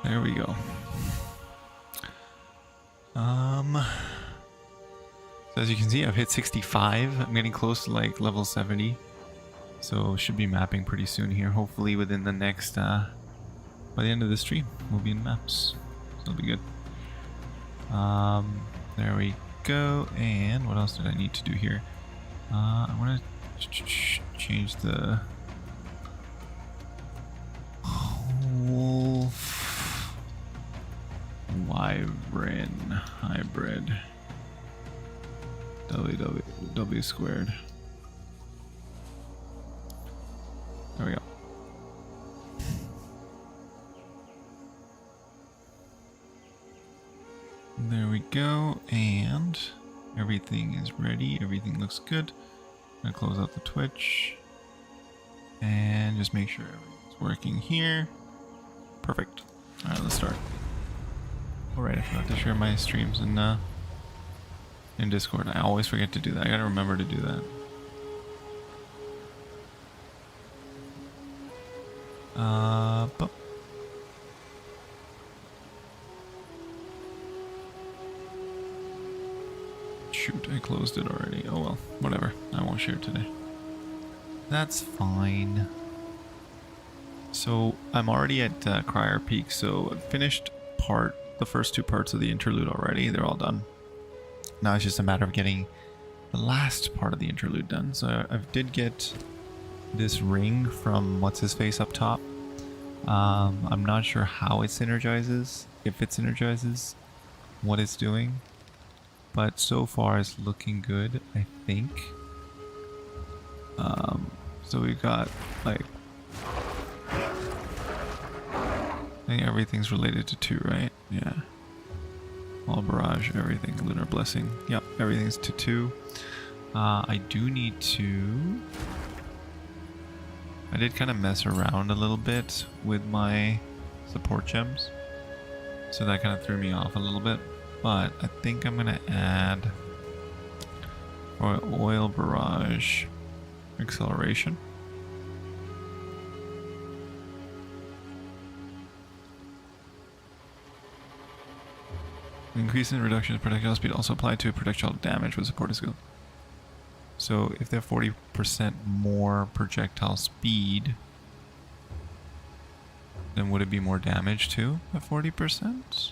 There we go. So as you can see, I've hit 65. I'm getting close to like level 70. So should be mapping pretty soon here. Hopefully within the next, by the end of the stream, we'll be in maps. So it'll be good. There we go. And what else did I need to do here? I want to change the wolf wyvern hybrid. W squared. There we go. There we go, and everything is ready. Everything looks good. I'm gonna close out the Twitch and just make sure everything's working here. Perfect. All right, let's start. All right, I forgot to share my streams in Discord. I always forget to do that. I gotta remember to do that. But shoot, I closed it already. Oh well, whatever. I won't share today. That's fine. So I'm already at Crier Peak, so I've finished the first two parts of the interlude already. They're all done. Now it's just a matter of getting the last part of the interlude done. So I did get this ring from what's-his-face up top. I'm not sure how it synergizes, if it synergizes, what it's doing. But so far it's looking good, I think. So we've got like, I think everything's related to 2, right? Yeah. All barrage, everything, lunar blessing. Yep, everything's to 2. I do need to. I did kind of mess around a little bit with my support gems, so that kind of threw me off a little bit. But I think I'm gonna add oil barrage acceleration. Increase in reduction of projectile speed also applied to projectile damage with supported skill. So if they have 40% more projectile speed, then would it be more damage too at 40%?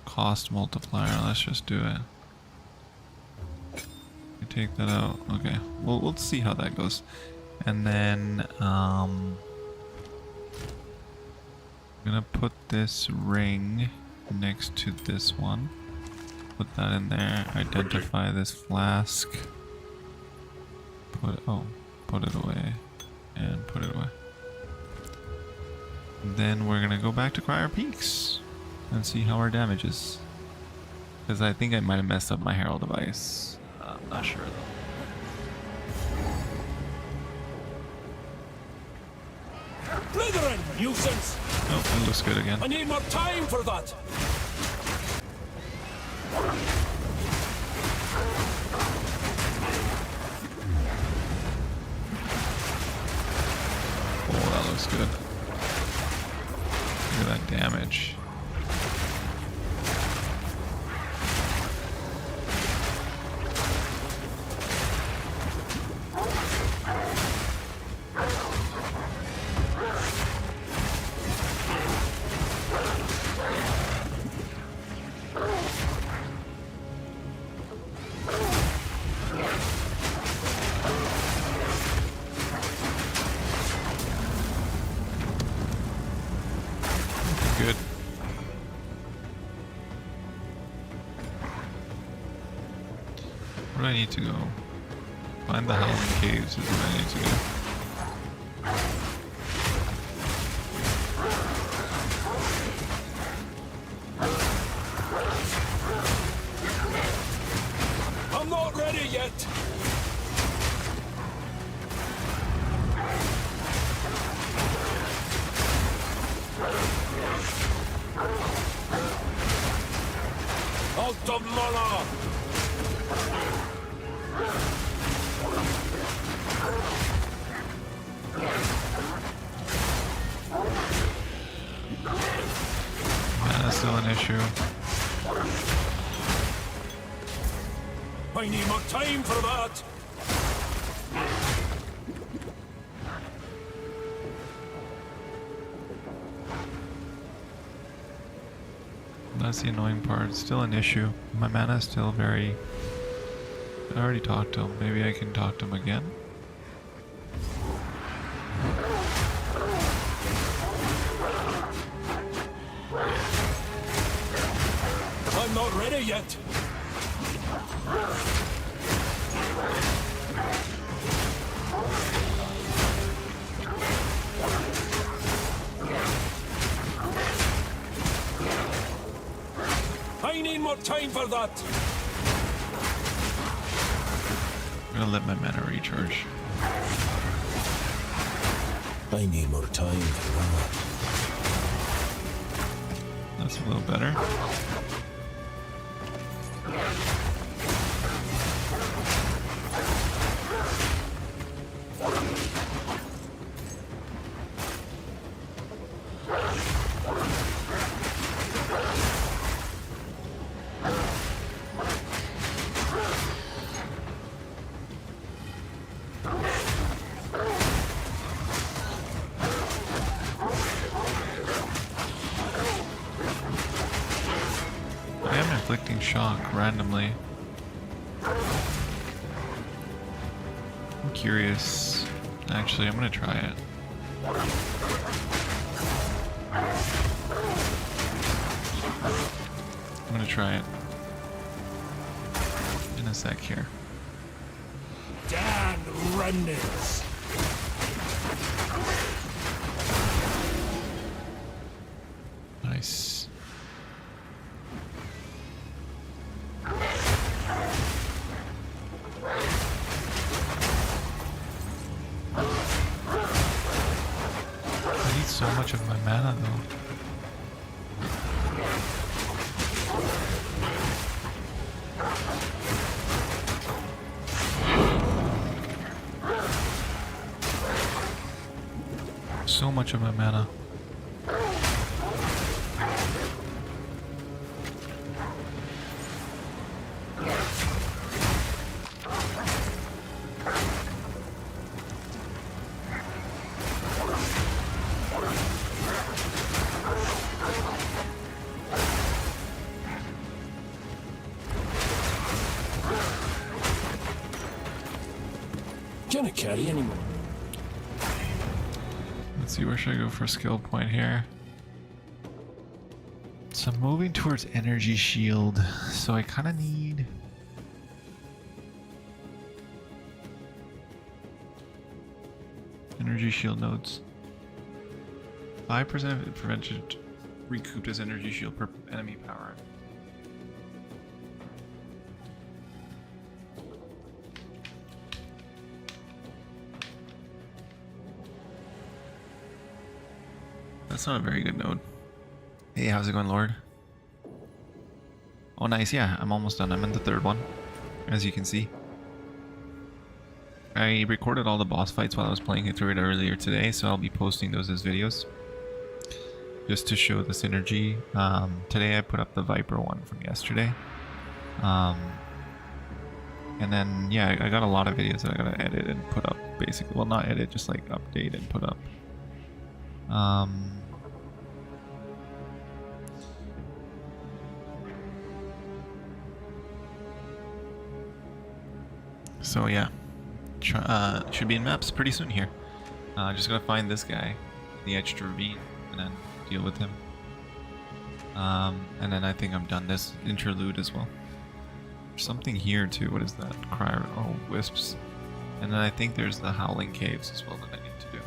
Cost multiplier, let's just do it. We take that out. Okay, we'll see how that goes. And then I'm gonna put this ring next to this one. Put that in there. Identify this flask. Put it away. And put it away. Then we're gonna go back to Crier Peaks and see how our damage is. Because I think I might have messed up my Herald device. I'm not sure though. Brethren, nuisance! Oh, it looks good again. I need more time for that! Oh, that looks good. Look at that damage. Good. Where do I need to go? Find the Howling Caves is where I need to go. I'm not ready yet! Alta Mana! Still an issue. I need more time for that. That's the annoying part. Still an issue. My mana is still very... I already talked to him. Maybe I can talk to him again. I'm not ready yet. I need more time for that. I'm gonna let my mana recharge. I need more time for that. That's a little better. I am inflicting shock randomly. I'm curious. Actually, I'm gonna try it. I'm gonna try it in a sec here. Damn remnants. Nice. I need so much of my mana though. So much of my mana. Can't carry anymore. Let's see, where should I go for a skill point here? So I'm moving towards energy shield, so I kind of need... energy shield nodes. 5% of prevention recouped as energy shield per enemy power. That's not a very good node. Hey, how's it going, Lord? Oh, nice. Yeah, I'm almost done. I'm in the third one, as you can see. I recorded all the boss fights while I was playing it through it earlier today, so I'll be posting those as videos. Just to show the synergy. Today I put up the Viper one from yesterday. And then, yeah, I got a lot of videos that I gotta edit and put up, basically. Well, not edit, just like update and put up. So yeah, should be in maps pretty soon here. Just gotta find this guy, the edged ravine, and then deal with him. And then I think I'm done this interlude as well. There's something here too. What is that? Crier? Oh, wisps. And then I think there's the howling caves as well that I need to do.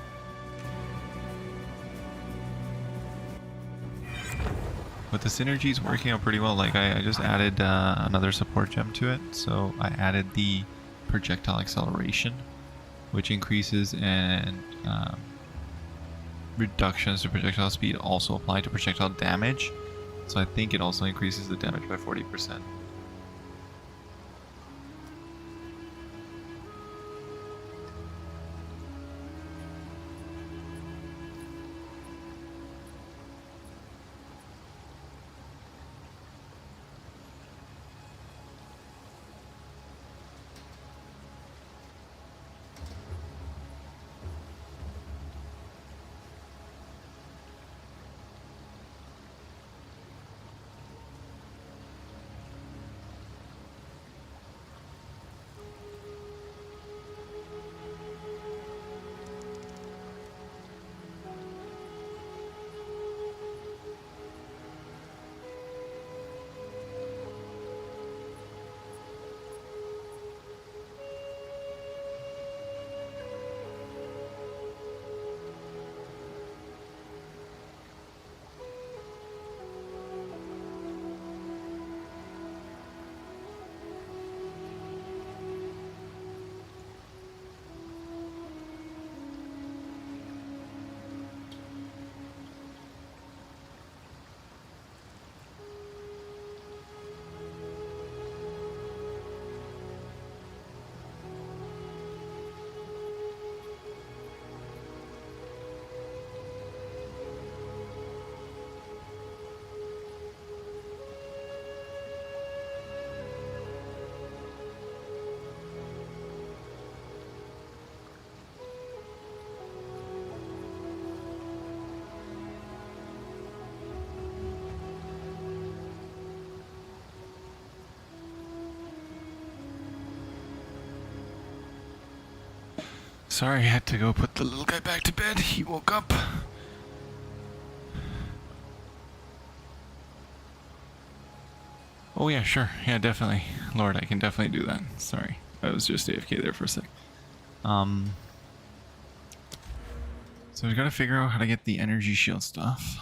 But the synergy is working out pretty well. Like I just added another support gem to it. So I added the projectile acceleration, which increases and reductions to projectile speed also apply to projectile damage. So I think it also increases the damage by 40%. Sorry, I had to go put the little guy back to bed. He woke up. Oh yeah, sure. Yeah, definitely. Lord, I can definitely do that. Sorry. I was just AFK there for a sec. So we gotta figure out how to get the energy shield stuff.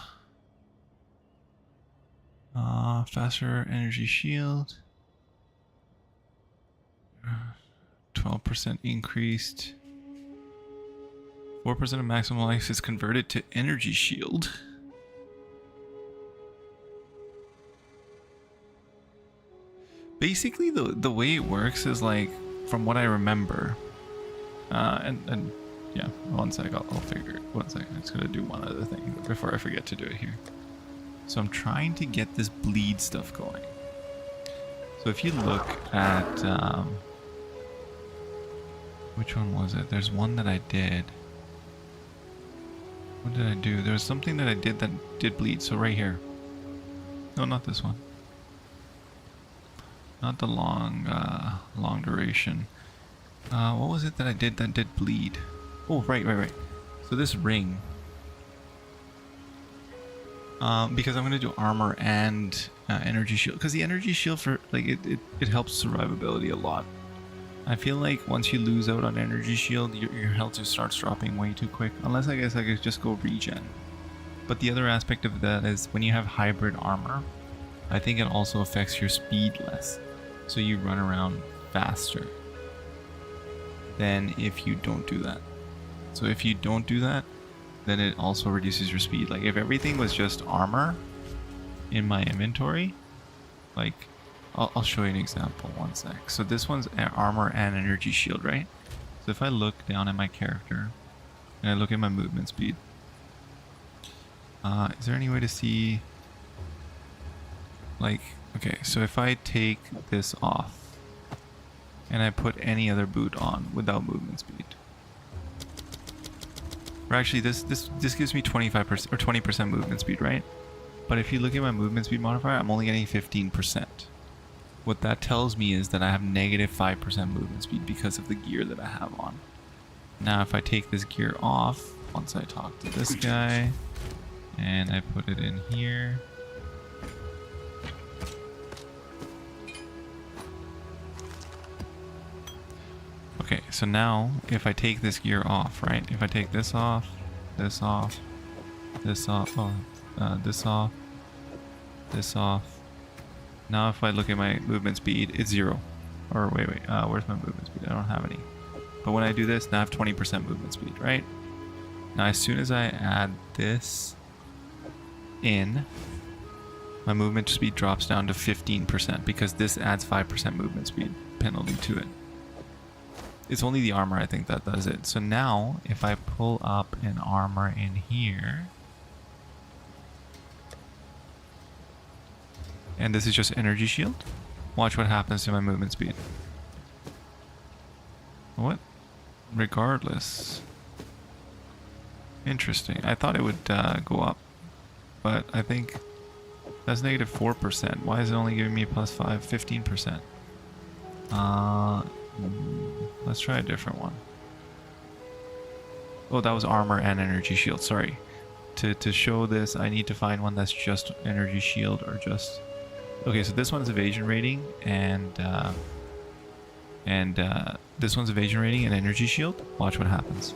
Faster energy shield. 12% increased. 4% of maximum life is converted to energy shield. Basically, the way it works is like, from what I remember, and yeah, one sec, I'll figure it. One sec, I'm just gonna do one other thing before I forget to do it here. So I'm trying to get this bleed stuff going. So if you look at, which one was it? There's one that I did. What did I do? There was something that I did that did bleed. So right here. No, not this one. Not the long duration. What was it that I did that did bleed? Oh, right. So this ring. Because I'm gonna do armor and energy shield. Because the energy shield for like it helps survivability a lot. I feel like once you lose out on energy shield, your health just starts dropping way too quick. Unless I guess I could just go regen. But the other aspect of that is when you have hybrid armor, I think it also affects your speed less. So you run around faster than if you don't do that. So if you don't do that, then it also reduces your speed. Like if everything was just armor in my inventory, like I'll show you an example, one sec. So this one's armor and energy shield, right? So if I look down at my character and I look at my movement speed, is there any way to see, like, okay, so if I take this off and I put any other boot on without movement speed, or actually this gives me 25% or 20% movement speed, right? But if you look at my movement speed modifier, I'm only getting 15%. What that tells me is that I have negative 5% movement speed because of the gear that I have on. Now if I take this gear off, once I talk to this guy, and I put it in here, okay, so now if I take this gear off, right? If I take this off, this off, this off, this off, this off. Now if I look at my movement speed, it's 0. Or wait, where's my movement speed? I don't have any. But when I do this, now I have 20% movement speed, right? Now as soon as I add this in, my movement speed drops down to 15% because this adds 5% movement speed penalty to it. It's only the armor, I think, that does it. So now if I pull up an armor in here, and this is just energy shield, watch what happens to my movement speed. What? Regardless. Interesting. I thought it would go up, but I think that's negative 4%. Why is it only giving me plus 5, 15%? Let's try a different one. Oh, that was armor and energy shield. Sorry. To show this, I need to find one that's just energy shield or just... Okay, so this one's evasion rating and this one's evasion rating and energy shield. Watch what happens.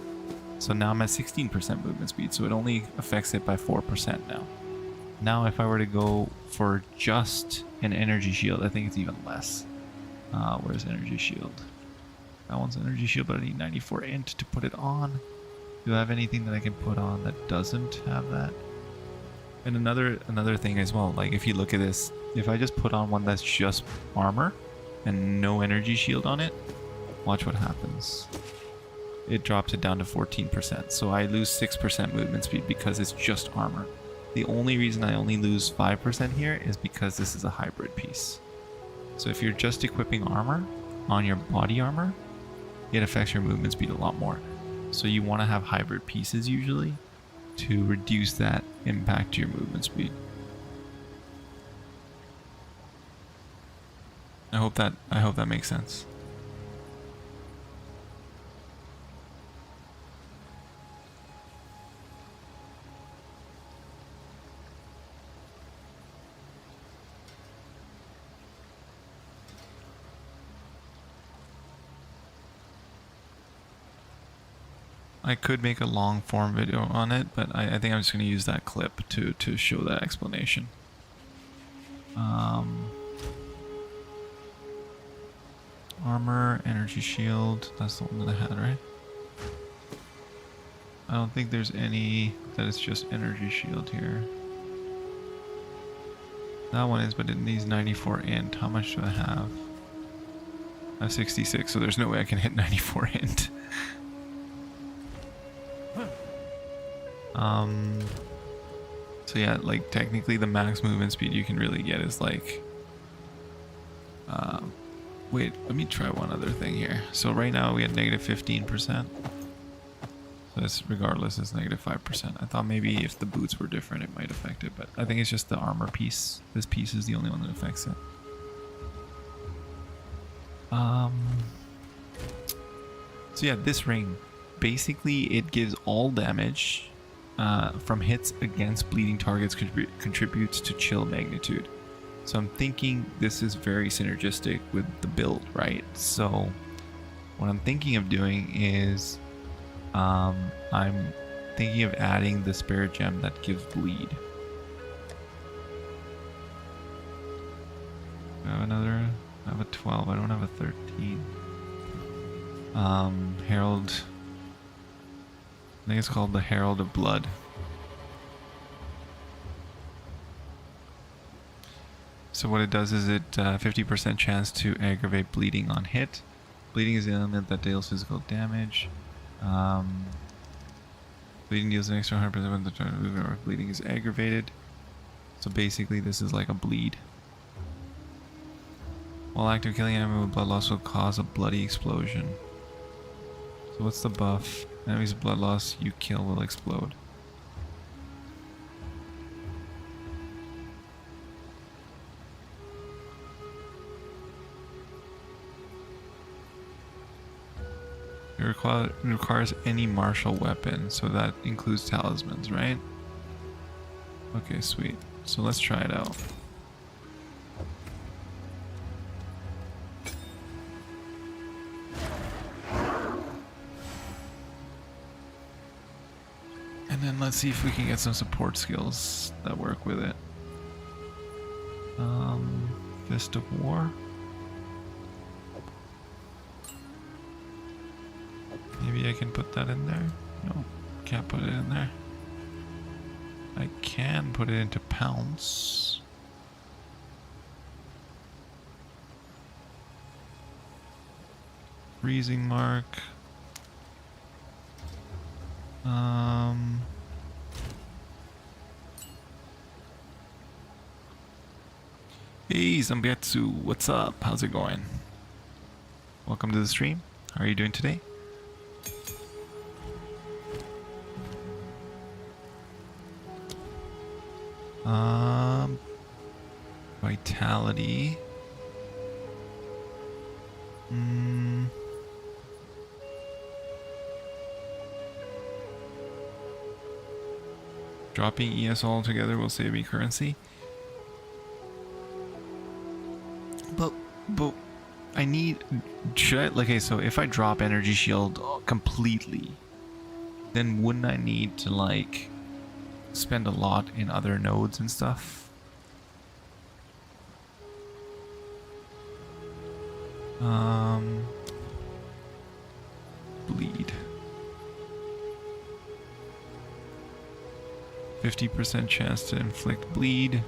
So now I'm at 16% movement speed, so it only affects it by 4% now. Now if I were to go for just an energy shield, I think it's even less. Where's energy shield? That one's energy shield, but I need 94 int to put it on. Do I have anything that I can put on that doesn't have that? And another thing as well, like if you look at this, if I just put on one that's just armor and no energy shield on it, watch what happens. It drops it down to 14%. So I lose 6% movement speed because it's just armor. The only reason I only lose 5% here is because this is a hybrid piece. So if you're just equipping armor on your body armor, it affects your movement speed a lot more. So you want to have hybrid pieces usually to reduce that impact to your movement speed. I hope that makes sense. I could make a long form video on it, but I think I'm just going to use that clip to show that explanation. Armor, energy shield, that's the one that I had, right? I don't think there's any that it's just energy shield here. That one is, but it needs 94 int. How much do I have? I have 66, so there's no way I can hit 94 int. So yeah, like technically the max movement speed you can really get is like wait, let me try one other thing here. So right now we had negative 15%. So it's regardless, it's negative 5%. I thought maybe if the boots were different it might affect it, but I think it's just the armor piece. This piece is the only one that affects it. So yeah, this ring, basically it gives all damage from hits against bleeding targets contributes to chill magnitude. So I'm thinking this is very synergistic with the build, right? So what I'm thinking of doing is I'm thinking of adding the spirit gem that gives bleed. I have another, I have a 12, I don't have a 13. Herald, I think it's called the Herald of Blood. So what it does is it 50% chance to aggravate bleeding on hit. Bleeding is the element that deals physical damage. Bleeding deals an extra 100% when the target movement or bleeding is aggravated. So basically this is like a bleed. While active, killing enemy with blood loss will cause a bloody explosion. So what's the buff? Enemies with blood loss you kill will explode. It requires any martial weapon, so that includes talismans, right? Okay, sweet. So let's try it out. And then let's see if we can get some support skills that work with it. Fist of War. Maybe I can put that in there. No, can't put it in there. I can put it into pounce. Freezing mark. Hey Zambetsu, what's up? How's it going? Welcome to the stream. How are you doing today? Vitality. Dropping ES altogether will save me currency. But I need, should I, okay, so if I drop energy shield completely, then wouldn't I need to like spend a lot in other nodes and stuff? Bleed. 50% chance to inflict bleed.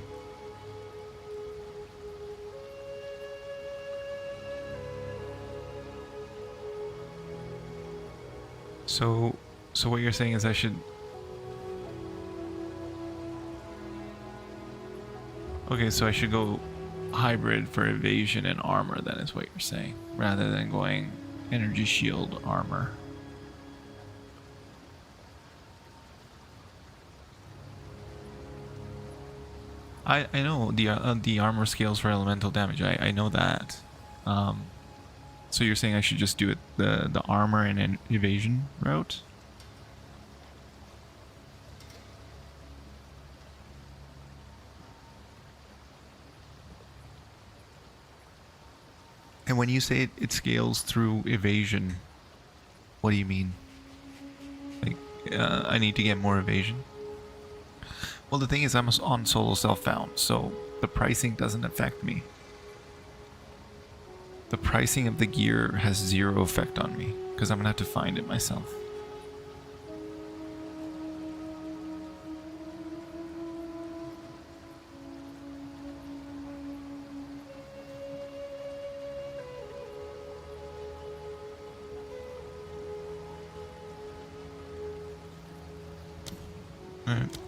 So what you're saying is I should... Okay, so I should go hybrid for evasion and armor, then is what you're saying, rather than going energy shield armor. I know the armor scales for elemental damage. I know that. So you're saying I should just do it the armor and an evasion route? And when you say it scales through evasion, what do you mean? I need to get more evasion. Well, the thing is, I'm on solo self-found, so the pricing doesn't affect me. The pricing of the gear has zero effect on me, because I'm gonna have to find it myself.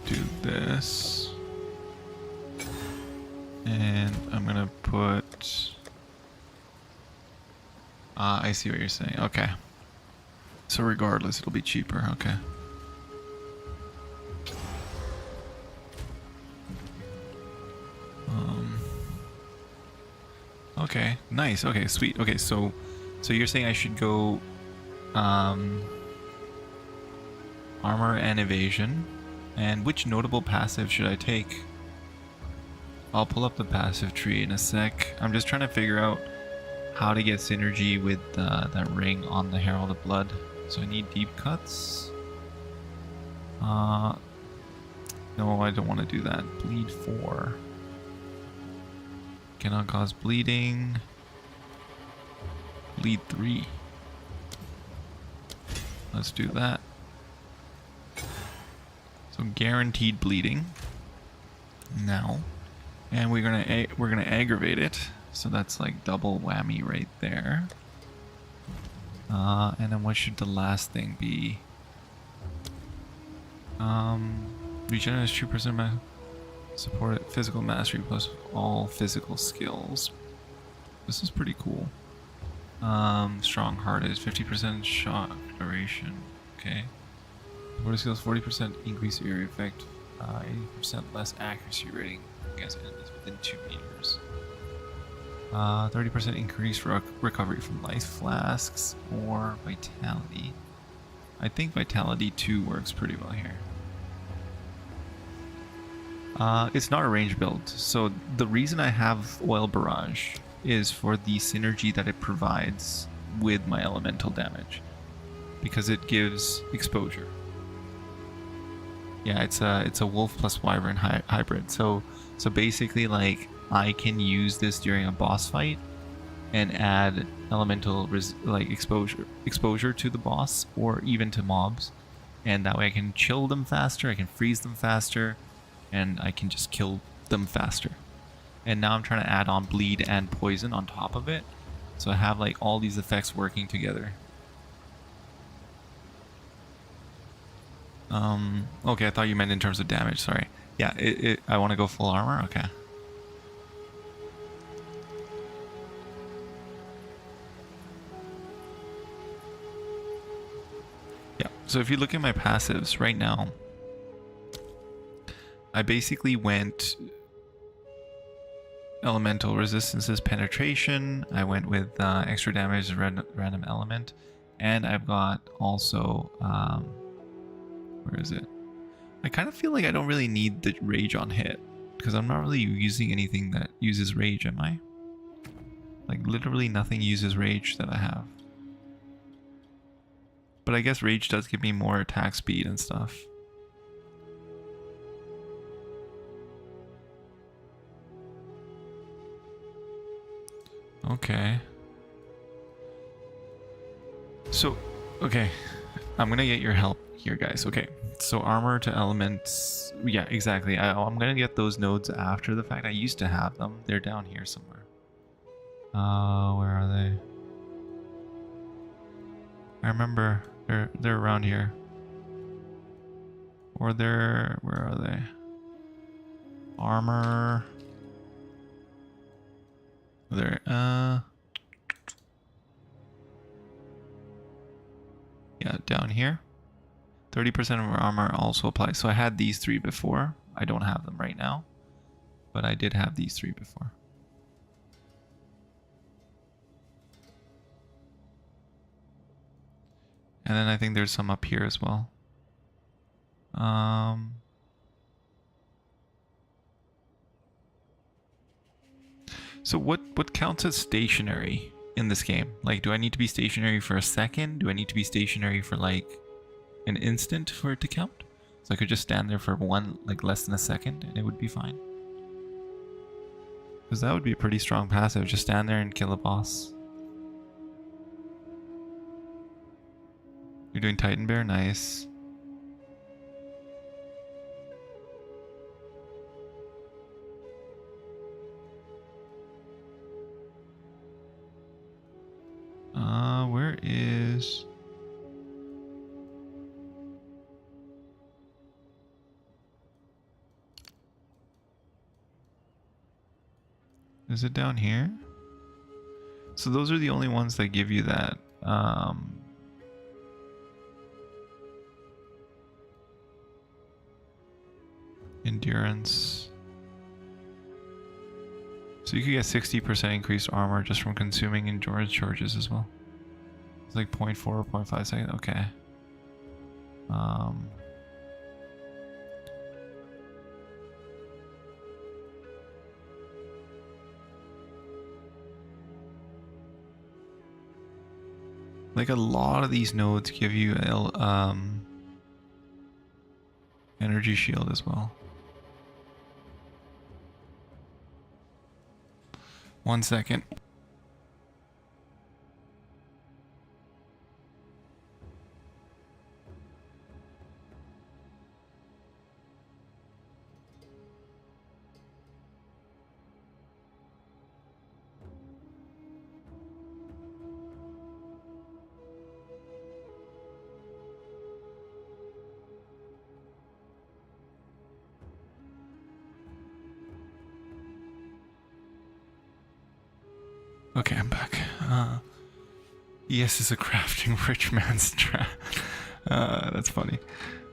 Do this, and I'm gonna put I see what you're saying. Okay, so regardless it'll be cheaper. Okay, okay, nice. Okay, sweet. Okay, so you're saying I should go armor and evasion. And which notable passive should I take? I'll pull up the passive tree in a sec. I'm just trying to figure out how to get synergy with that ring on the Herald of Blood. So I need deep cuts. No, I don't want to do that. Bleed 4. Cannot cause bleeding. Bleed 3. Let's do that. So guaranteed bleeding now, and we're gonna aggravate it. So that's like double whammy right there. And then what should the last thing be? Regenerates 2% support physical mastery plus all physical skills. This is pretty cool. Strong heart is 50% shock duration. Okay. Support skills 40% increase area effect, 80% less accuracy rating against enemies within 2 meters. 30% increase recovery from life flasks or vitality. I think vitality 2 works pretty well here. It's not a range build, so the reason I have Oil Barrage is for the synergy that it provides with my elemental damage, because it gives exposure. Yeah, it's a wolf plus wyvern hybrid. So basically, like, I can use this during a boss fight and add elemental exposure to the boss or even to mobs, and that way I can chill them faster, I can freeze them faster, and I can just kill them faster. And now I'm trying to add on bleed and poison on top of it, so I have like all these effects working together. Okay, I thought you meant in terms of damage, sorry. Yeah, I want to go full armor, okay. Yeah, so if you look at my passives right now, I basically went elemental resistances, penetration, I went with extra damage, random element, and I've got also, where is it? I kind of feel like I don't really need the rage on hit, because I'm not really using anything that uses rage, am I? Like literally nothing uses rage that I have. But I guess rage does give me more attack speed and stuff. Okay. So, okay. I'm gonna get your help here, guys. Okay. So armor to elements. Yeah, exactly. I'm gonna get those nodes after the fact. I used to have them. They're down here somewhere. Where are they? I remember they're around here. Or where are they? Armor. There. Yeah, down here. 30% of armor also applies. So I had these 3 before. I don't have them right now, but I did have these 3 before. And then I think there's some up here as well. So what counts as stationary in this game? Like, do I need to be stationary for a second? Do I need to be stationary for like an instant for it to count. So I could just stand there for like less than a second and it would be fine. Because that would be a pretty strong passive. Just stand there and kill a boss. You're doing Titan Bear? Nice. Where is... Is it down here? So those are the only ones that give you that. Endurance. So you could get 60% increased armor just from consuming endurance charges as well. It's like 0.4 or 0.5 seconds. Okay. Like a lot of these nodes give you energy shield as well. 1 second. Okay, I'm back. Yes, is a crafting rich man's trap. That's funny.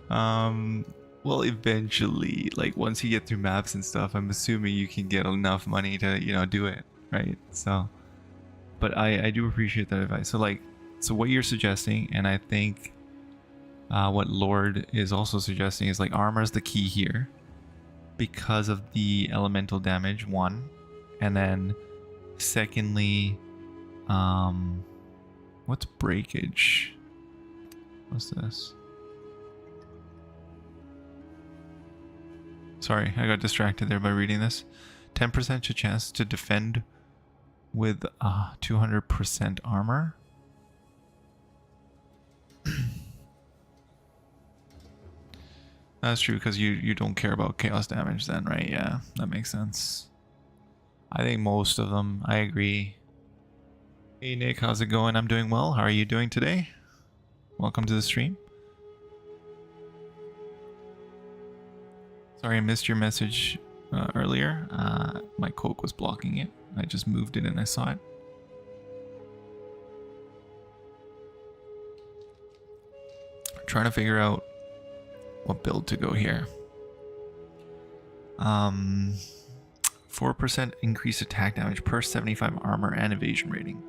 Well, eventually, like once you get through maps and stuff, I'm assuming you can get enough money to, you know, do it, right? So, but I do appreciate that advice. So like, so what you're suggesting, and I think what Lord is also suggesting is like armor is the key here because of the elemental damage, one, and then secondly, what's breakage? What's this? Sorry, I got distracted there by reading this. 10% chance to defend with 200% armor. That's true because you don't care about chaos damage then, right? Yeah, that makes sense. I think most of them, I agree. Hey Nick, how's it going? I'm doing well. How are you doing today? Welcome to the stream. Sorry I missed your message earlier. My Coke was blocking it. I just moved it and I saw it. Trying to figure out what build to go here. 4% increased attack damage per 75 armor and evasion rating.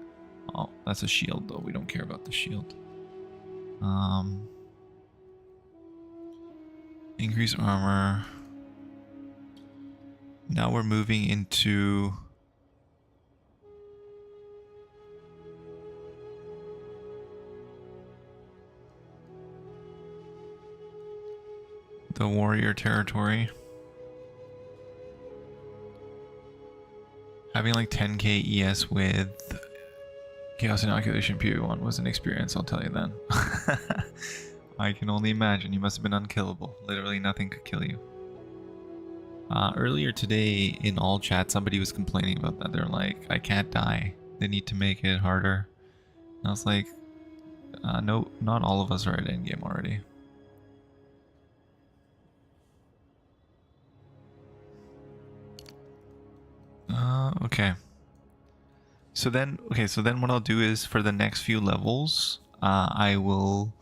Oh, that's a shield though. We don't care about the shield. Increase armor. Now we're moving into the warrior territory. Having like 10k ES with Chaos Inoculation PV1 was an experience, I'll tell you then. I can only imagine. You must have been unkillable. Literally nothing could kill you. Earlier today in all chat, somebody was complaining about that. They're like, I can't die. They need to make it harder. And I was like, no, not all of us are at endgame already. Okay. So then what I'll do is for the next few levels, I will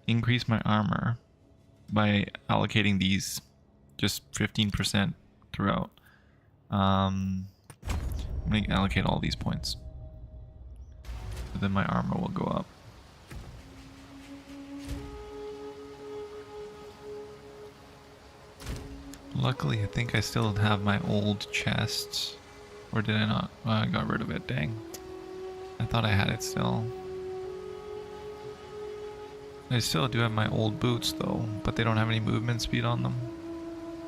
increase my armor by allocating these just 15% throughout. I'm going to allocate all these points. So then my armor will go up. Luckily, I think I still have my old chest. Or did I not? Oh, I got rid of it, dang. I thought I had it still. I still do have my old boots though, but they don't have any movement speed on them,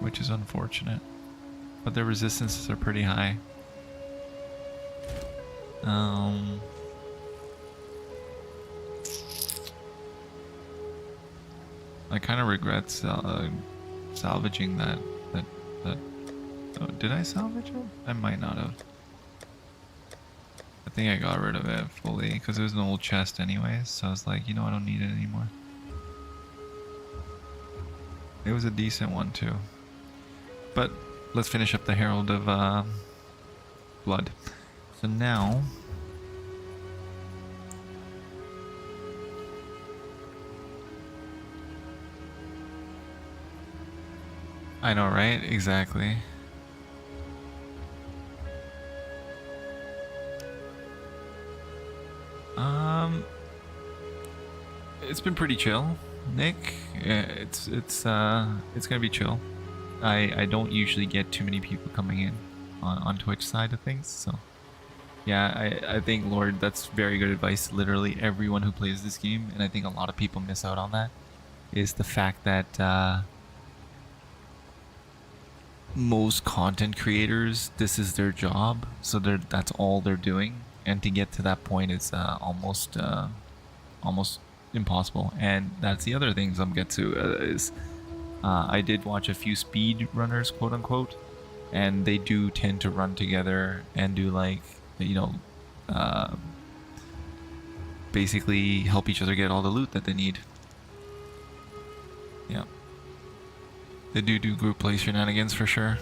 which is unfortunate. But their resistances are pretty high. I kind of regret salvaging that. Oh, did I salvage it? I might not have. I think I got rid of it fully because it was an old chest anyways. So I was like, you know, I don't need it anymore. It was a decent one too. But let's finish up the Herald of Blood. So now, I know, right? Exactly. It's been pretty chill, Nick. It's gonna be chill. I don't usually get too many people coming in on Twitch side of things, so yeah, I think, Lord, that's very good advice. Literally everyone who plays this game, and I think a lot of people miss out on that, is the fact that most content creators, this is their job, so that's all they're doing, and to get to that point is almost impossible. And that's the other things I'm get to is I did watch a few speed runners, quote unquote, and they do tend to run together and do, like, you know, basically help each other get all the loot that they need. Yeah, they do group play shenanigans for sure.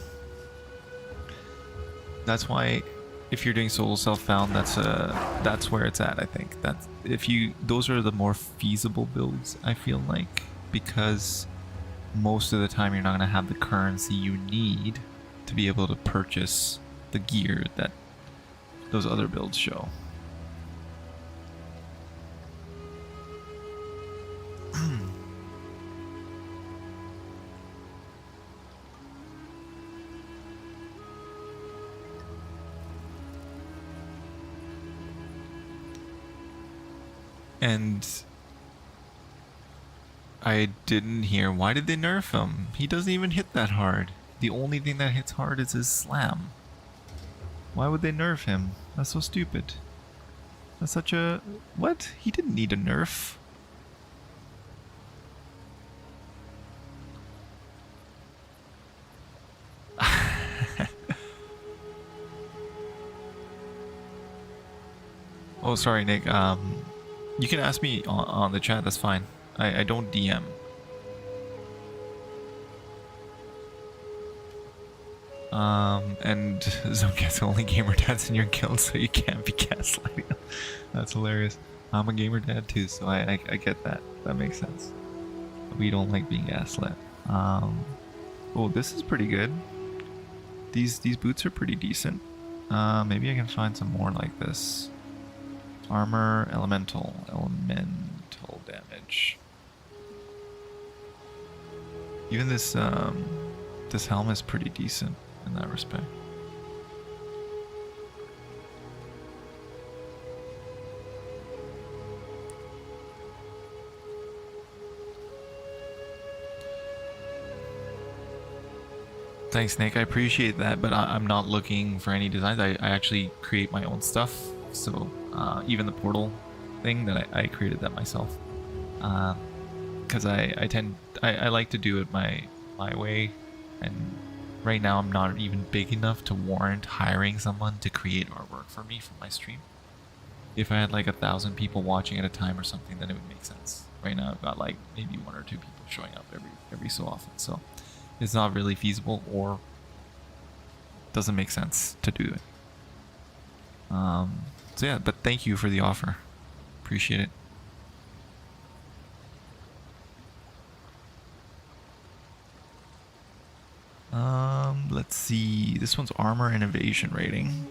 That's why if you're doing solo self-found, that's where it's at. I think that's, if you, those are the more feasible builds, I feel like, because most of the time you're not going to have the currency you need to be able to purchase the gear that those other builds show. And I didn't hear, why did they nerf him? He doesn't even hit that hard. The only thing that hits hard is his slam. Why would they nerf him? That's so stupid. That's such a... What? He didn't need a nerf. Oh, sorry, Nick. You can ask me on the chat, that's fine. I don't DM. And Zomcat's the only gamer dads in your guild, so you can't be gaslighting them. That's hilarious. I'm a gamer dad too, so I get that. That makes sense. We don't like being gaslit. Oh, this is pretty good. These boots are pretty decent. Maybe I can find some more like this. Armor, elemental damage. Even this this helmet is pretty decent in that respect. Thanks, Nick. I appreciate that, but I'm not looking for any designs. I actually create my own stuff. So even the portal thing that I created that myself. Because I like to do it my way, and right now I'm not even big enough to warrant hiring someone to create artwork for me for my stream. If I had like 1,000 people watching at a time or something, then it would make sense. Right now I've got like maybe 1 or 2 people showing up every so often, so it's not really feasible or doesn't make sense to do it. So yeah, but thank you for the offer. Appreciate it. Let's see. This one's armor and evasion rating.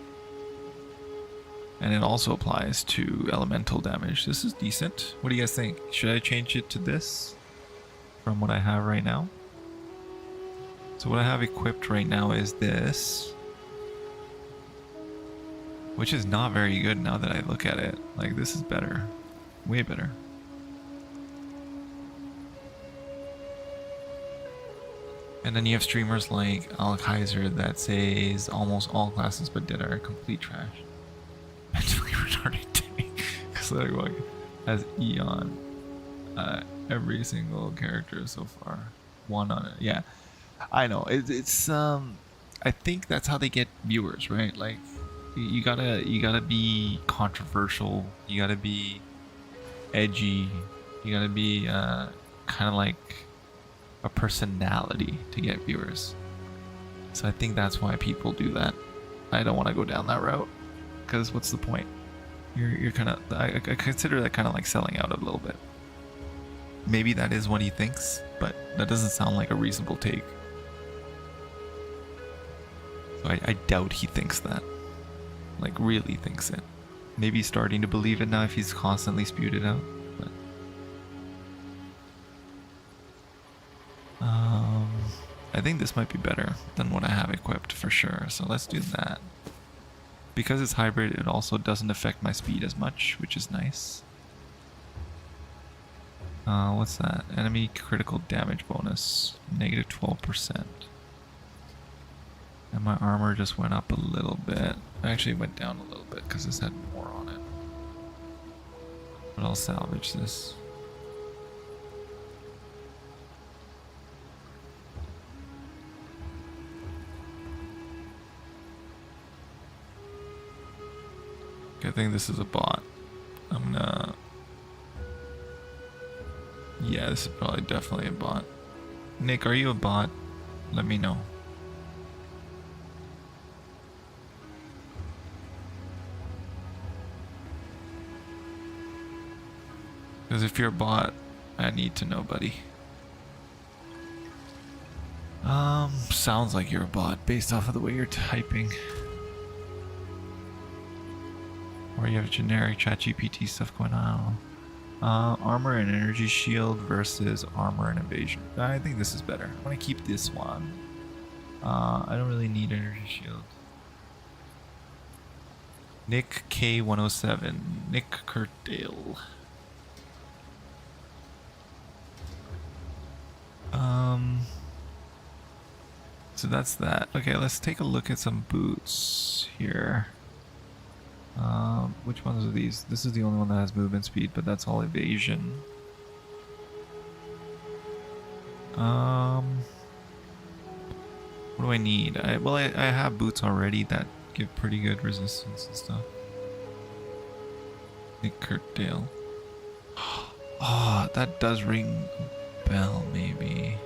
And it also applies to elemental damage. This is decent. What do you guys think? Should I change it to this from what I have right now? So what I have equipped right now is this, which is not very good now that I look at it. Like, this is better. Way better. And then you have streamers like Al Kaiser that says almost all classes but dead are complete trash. Mentally retarded day. Because like has Eon every single character so far. One on it. Yeah. I know. It's I think that's how they get viewers, right? Like you gotta be controversial. You gotta be edgy. You gotta be kind of like a personality to get viewers. So I think that's why people do that. I don't want to go down that route because what's the point? You're kind of I consider that kind of like selling out a little bit. Maybe that is what he thinks, but that doesn't sound like a reasonable take. So I doubt he thinks that. Like really thinks it. Maybe he's starting to believe it now if he's constantly spewed it out. But I think this might be better than what I have equipped for sure. So let's do that. Because it's hybrid, it also doesn't affect my speed as much, which is nice. What's that? Enemy critical damage bonus, negative 12%. And my armor just went up a little bit. It actually went down a little bit because this had more on it. But I'll salvage this. I think this is a bot. I'm gonna... Yeah, this is probably definitely a bot. Nick, are you a bot? Let me know. Because if you're a bot, I need to know, buddy. Sounds like you're a bot based off of the way you're typing. Or you have generic ChatGPT stuff going on. Armor and energy shield versus armor and evasion. I think this is better. I want to keep this one. I don't really need energy shield. Nick K107. Nick Kurtdale. So that's that. Okay, let's take a look at some boots here. Which ones are these? This is the only one that has movement speed, but that's all evasion. What do I need? I have boots already that give pretty good resistance and stuff. Nick Kurtdale. Oh, that does ring a bell, maybe.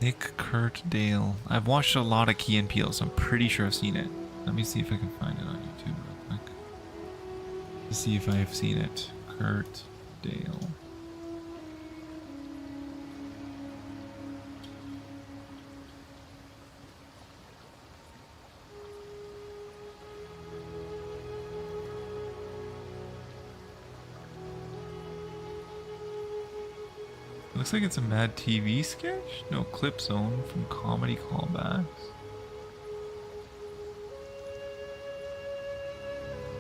Nick Kurtdale. I've watched a lot of Key and Peele, so I'm pretty sure I've seen it. Let me see if I can find it on YouTube real quick. To see if I have seen it. Kurtdale. Looks like it's a Mad TV sketch? No, Clip Zone from Comedy Callbacks.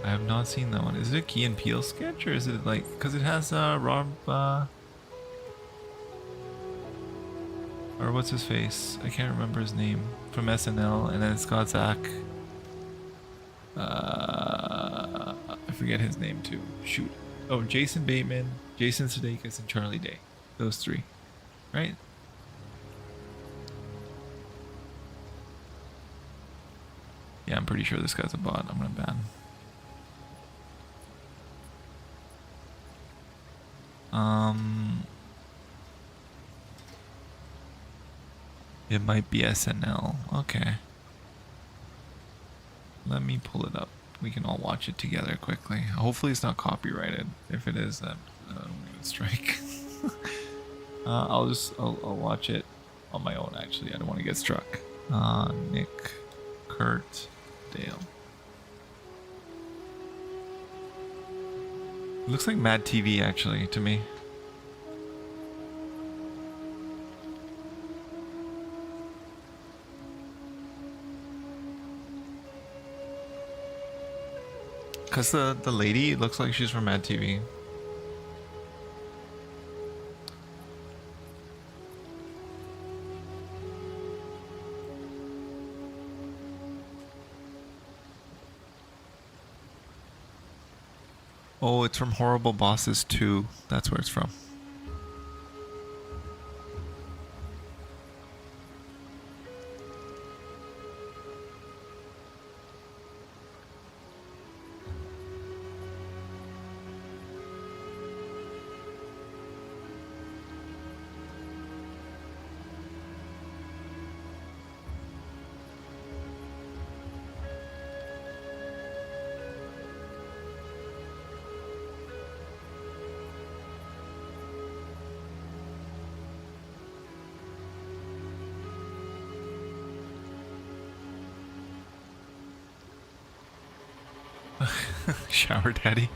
I have not seen that one. Is it a Key and Peele sketch or is it like, because it has Rob or what's his face? I can't remember his name from SNL, and then it's got Zach. I forget his name too. Shoot. Oh, Jason Bateman, Jason Sudeikis, and Charlie Day. Those three, right? Yeah, I'm pretty sure this guy's a bot. I'm gonna ban. It might be SNL. Okay. Let me pull it up. We can all watch it together quickly. Hopefully it's not copyrighted. If it is, that I'm gonna get a strike. I'll watch it on my own. Actually, I don't want to get struck. Nick Kurtdale. It looks like Mad TV actually to me. Cause the lady looks like she's from Mad TV. Oh, it's from Horrible Bosses 2. That's where it's from. Shower daddy.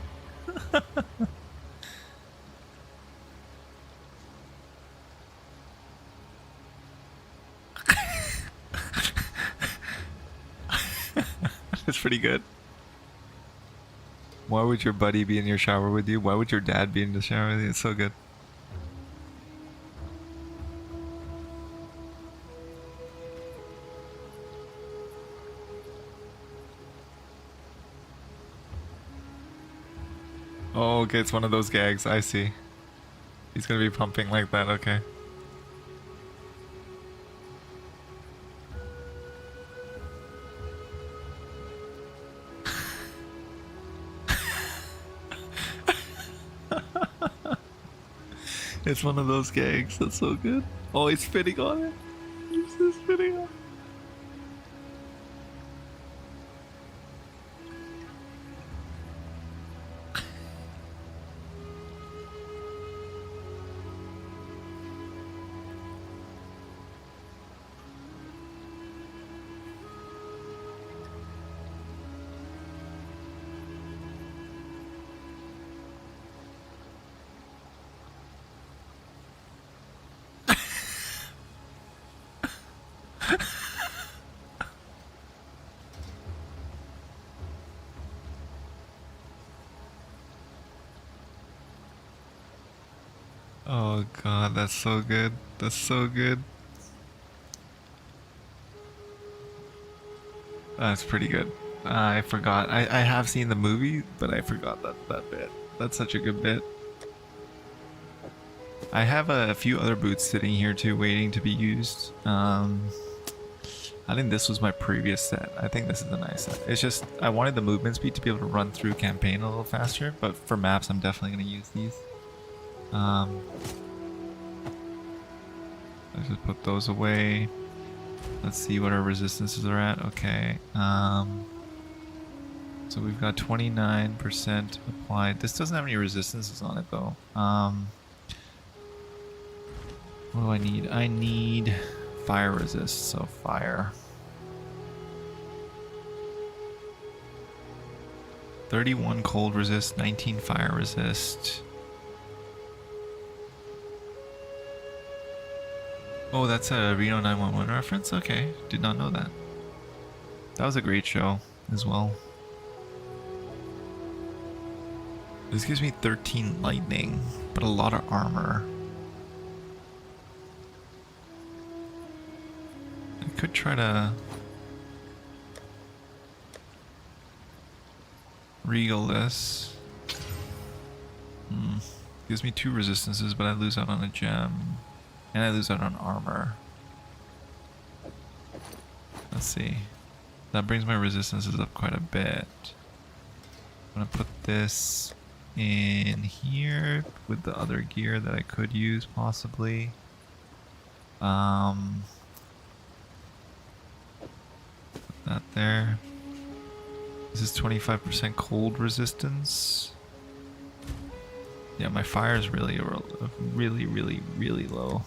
That's pretty good. Why would your buddy be in your shower with you? Why would your dad be in the shower with you? It's so good. Oh, okay, it's one of those gags. I see. He's gonna be pumping like that, okay. It's one of those gags. That's so good. Oh, he's spitting on it. He's just spitting on it. Oh god, that's so good. That's so good. That's pretty good. I forgot. I have seen the movie, but I forgot that bit. That's such a good bit. I have a few other boots sitting here too, waiting to be used. I think this was my previous set. I think this is a nice set. It's just, I wanted the movement speed to be able to run through campaign a little faster, but for maps, I'm definitely going to use these. Let's just put those away. Let's see what our resistances are at. Okay. So we've got 29% applied. This doesn't have any resistances on it though. What do I need? I need fire resist, so fire. 31 cold resist, 19 fire resist. Oh, that's a Reno 911 reference? Okay, did not know that. That was a great show as well. This gives me 13 lightning, but a lot of armor. I could try to regal this. Gives me 2 resistances, but I lose out on a gem. And I lose out on armor. Let's see. That brings my resistances up quite a bit. I'm gonna put this in here with the other gear that I could use possibly. Put that there. This is 25% cold resistance. Yeah, my fire is really low.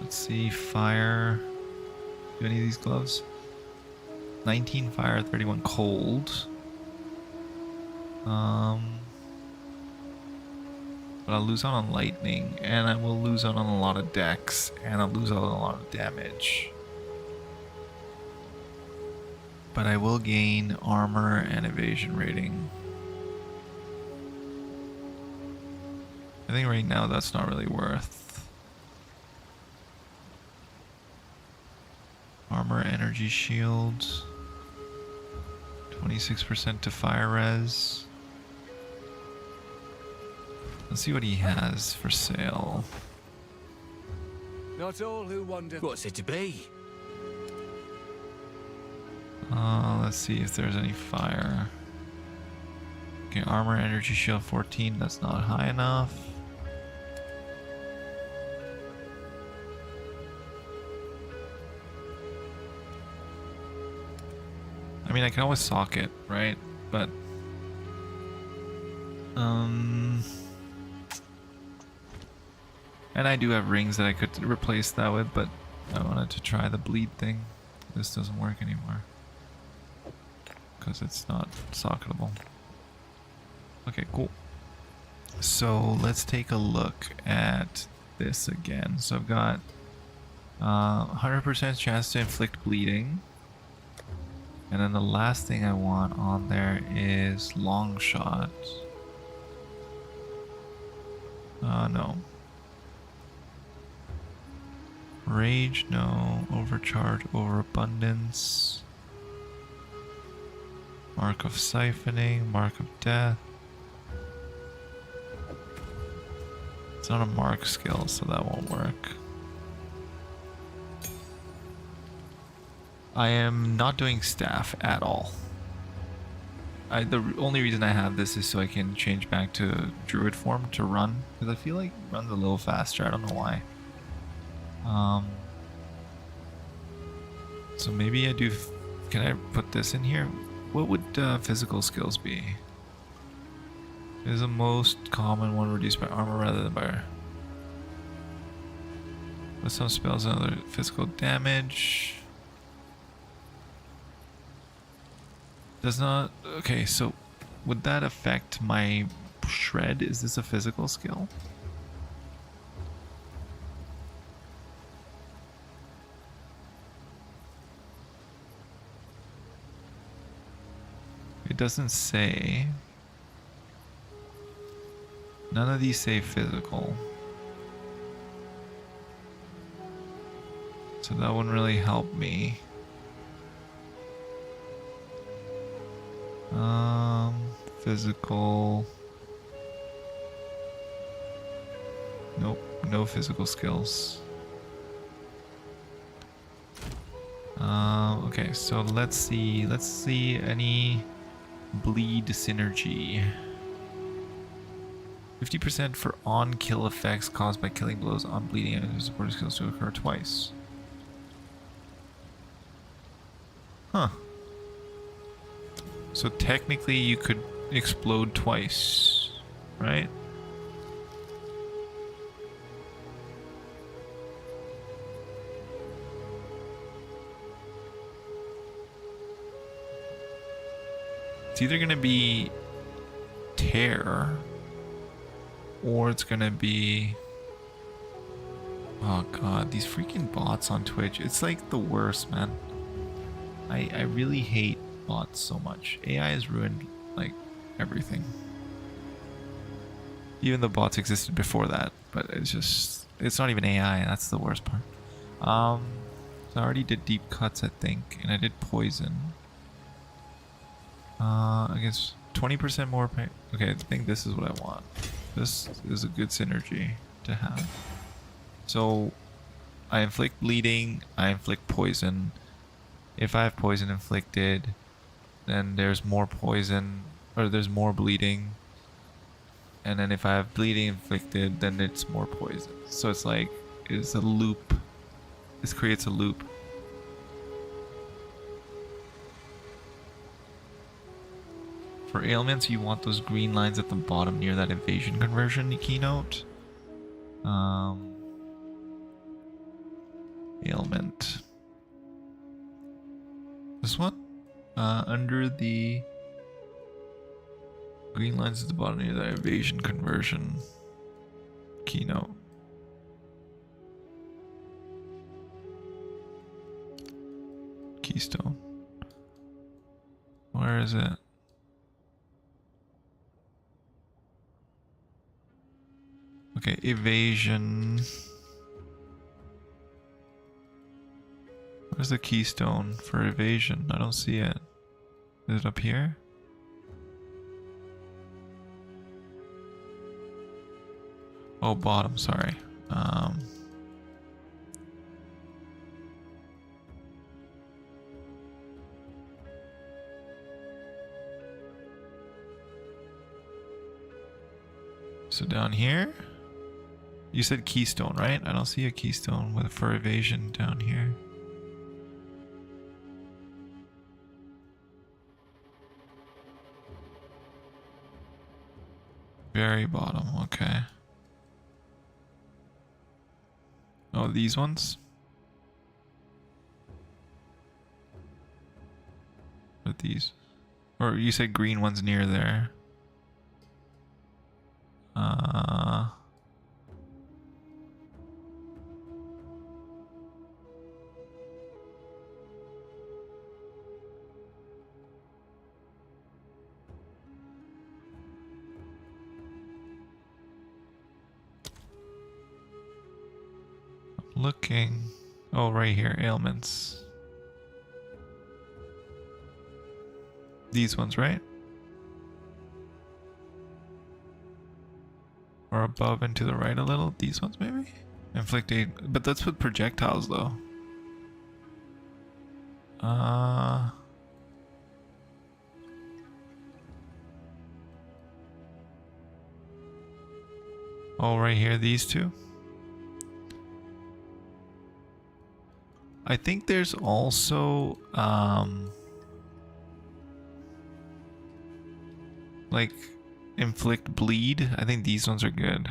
Let's see, fire. Do any of these gloves? 19 fire, 31 cold. But I'll lose out on lightning, and I will lose out on a lot of dex, and I'll lose out on a lot of damage. But I will gain armor and evasion rating. I think right now that's not really worth. Armor, energy shield. 26% to fire res. Let's see what he has for sale. Not all who wander. What's it to be? Let's see if there's any fire. Okay, armor, energy shield 14. That's not high enough. I mean, I can always sock it, right? But and I do have rings that I could replace that with, but I wanted to try the bleed thing. This doesn't work anymore because it's not socketable. Okay, cool. So let's take a look at this again. So I've got 100% chance to inflict bleeding. And then the last thing I want on there is long shot. No. Rage, no. Overcharge, overabundance. Mark of siphoning, mark of death. It's not a mark skill, so that won't work. I am not doing staff at all. The only reason I have this is so I can change back to druid form to run, because I feel like it runs a little faster. I don't know why. So maybe I do. Can I put this in here? What would physical skills be? Is the most common one reduced by armor rather than by. With some spells and other physical damage. Does not. Okay, so would that affect my shred? Is this a physical skill? It doesn't say. None of these say physical. So that wouldn't really help me. Physical. Nope, no physical skills. Okay, so let's see any bleed synergy. 50% for on-kill effects caused by killing blows on bleeding and supporting skills to occur twice. Huh. So technically you could explode twice, right? It's either gonna be tear or it's gonna be, oh god, these freaking bots on Twitch. It's like the worst, man. I really hate bots so much. AI has ruined like everything. Even the bots existed before that, but it's not even AI. That's the worst part. So I already did deep cuts, I think, and I did poison. I guess 20% more pain. Okay, I think this is what I want. This is a good synergy to have. So I inflict bleeding, I inflict poison. If I have poison inflicted, then there's more poison, or there's more bleeding. And then if I have bleeding inflicted, then it's more poison. So it's like, it's a loop. This creates a loop. For ailments, you want those green lines at the bottom near that evasion conversion keynote. Ailment. This one? Under the green lines at the bottom near that evasion conversion keynote. Keystone. Where is it? Okay, evasion. Where's the keystone for evasion? I don't see it. Is it up here? Oh, bottom, sorry. So down here? You said keystone, right? I don't see a keystone with for evasion down here. Very bottom, okay. Oh, these ones? Or these? Or you said green ones near there. Looking. Oh, right here, ailments. These ones, right? Or above and to the right a little. These ones, maybe? Inflict 8. But that's with projectiles, though. Oh, right here, these two. I think there's also, like, inflict bleed. I think these ones are good.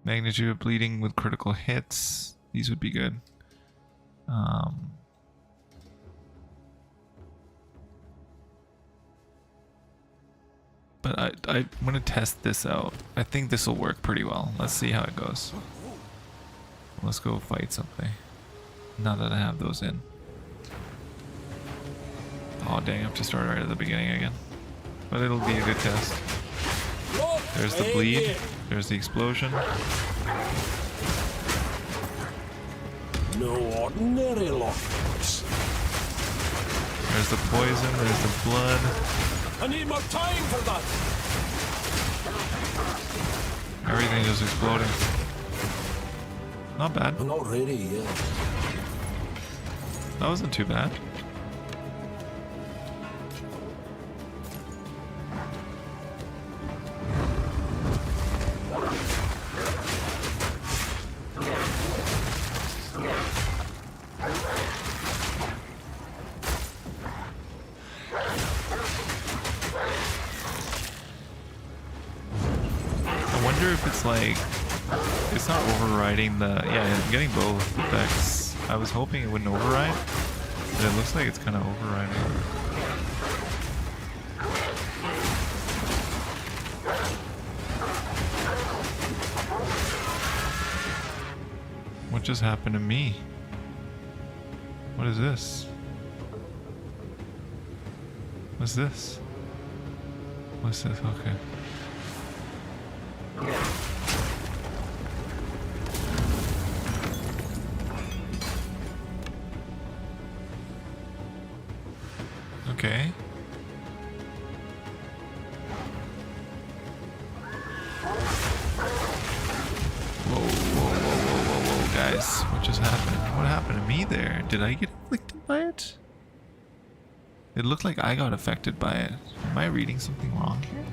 Magnitude of bleeding with critical hits. These would be good. But I'm gonna test this out. I think this will work pretty well. Let's see how it goes. Let's go fight something. Now that I have those in. Oh dang, I have to start right at the beginning again. But it'll be a good test. There's the bleed. There's the explosion. No ordinary lockpicks. There's the poison. There's the blood. I need more time for that. Everything is exploding. Not bad. I'm not ready yet. That wasn't too bad. I wonder if it's like, it's not overriding the, yeah, I'm getting both effects. I was hoping it wouldn't override, but it looks like it's kind of overriding. What just happened to me? What is this? What's this? What's this? Okay. Okay. Whoa, guys. What just happened? What happened to me there? Did I get afflicted by it? It looked like I got affected by it. Am I reading something wrong here?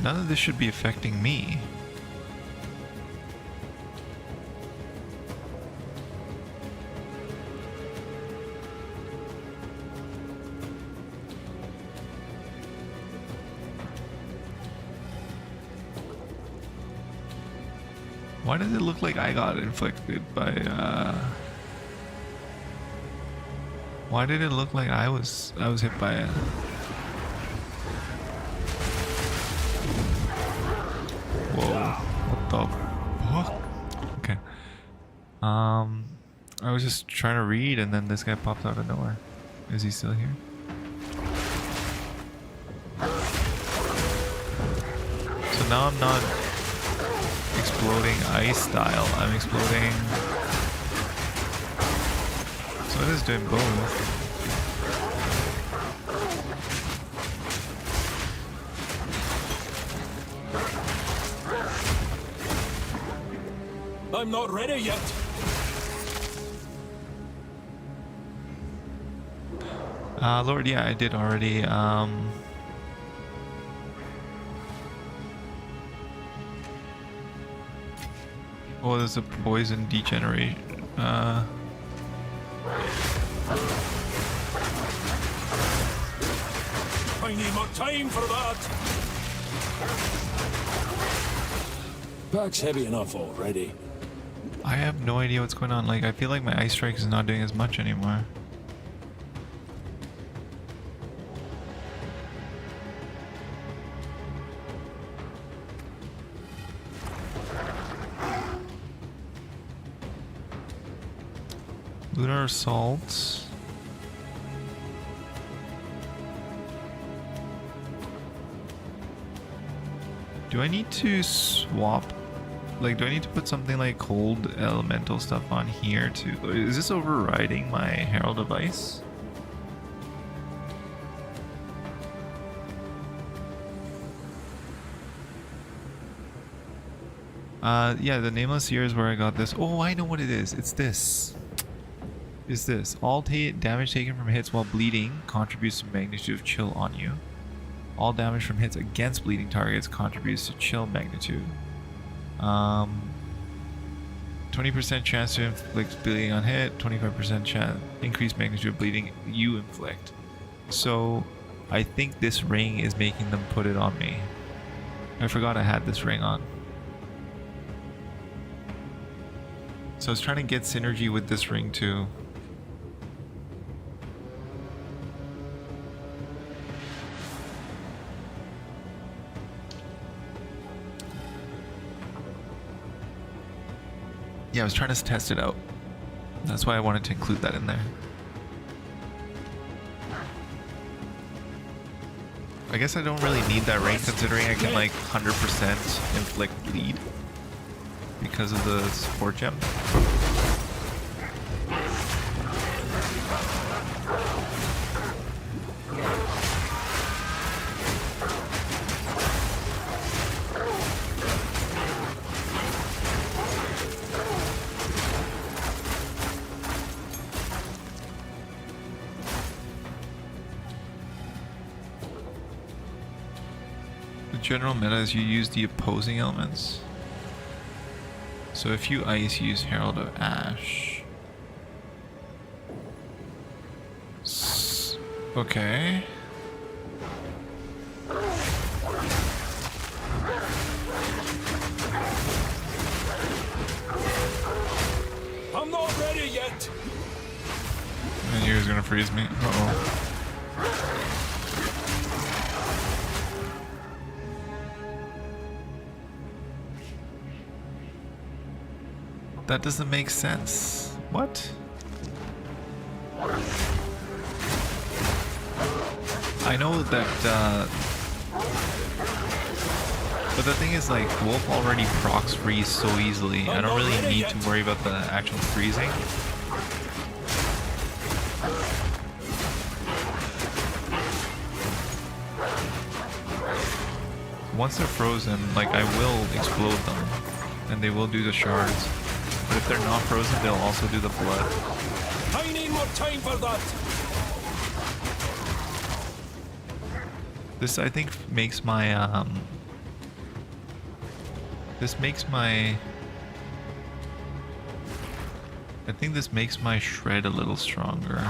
None of this should be affecting me. Why does it look like I got inflicted by, why did it look like I was hit by it? Whoa, what the fuck? Okay. I was just trying to read and then this guy popped out of nowhere. Is he still here? So now I'm not exploding ice style. I'm exploding. So it is doing both. I'm not ready yet. Lord, yeah, I did already. Oh, there's a poison degeneration. I need more time for that. Pack's heavy enough already. I have no idea what's going on. Like, I feel like my ice strike is not doing as much anymore. Lunar Assault. Do I need to swap? Like, do I need to put something like cold elemental stuff on here too? Is this overriding my Herald of Ice? Yeah, the Nameless Year is where I got this. Oh, I know what it is. It's this. Is this. All damage taken from hits while bleeding contributes to magnitude of chill on you. All damage from hits against bleeding targets contributes to chill magnitude. 20% chance to inflict bleeding on hit, 25% chance increased magnitude of bleeding you inflict. So I think this ring is making them put it on me. I forgot I had this ring on. So I was trying to get synergy with this ring too. Yeah, I was trying to test it out. That's why I wanted to include that in there. I guess I don't really need that ring considering I can like 100% inflict bleed because of the support gem. General meta is you use the opposing elements. So if you ice, you use Herald of Ash. Okay. I'm not ready yet. I knew he was gonna freeze me. Uh-oh. That doesn't make sense. What? I know that, but the thing is, like, Wolf already procs freeze so easily. I don't really need to worry about the actual freezing. Once they're frozen, like, I will explode them, and they will do the shards. But if they're not frozen, they'll also do the blood. I need more time for that. This, I think, makes my, this makes my... I think this makes my shred a little stronger.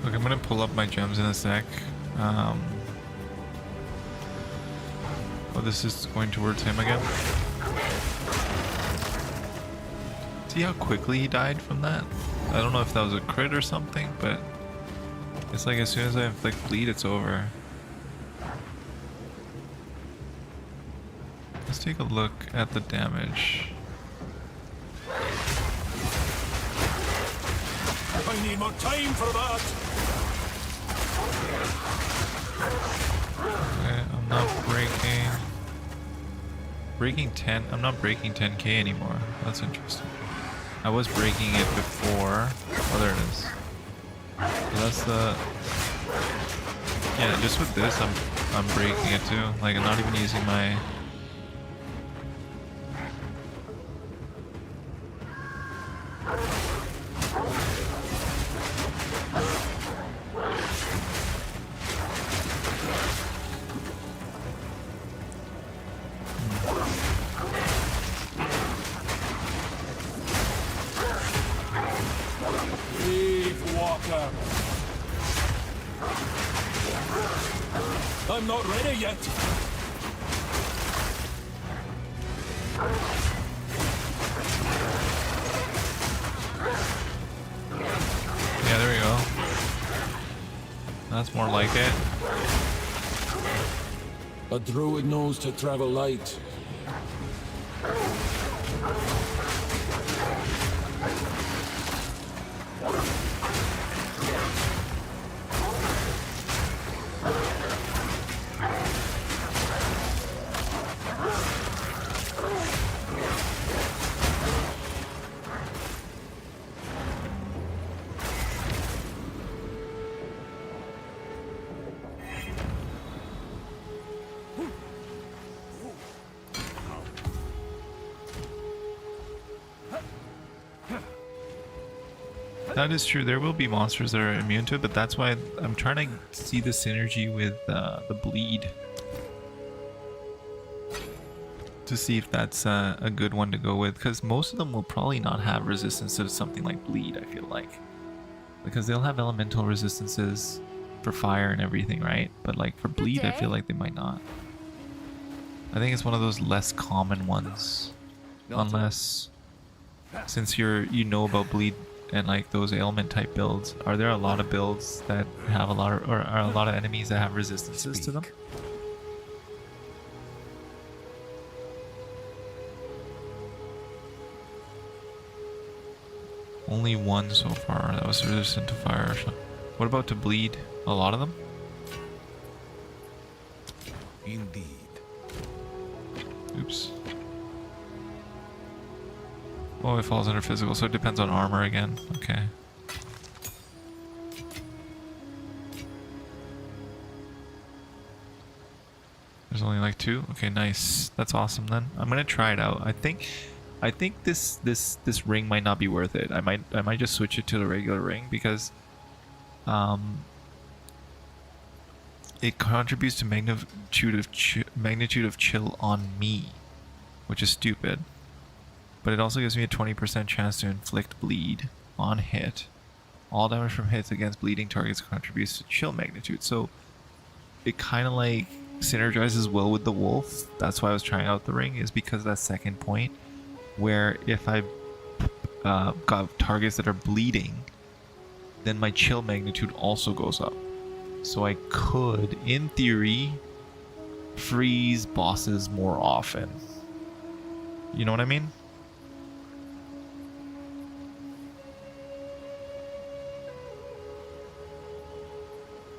Okay, I'm gonna pull up my gems in a sec. Oh, this is going towards him again. See how quickly he died from that? I don't know if that was a crit or something, but it's like as soon as I inflict bleed, it's over. Let's take a look at the damage. I I need more time for that. Okay, I'm not breaking 10. I'm not breaking 10k anymore. That's interesting. I was breaking it before. Oh, there it is. So that's the. Yeah, just with this, I'm breaking it too. Like I'm not even using my. I'm not ready yet. Yeah, there we go. That's more like it. A druid knows to travel light. That is true. There will be monsters that are immune to it, but that's why I'm trying to see the synergy with the bleed to see if that's a good one to go with, because most of them will probably not have resistance to something like bleed, I feel like, because they'll have elemental resistances for fire and everything, right? But like for bleed, I feel like they might not. I think it's one of those less common ones, unless since you know about bleed and like those ailment type builds. Are there a lot of builds that have a lot of, or are a lot of enemies that have resistances to them? Only one so far that was resistant to fire. What about to bleed? A lot of them? Indeed. Oops. Oh, it falls under physical, so it depends on armor again. Okay. There's only like 2? Okay, nice. That's awesome then. I'm gonna try it out. I think this ring might not be worth it. I might just switch it to the regular ring because it contributes to magnitude of chill on me, which is stupid. But it also gives me a 20% chance to inflict bleed on hit. All damage from hits against bleeding targets contributes to chill magnitude. So it kind of like synergizes well with the wolf. That's why I was trying out the ring, is because of that second point, where if I got targets that are bleeding, then my chill magnitude also goes up. So I could, in theory, freeze bosses more often. You know what I mean?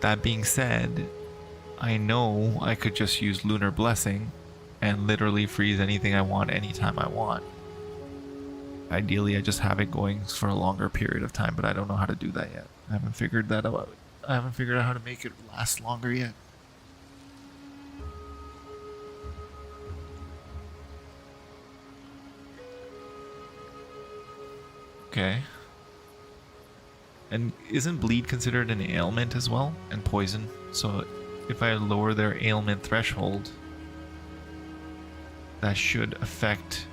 That being said, I know I could just use Lunar Blessing and literally freeze anything I want anytime I want. Ideally, I just have it going for a longer period of time, but I don't know how to do that yet. I haven't figured that out. I haven't figured out how to make it last longer yet. Okay. And isn't bleed considered an ailment as well? And poison? So if I lower their ailment threshold, that should affect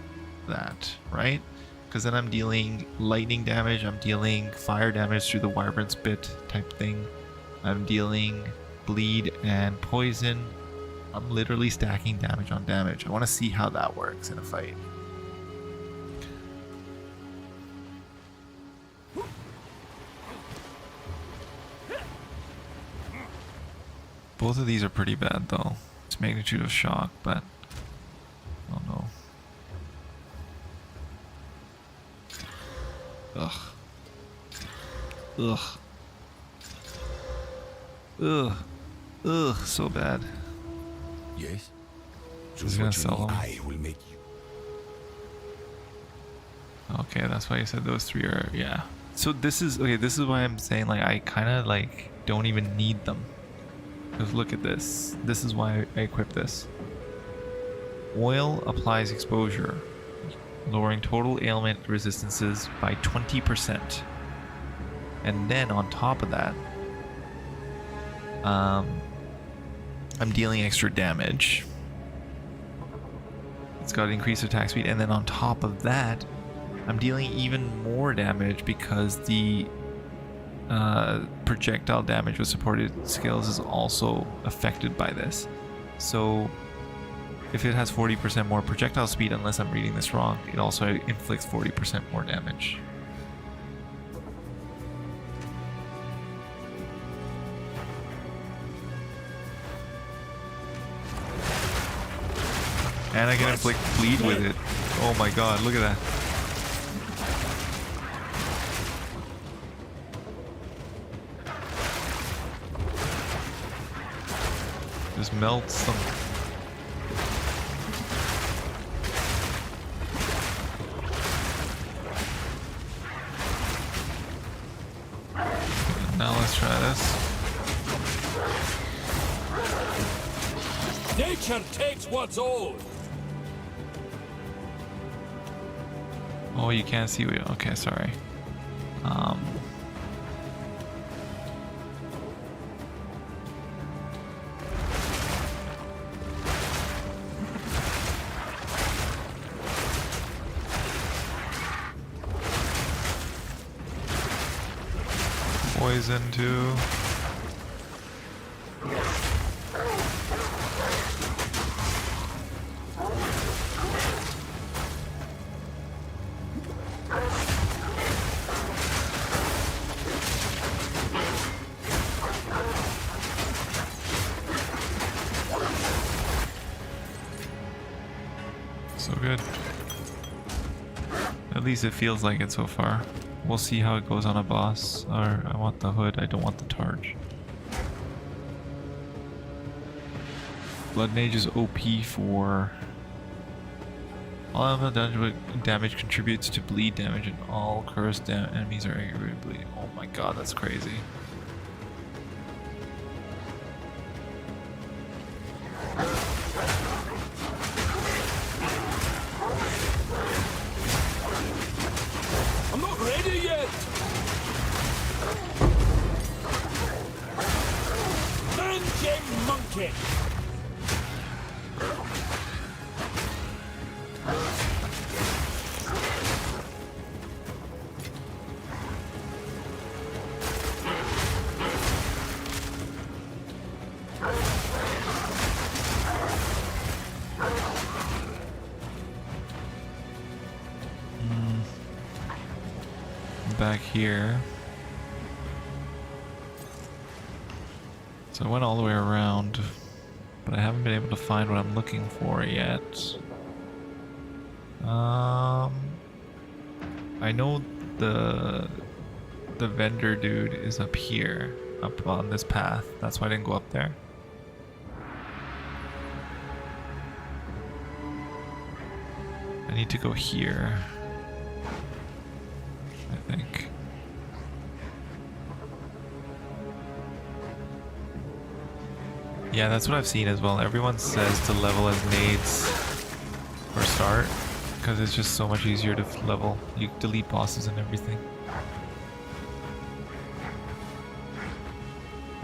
that, right? Because then I'm dealing lightning damage, I'm dealing fire damage through the wyvern's bit type thing, I'm dealing bleed and poison. I'm literally stacking damage on damage. I want to see how that works in a fight. Both of these are pretty bad though. It's magnitude of shock, but I don't know. Ugh. Ugh. Ugh. Ugh, so bad. Yes? He's gonna sell them. I will make you. Okay, that's why you said those three are, yeah. So this is, okay, this is why I'm saying, like, I kind of, like, don't even need them. Because look at this. This is why I equip this. Oil applies exposure, lowering total ailment resistances by 20%. And then on top of that, I'm dealing extra damage. It's got increased attack speed, and then on top of that, I'm dealing even more damage because the projectile damage with supported skills is also affected by this. So if it has 40% more projectile speed, unless I'm reading this wrong, it also inflicts 40% more damage. And I can inflict bleed with it. Oh my god, look at that. Just melts them. Now let's try this. Nature takes what's old. Oh, you can't see it. Okay, sorry. Poison too. So good. At least it feels like it so far. We'll see how it goes on a boss. Or I want the hood, I don't want the targe. Blood Mage is OP for all elemental damage contributes to bleed damage, and all cursed enemies are aggravated bleed. Oh my god, that's crazy. I'm not ready yet. Endgame monkey. Back here. So I went all the way around, but I haven't been able to find what I'm looking for yet. I know the vendor dude is up here, up on this path. That's why I didn't go up there. I need to go here, I think. Yeah, that's what I've seen as well. Everyone says to level as nades or start, because it's just so much easier to level. You delete bosses and everything.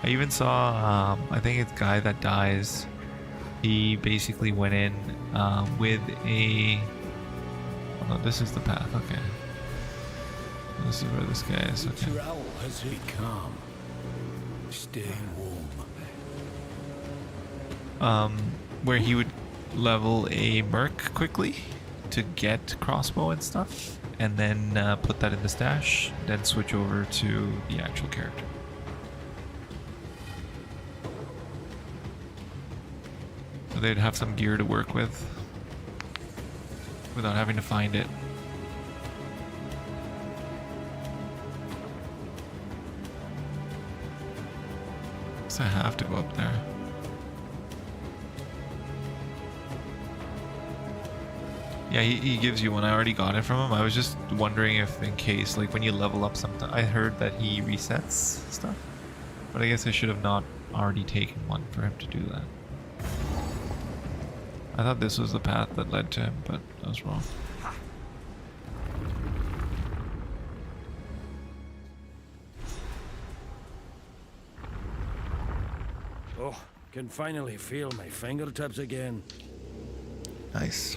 I even saw, I think it's guy that dies. He basically went in with a... Oh no, this is the path, okay. This is where this guy is, okay. Your owl has become. Stay warm. Where he would level a merc quickly to get crossbow and stuff, and then put that in the stash, then switch over to the actual character. So they'd have some gear to work with without having to find it. guess I have to go up there. Yeah, he gives you one. I already got it from him. I was just wondering if in case, like when you level up something, I heard that he resets stuff. But I guess I should have not already taken one for him to do that. I thought this was the path that led to him, but I was wrong. Oh, can finally feel my fingertips again. Nice.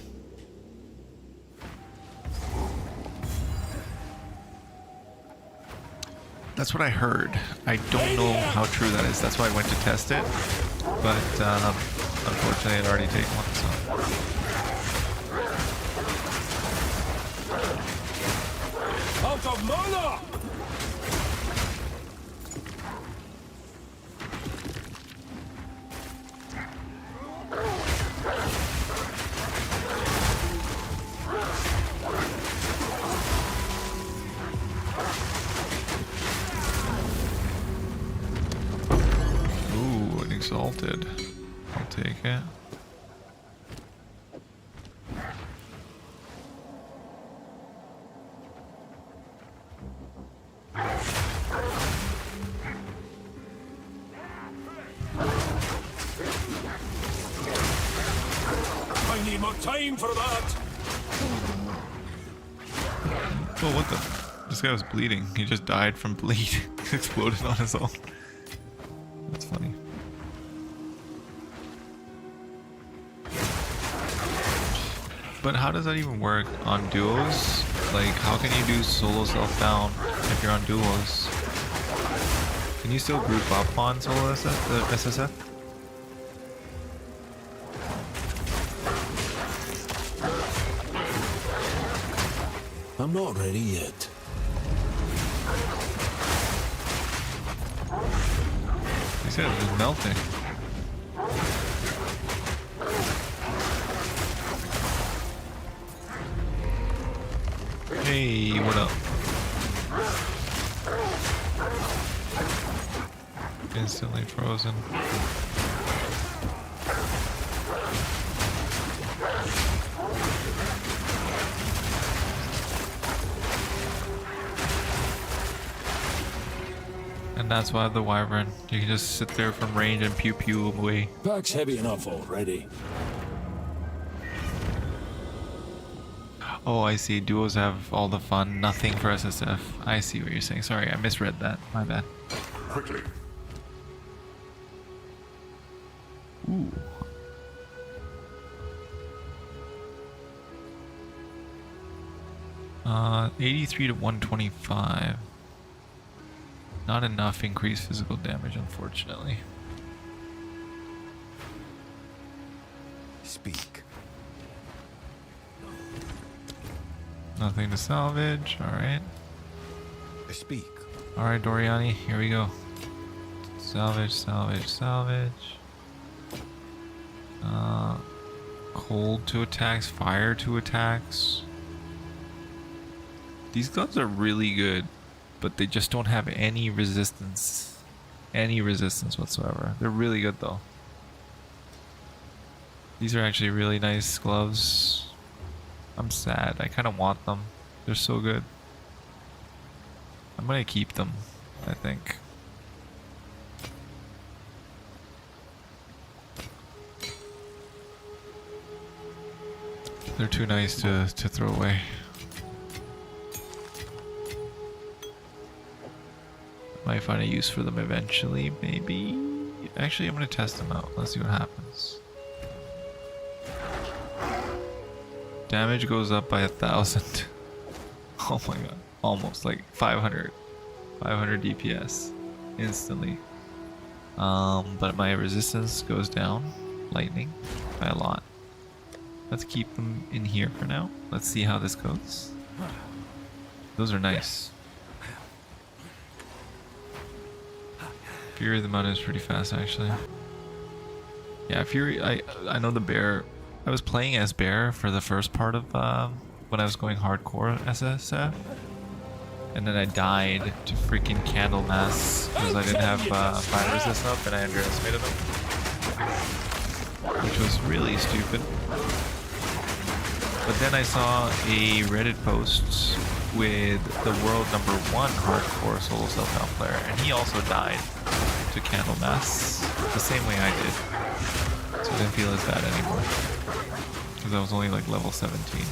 That's what I heard. I don't know how true that is. That's why I went to test it. But unfortunately, I'd already taken one. So. Out of mana! Exalted. I'll take it. I need more time for that. Oh, what the? This guy was bleeding. He just died from bleed. He exploded on his own. That's funny. But how does that even work on duos? Like, how can you do solo self-down if you're on duos? Can you still group up on solo SSF? I'm not ready yet. These guys are just melting. Hey, what up? Instantly frozen. And that's why the wyvern. You can just sit there from range and pew pew away. Pack's heavy enough already. Oh, I see. Duos have all the fun, nothing for SSF. I see what you're saying. Sorry, I misread that. My bad. Quickly. Ooh. Uh, 83 to 125. Not enough increased physical damage, unfortunately. Speak. Nothing to salvage. Alright. Speak. Alright, Doriani, here we go. Salvage, salvage, salvage. Cold 2 attacks, fire 2 attacks. These gloves are really good, but they just don't have any resistance. Any resistance whatsoever. They're really good though. These are actually really nice gloves. I'm sad. I kind of want them. They're so good. I'm gonna keep them, I think. They're too nice to throw away. Might find a use for them eventually, maybe. Actually, I'm gonna test them out. Let's see what happens. Damage goes up by 1,000. Oh my god. Almost like 500. 500 DPS. Instantly. But my resistance goes down. Lightning. By a lot. Let's keep them in here for now. Let's see how this goes. Those are nice. Fury of the Mountain is pretty fast actually. Yeah, Fury, I know the bear. I was playing as bear for the first part of when I was going hardcore SSF. And then I died to freaking Candlemass because I didn't have fire resist up and I underestimated them. Which was really stupid. But then I saw a Reddit post with the world #1 hardcore solo self-found player, and he also died to Candlemass the same way I did. So I didn't feel as bad anymore. Because I was only like level 17.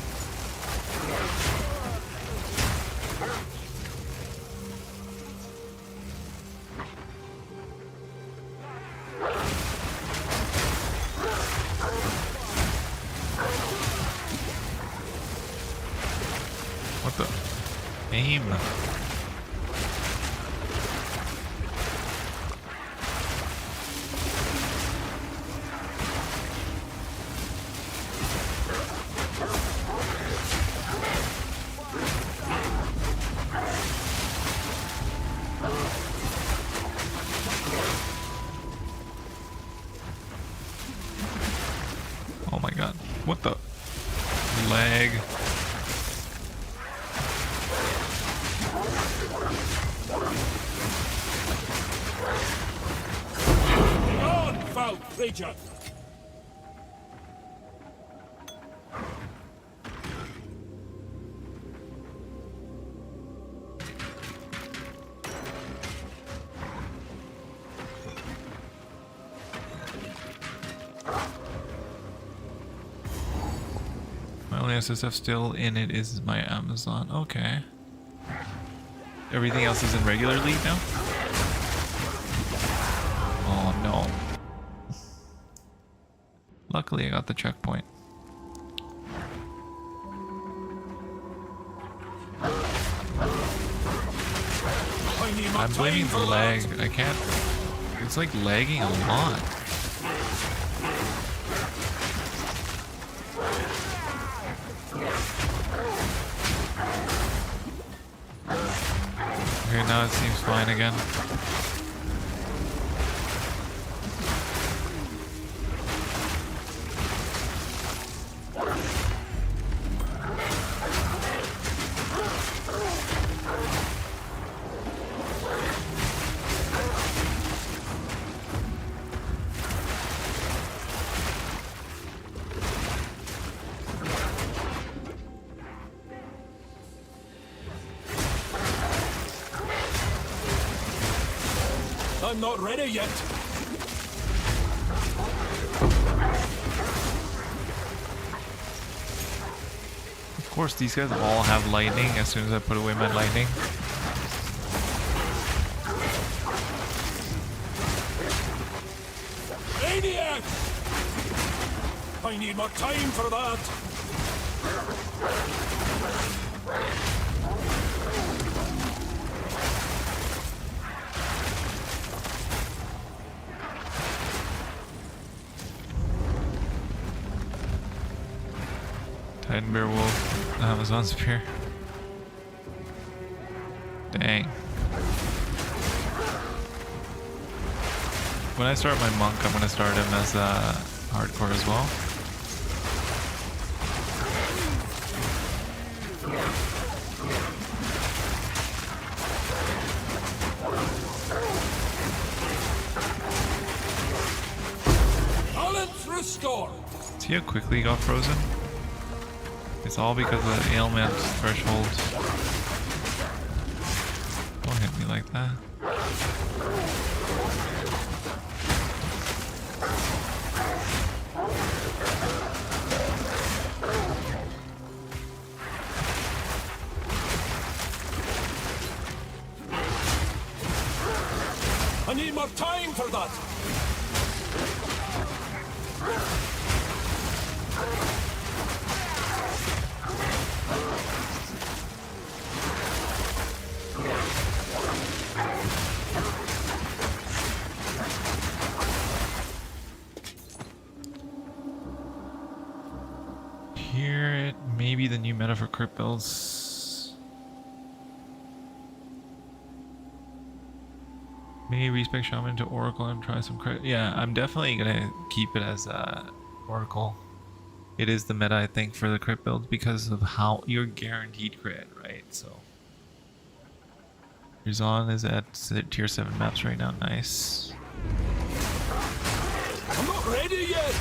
What the? Aim. Oh my god. What the? Lag. On, foul creature! My only SSF still in it is my Amazon. Okay. Everything else is in regular league now? Oh no. Luckily I got the checkpoint. I'm blaming the lag. I can't. It's like lagging a lot. Okay, now it seems fine again. I'm not ready yet. Of course, these guys all have lightning as soon as I put away my lightning. Maniac! I need more time for that. Titan Bear Wolf, Amazon Spear. Dang. When I start my monk, I'm gonna start him as hardcore as well. Balance restore. See how quickly he got frozen? It's all because of the ailment threshold. Don't hit me like that. I need more time for that. Here, it may be the new meta for crypt builds. Maybe respec shaman to oracle and try some crit. Yeah, I'm definitely gonna keep it as oracle. It is the meta, I think, for the crit builds because of how you're guaranteed crit, right? So Rizan is at tier 7 maps right now. Nice. I'm not ready yet!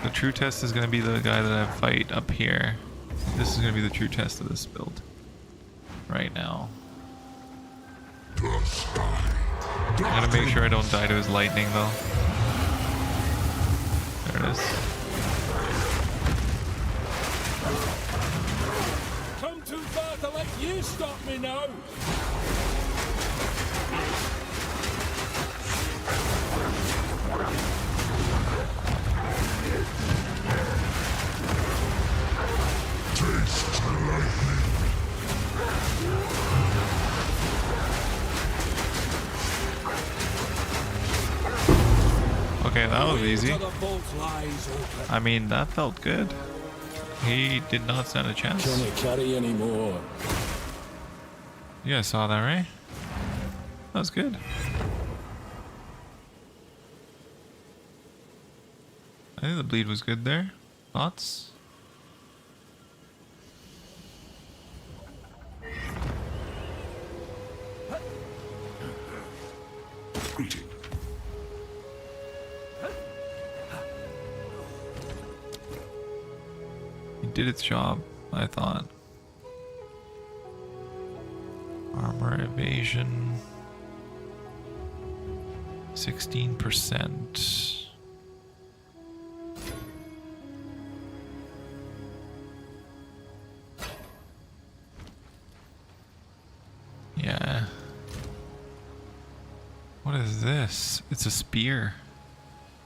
The true test is going to be the guy that I fight up here. This is going to be the true test of this build. Right now. I gotta make sure I don't die to his lightning though. There it is. Come too far to let you stop me now! Okay, that was easy. I mean, that felt good. He did not stand a chance. Can't carry anymore. You guys saw that, right? That was good. I think the bleed was good there. Thoughts? It did its job, I thought. Armor evasion 16%. Yeah. What is this? It's a spear.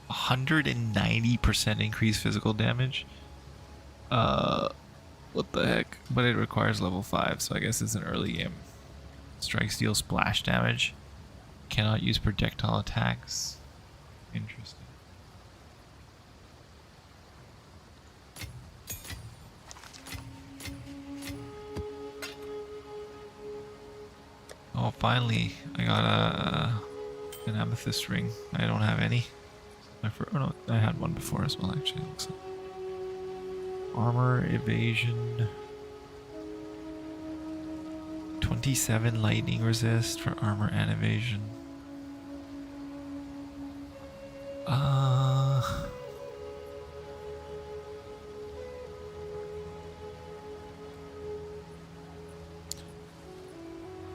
190% increased physical damage. What the heck? But it requires level 5, so I guess it's an early game. Strikes deal splash damage. Cannot use projectile attacks. Interesting. Oh, finally, I got an amethyst ring. I don't have any. Oh no, I had one before as well, actually. Looks like. Armor evasion 27 lightning resist for armor and evasion.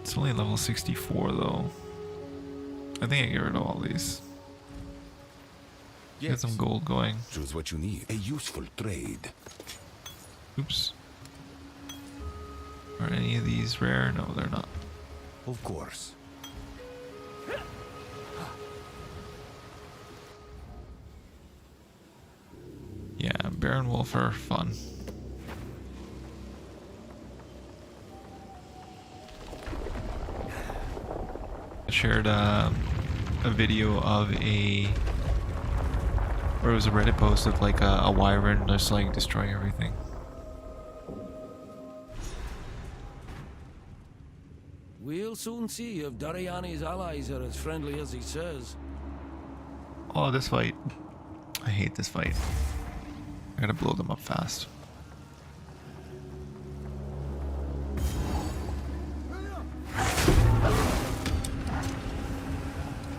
It's only level 64 though. I think I get rid of all these. Get some gold going. Choose what you need. A useful trade. Oops. Are any of these rare? No, they're not. Of course. Yeah, Baron Wolf are fun. I shared a video of where it was a Reddit post of like a wyvern just like destroying everything. We'll soon see if Dariani's allies are as friendly as he says. Oh, this fight. I hate this fight. I gotta blow them up fast.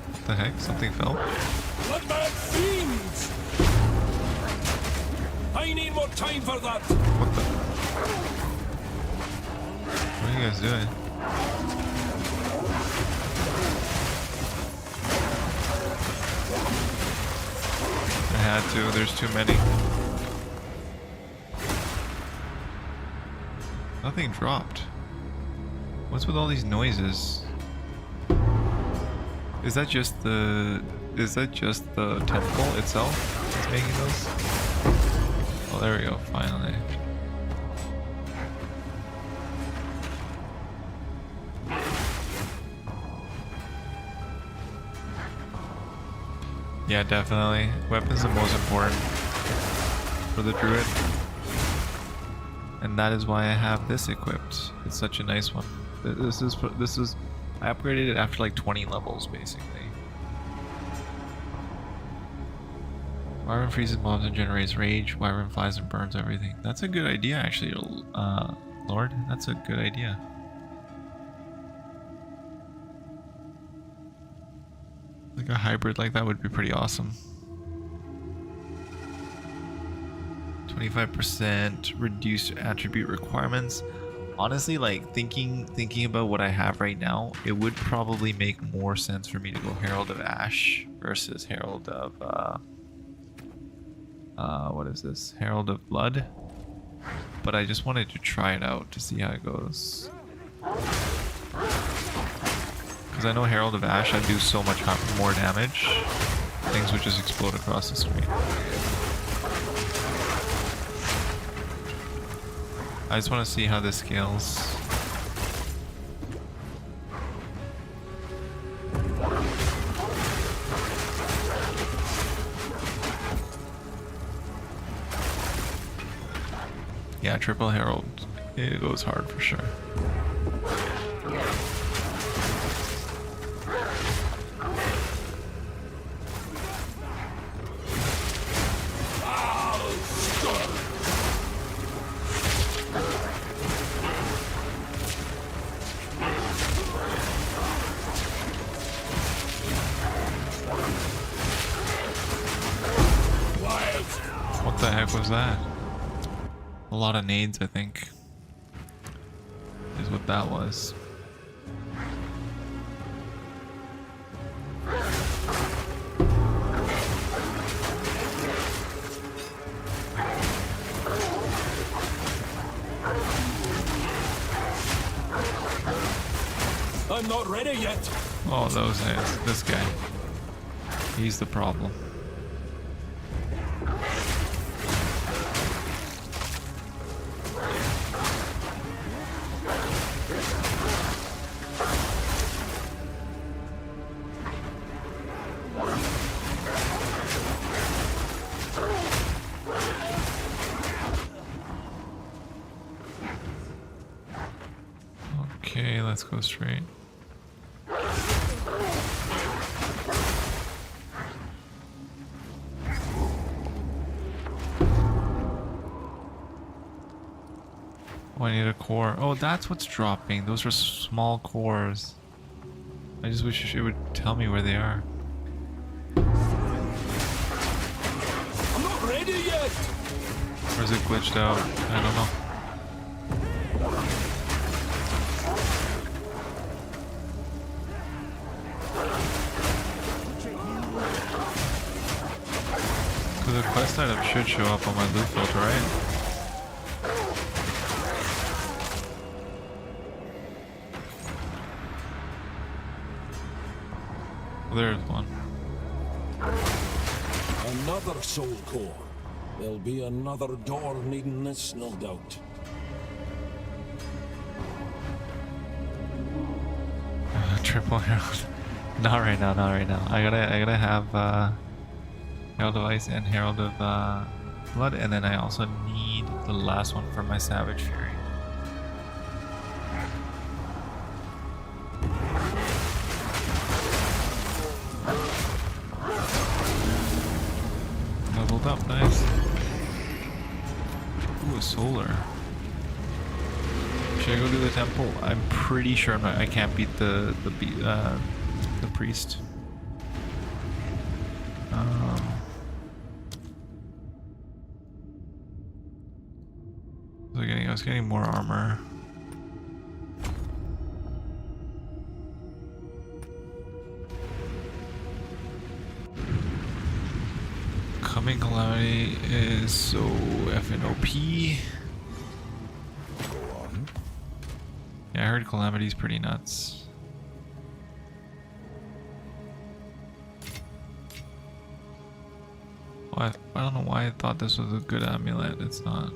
What the heck? Something fell? Bloodbad fiends! I need more time for that! What the? What are you guys doing? I had to, there's too many. Nothing dropped. What's with all these noises? Is that just the temple itself that's making those? Oh, there we go, finally. Yeah, definitely. Weapon's the most important for the druid. And that is why I have this equipped. It's such a nice one. This is I upgraded it after like 20 levels basically. Wyvern freezes mobs and generates rage. Wyvern flies and burns everything. That's a good idea, actually, Lord. That's a good idea. Like a hybrid like that would be pretty awesome. 25% reduced attribute requirements. Honestly, like thinking about what I have right now, it would probably make more sense for me to go Herald of Ash versus Herald of what is this? Herald of Blood. But I just wanted to try it out to see how it goes. Because I know Herald of Ash, I do so much more damage. Things would just explode across the screen. I just want to see how this scales. Yeah, triple Herald. It goes hard for sure. What the heck was that? A lot of nades, I think, is what that was. I'm not ready yet. Oh, those guys. This guy. He's the problem. Okay, let's go straight. Oh, I need a core. Oh, that's what's dropping. Those are small cores. I just wish it would tell me where they are. I'm not ready yet. Or is it glitched out? I don't know. So the quest item should show up on my loot filter, right? Well, there's one. Another soul core. There'll be another door needing this, no doubt. Triple Herald. Not right now, not right now. I gotta have Herald of Ice and Herald of Blood, and then I also need the last one for my Savage Fury. Leveled up, nice. Ooh, a solar. Should I go do the temple? I'm pretty sure I can't beat the priest. I was getting more armor. Coming Calamity is so effing OP. Yeah, I heard Calamity's pretty nuts. What? I don't know why I thought this was a good amulet. It's not.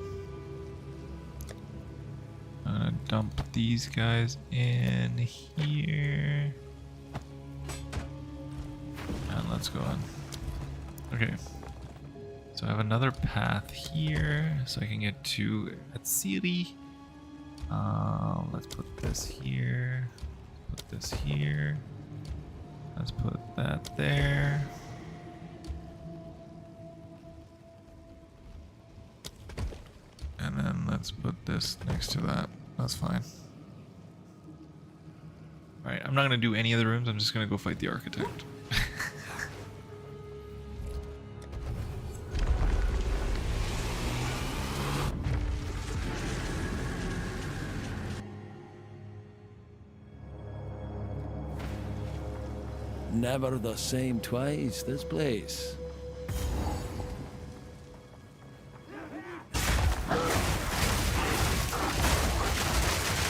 I'm gonna dump these guys in here. And let's go on. Okay. So I have another path here, so I can get to Atsiri. Let's put this here. Put this here. Let's put that there. Let's put this next to that. That's fine. Alright, I'm not gonna do any of the rooms, I'm just gonna go fight the architect. Never the same twice, this place.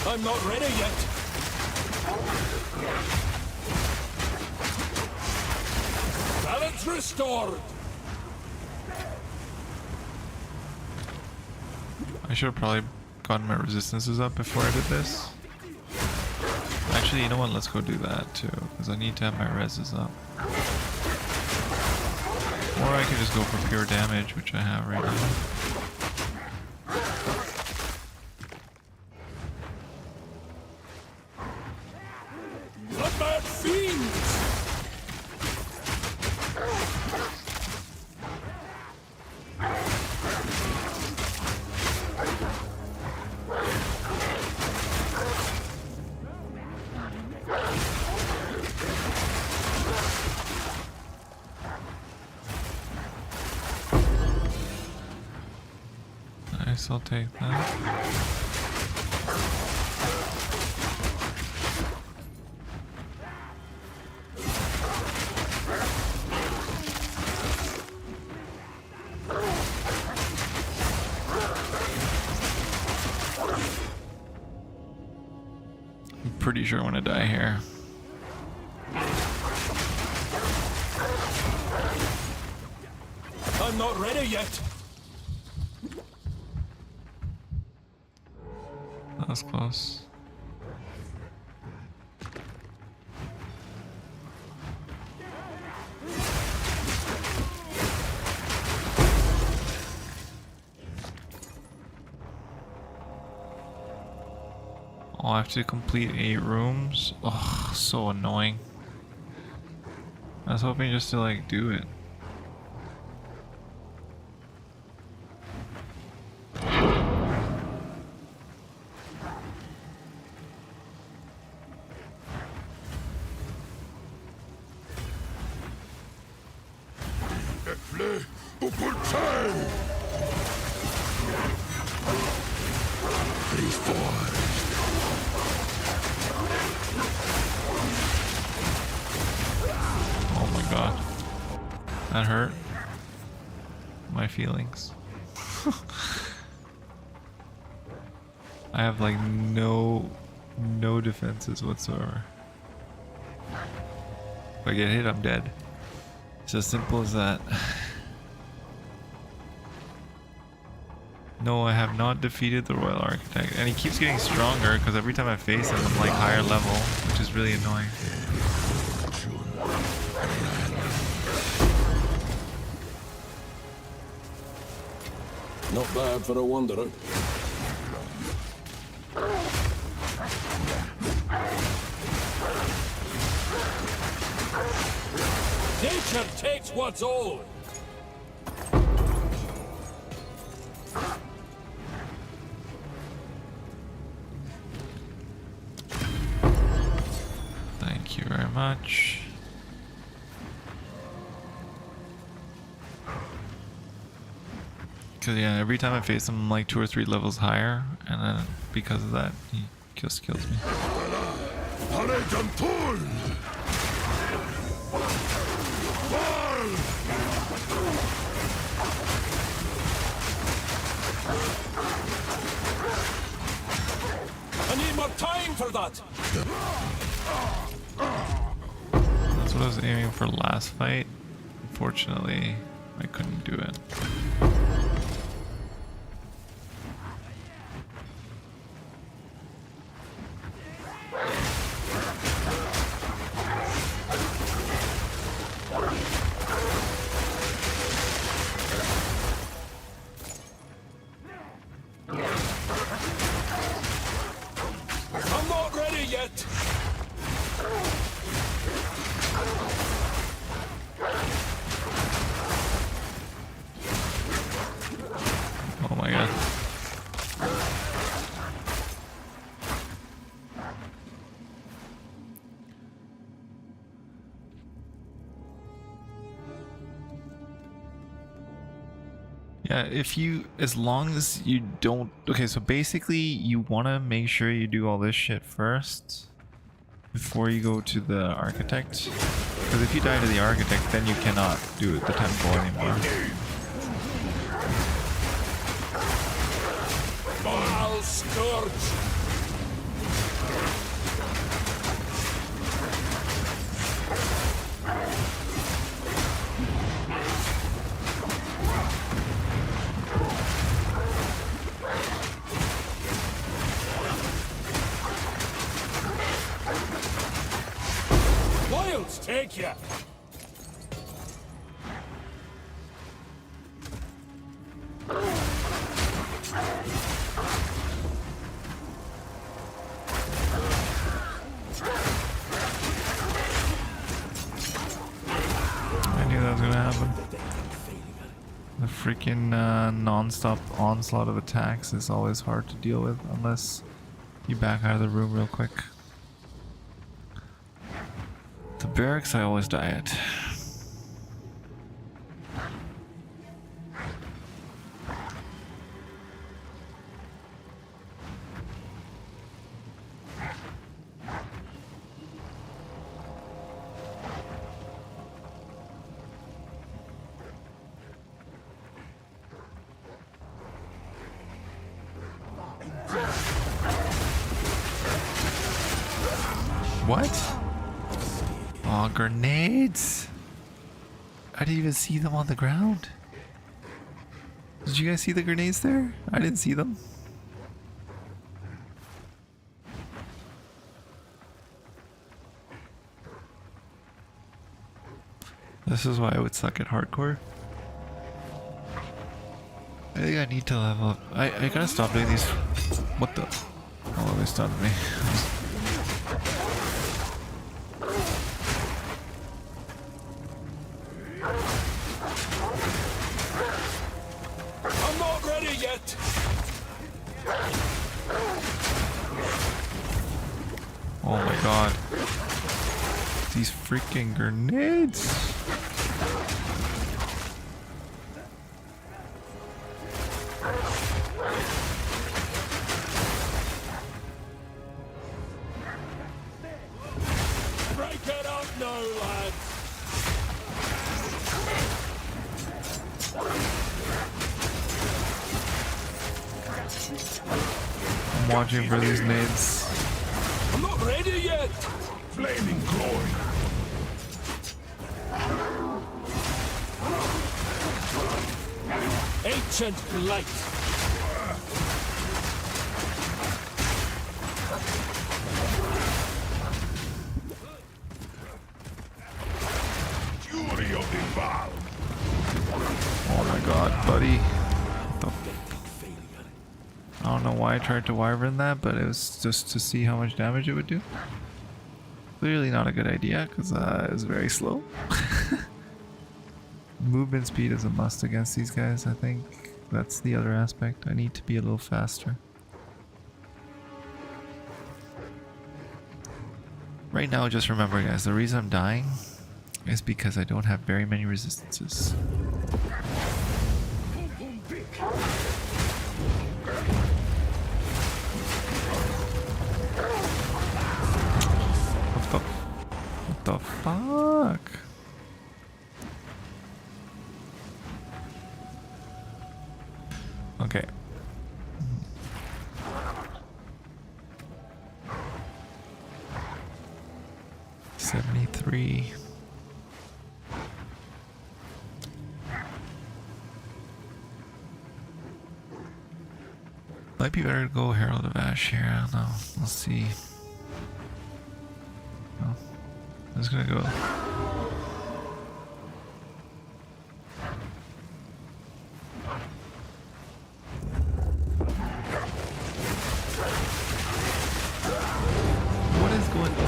I'm not ready yet. Balance restored. I should have probably gotten my resistances up before I did this. Actually, you know what? Let's go do that too, because I need to have my reses up. Or I could just go for pure damage, which I have right now. Bloodbath fiends! Nice, I'll take that. I'm pretty sure I'm gonna die here. I'm not ready yet. That was close. Oh, I have to complete 8 rooms. Oh, so annoying. I was hoping just to like do it. Oh my god. That hurt. My feelings. I have like no defenses whatsoever. If I get hit, I'm dead. It's as simple as that. No, I have not defeated the Royal Architect. And he keeps getting stronger because every time I face him, I'm like higher level, which is really annoying. Not bad for a wanderer. Nature takes what's old. Thank you very much. Cause yeah, every time I face him, I'm like 2 or 3 levels higher, and then because of that, he just kills me. I need more time for that. That's what I was aiming for last fight. Unfortunately, I couldn't do it. I'm not ready yet. Oh my god. Yeah, if you, as long as you don't, okay, so basically you want to make sure you do all this shit first before you go to the architect. Because if you die to the architect, then you cannot do the temple anymore. Vaal Scourge! Wilds take ya! I knew that was gonna happen. The freaking non-stop onslaught of attacks is always hard to deal with unless you back out of the room real quick. The barracks I always die at. What? Oh, grenades! I didn't even see them on the ground. Did you guys see the grenades there? I didn't see them. This is why I would suck at hardcore. I think I need to level up. I gotta stop doing these. What the? Oh, they stunned me. I'm not ready yet! Oh my god. These freaking grenades. Break it up now, lads! I'm watching for these nades. I'm not ready yet! Flaming glory! Ancient light! Fury of the Vaal! Oh my god, buddy. What the I don't know why I tried to wyvern that, but it was just to see how much damage it would do. Clearly not a good idea, because it was very slow. Movement speed is a must against these guys, I think. That's the other aspect. I need to be a little faster. Right now, just remember guys, the reason I'm dying is because I don't have very many resistances. What the fuck? Okay. $73. Might be better to go Herald of Ash here. I don't know. Let's see. Oh, I'm just gonna go.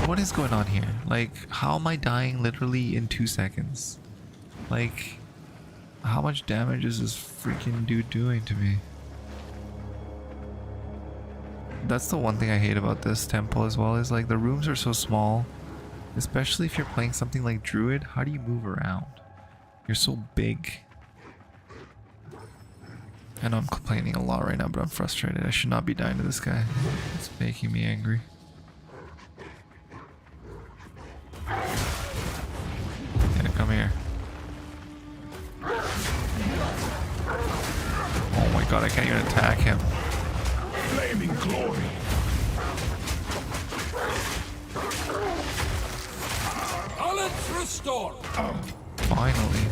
What is going on here? Like, how am I dying literally in 2 seconds? Like, how much damage is this freaking dude doing to me? That's the one thing I hate about this temple as well, is like the rooms are so small. Especially if you're playing something like Druid, how do you move around? You're so big. I know I'm complaining a lot right now, but I'm frustrated. I should not be dying to this guy. It's making me angry. Yeah, come here. Oh my god, I can't even attack him. Flaming glory. Let's restore. Finally.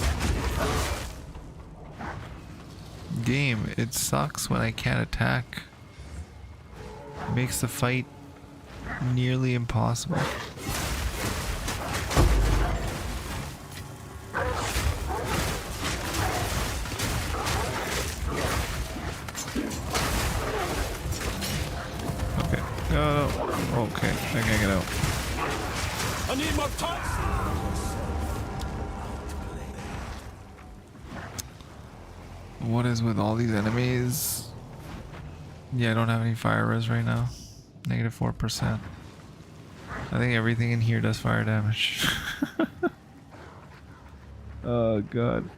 Game, it sucks when I can't attack. It makes the fight nearly impossible. Okay. Okay, I can't get out. I need more time. What is with all these enemies? Yeah, I don't have any fire res right now. Negative 4%. I think everything in here does fire damage. Oh god.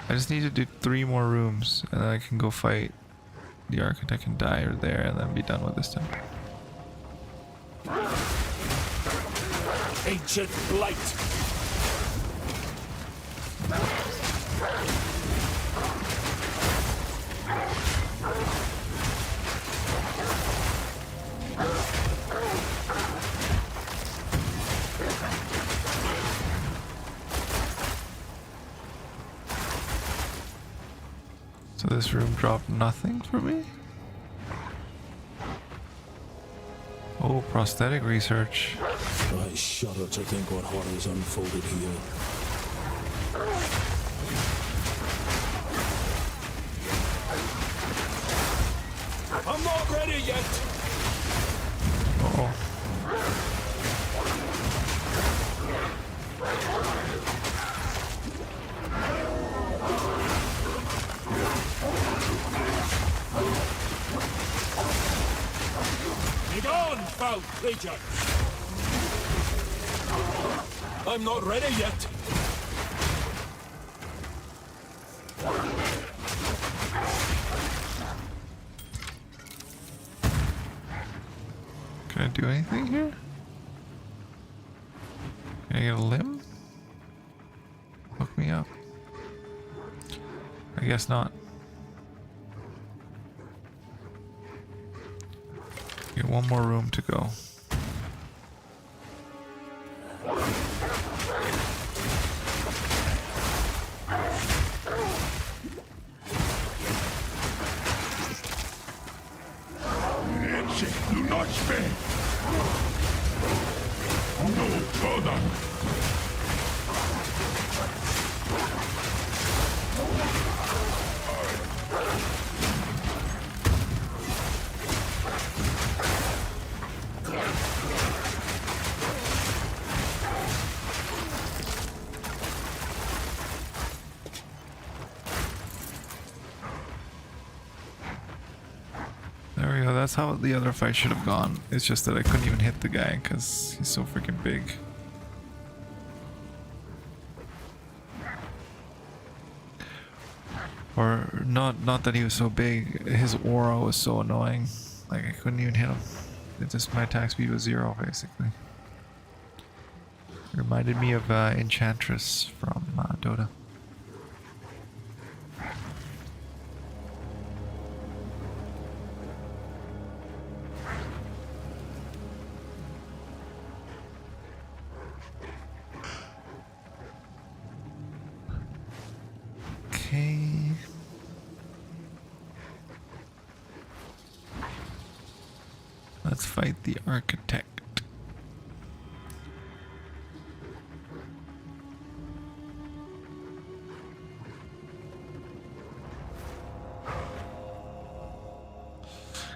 I just need to do 3 more rooms and then I can go fight the architect and die or there and then be done with this temple. Ancient blight. So this room dropped nothing for me? Oh, prosthetic research. I shudder to think what horrors unfolded here. I'm not ready yet. Uh-oh. Begone, foul creature! I'm not ready yet. Can I do anything here? Can I get a limb? Hook me up. I guess not. Get one more room to go. Do not spare. No further. There we go, that's how the other fight should have gone. It's just that I couldn't even hit the guy because he's so freaking big. Or not that he was so big, his aura was so annoying. Like I couldn't even hit him. It just, my attack speed was 0 basically. It reminded me of Enchantress from Dota. Okay. Let's fight the architect.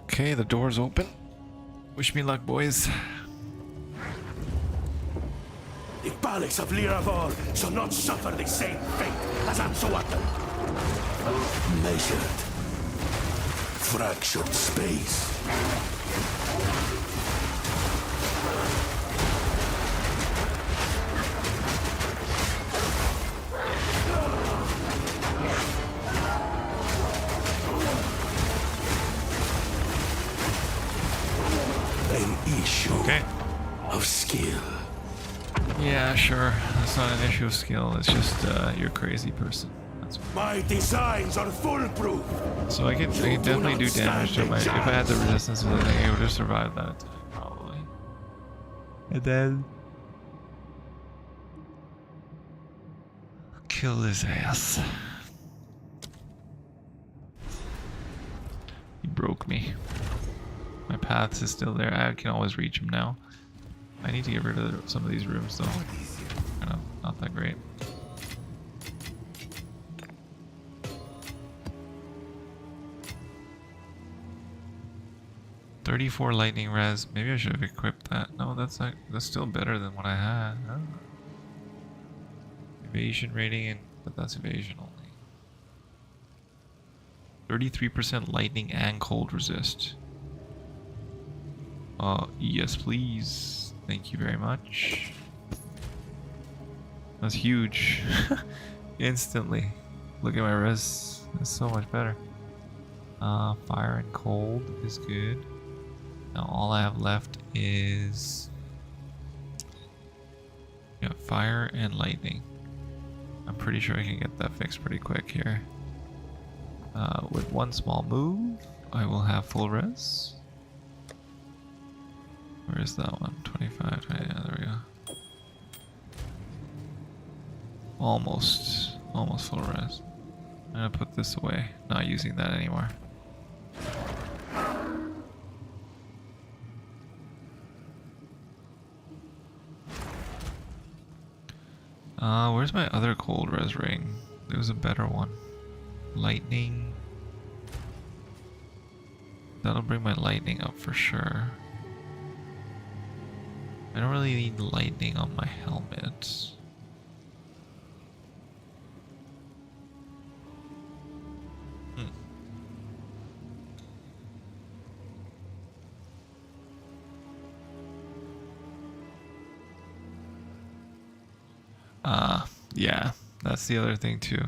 Okay, the door's open. Wish me luck, boys. The Palace of Liraval shall not suffer the same fate as Ansoatan. Measured. Fractured space. issue Okay. of skill. Yeah, sure. That's not an issue of skill. It's just you're a crazy person. That's what. My designs are foolproof. So I can definitely do damage to my. If I had the resistance, I think I would have survived that attack probably. And then kill his ass. He broke me. My path is still there. I can always reach him now. I need to get rid of some of these rooms though. Kind of not that great. $34 lightning res. Maybe I should have equipped that. No, that's still better than what I had. Oh. Evasion rating, but that's evasion only. 33% lightning and cold resist. Yes, please. Thank you very much. That's huge. Instantly. Look at my res. That's so much better. Fire and cold is good. Now all I have left is fire and lightning. I'm pretty sure I can get that fixed pretty quick here. With one small move, I will have full res. Where is that one? 25, 20, yeah, there we go. Almost full res. I'm gonna put this away, not using that anymore. Where's my other cold res ring? There was a better one. Lightning. That'll bring my lightning up for sure. I don't really need lightning on my helmet. Yeah, that's the other thing too.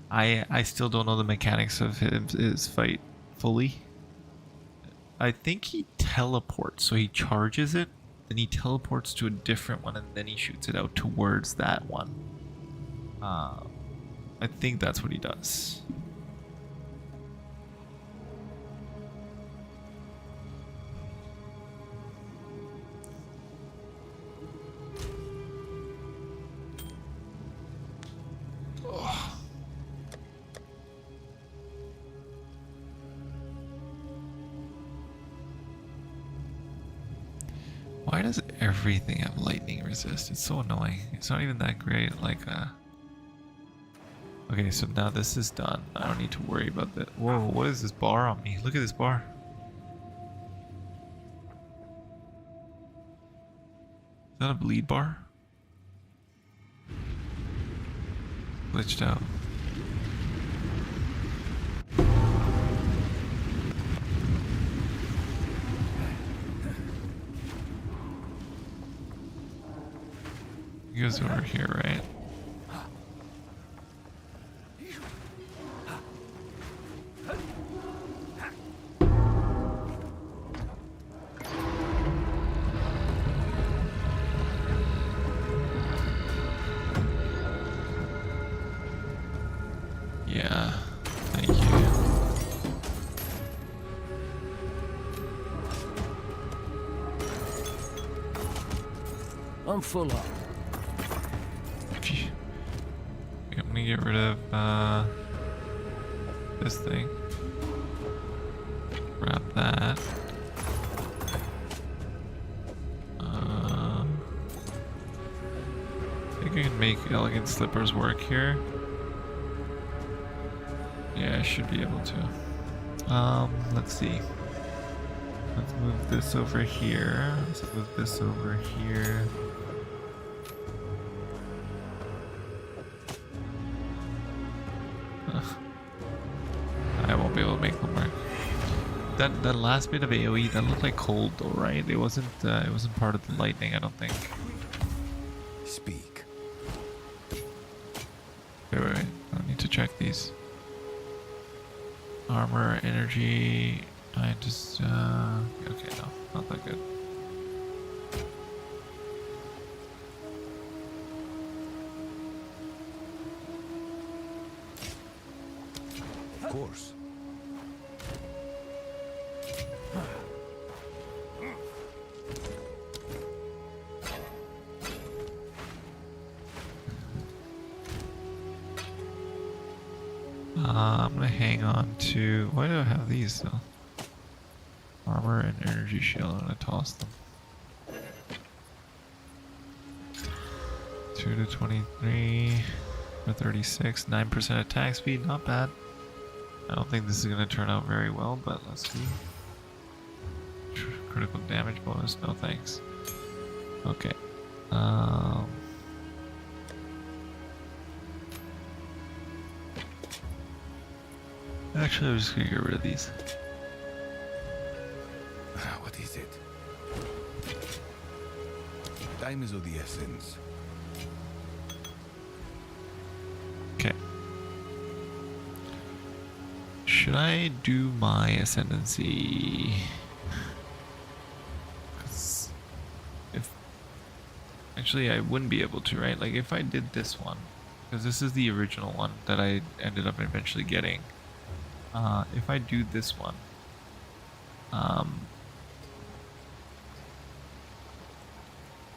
I still don't know the mechanics of his fight fully. I think he teleports, so he charges it, then he teleports to a different one, and then he shoots it out towards that one. I think that's what he does. Why does everything have lightning resist? It's so annoying. It's not even that great. Like, okay, so now this is done. I don't need to worry about that. Whoa, what is this bar on me? Look at this bar. Is that a bleed bar? Glitched out. He goes over here, right? Yeah, thank you. I'm full up. I'm gonna get rid of this thing. Grab that. I think I can make elegant slippers work here. Yeah, I should be able to. Let's see. Let's move this over here. Let's move this over here. I won't be able to make them work. That last bit of AoE, that looked like cold though, right? It wasn't part of the lightning, I don't think. Speak. Wait. I need to check these. Armor, energy. I just okay, no, not that good. I'm gonna hang on to. Why do I have these though? Armor and energy shield. I'm gonna toss them. 2 to 23 for 36. 9% attack speed. Not bad. I don't think this is gonna turn out very well, but let's see. Critical damage bonus. No thanks. Okay. Actually, I'm just gonna get rid of these. What is it? Time is of the essence. Okay. Should I do my Ascendancy? 'Cause if actually I wouldn't be able to, right? Like if I did this one, because this is the original one that I ended up eventually getting. If I do this one,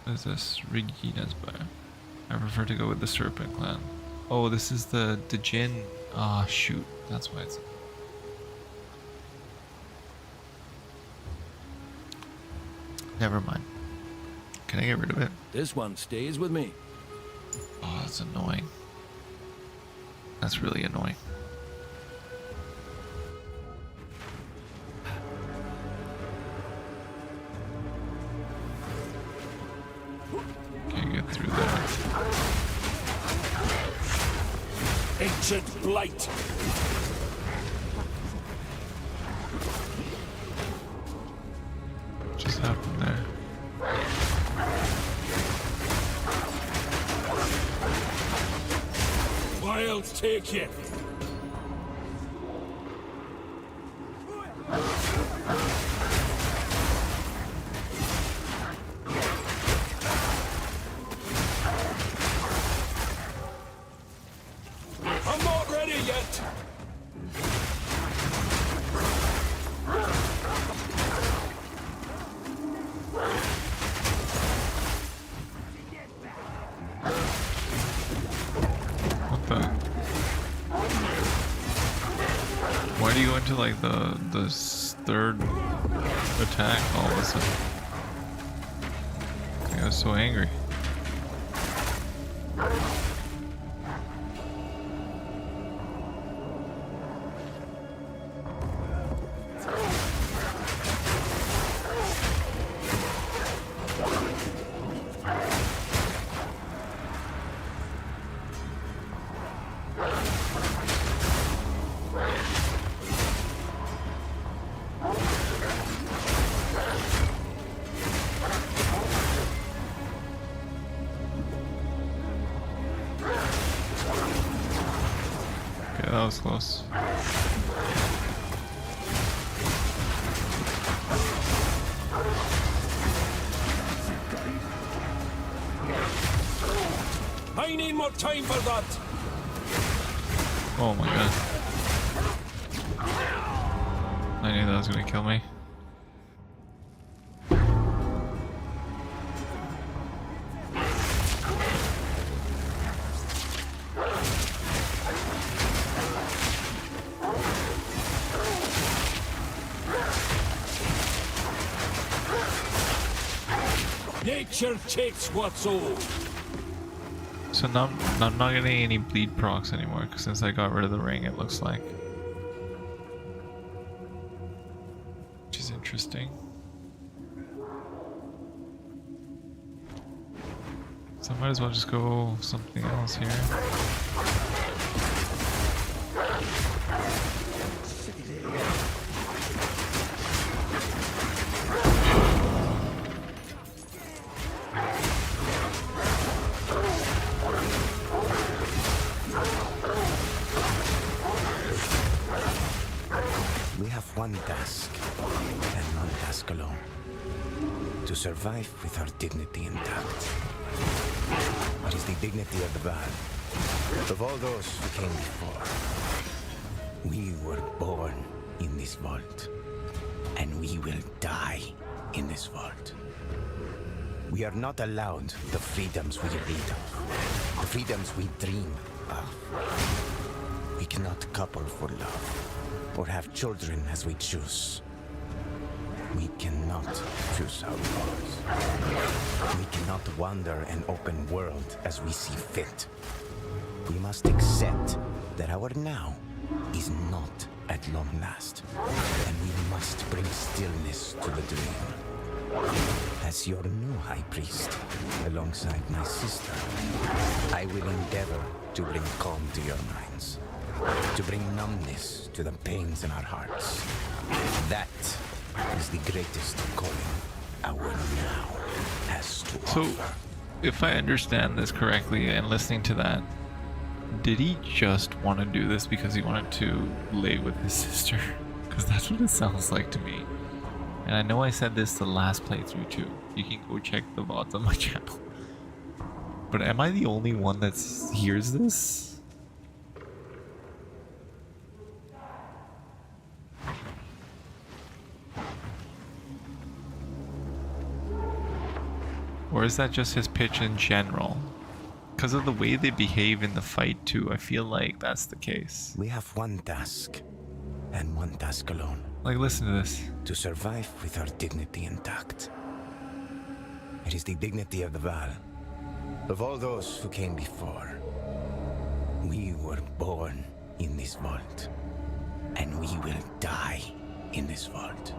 what is this? Regina's bar. I prefer to go with the Serpent Clan. Oh, this is the Jinn. Ah, shoot. That's why it's. Never mind. Can I get rid of it? This one stays with me. Oh, that's annoying. That's really annoying. Can't get through there. Ancient blight. What just happened there? Wilds take you. I'm not ready yet. What the? Why do you go into like the third attack all of a sudden? I was so angry. Okay, that was close. I need more time for that. Oh my god. I knew that was gonna kill me. Nature takes what's old. So now I'm not getting any bleed procs anymore since I got rid of the ring, it looks like. Which is interesting. So I might as well just go something else here. We have one task, and one task alone. To survive with our dignity intact. What is the dignity of the Vaal? Of all those who came before. We were born in this vault. And we will die in this vault. We are not allowed the freedoms we read of. The freedoms we dream of. We cannot couple for love, or have children as we choose. We cannot choose our roles. We cannot wander an open world as we see fit. We must accept that our now is not at long last, and we must bring stillness to the dream. As your new high priest, alongside my sister, I will endeavor to bring calm to your minds, to bring numbness to the pains in our hearts. That is the greatest calling our now has to So, offer. if I understand this correctly and listening to that, did he just want to do this because he wanted to lay with his sister? Because that's what it sounds like to me. And I know I said this the last playthrough too. You can go check the VODs on my channel. But am I the only one that hears this? Or is that just his pitch in general? Because of the way they behave in the fight too, I feel like that's the case. We have one task, and one task alone. Like, listen to this. To survive with our dignity intact. It is the dignity of the Vaal, of all those who came before. We were born in this vault, and we will die in this vault.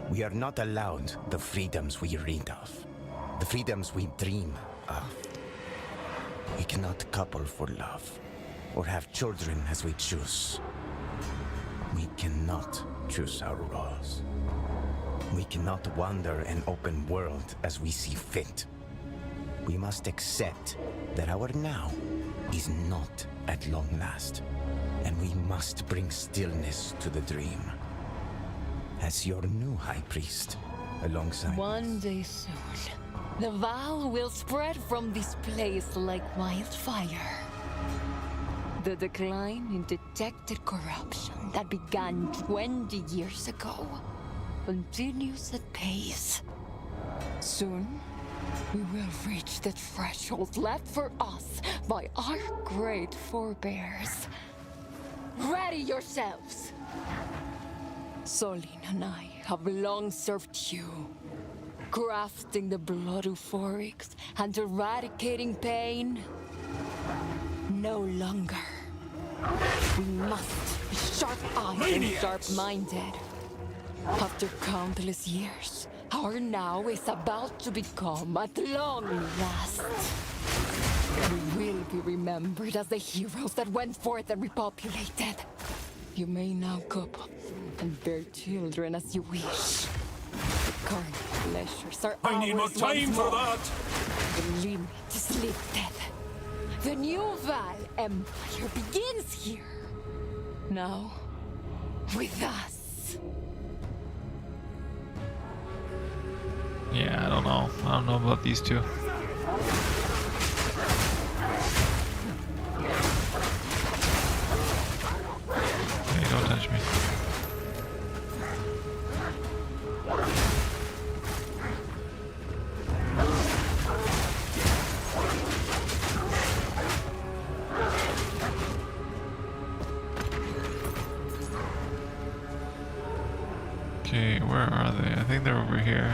We are not allowed the freedoms we read of, the freedoms we dream of. We cannot couple for love, or have children as we choose. We cannot choose our roles. We cannot wander an open world as we see fit. We must accept that our now is not at long last, and we must bring stillness to the dream. As your new high priest, alongside One day soon, the Vaal will spread from this place like wildfire. The decline in detected corruption that began 20 years ago continues at pace. Soon, we will reach the threshold left for us by our great forebears. Ready yourselves! Solin and I have long served you, crafting the blood euphorics and eradicating pain. No longer. We must be sharp-eyed and sharp-minded. After countless years, our now is about to become at long last. We will be remembered as the heroes that went forth and repopulated. You may now couple and bear children as you wish. The current pleasures are I need more ours time once for more. that! The limit is lifted. The new Vaal Empire begins here. Now, with us. Yeah, I don't know. I don't know about these two. Hey, don't touch me. Okay, where are they? I think they're over here.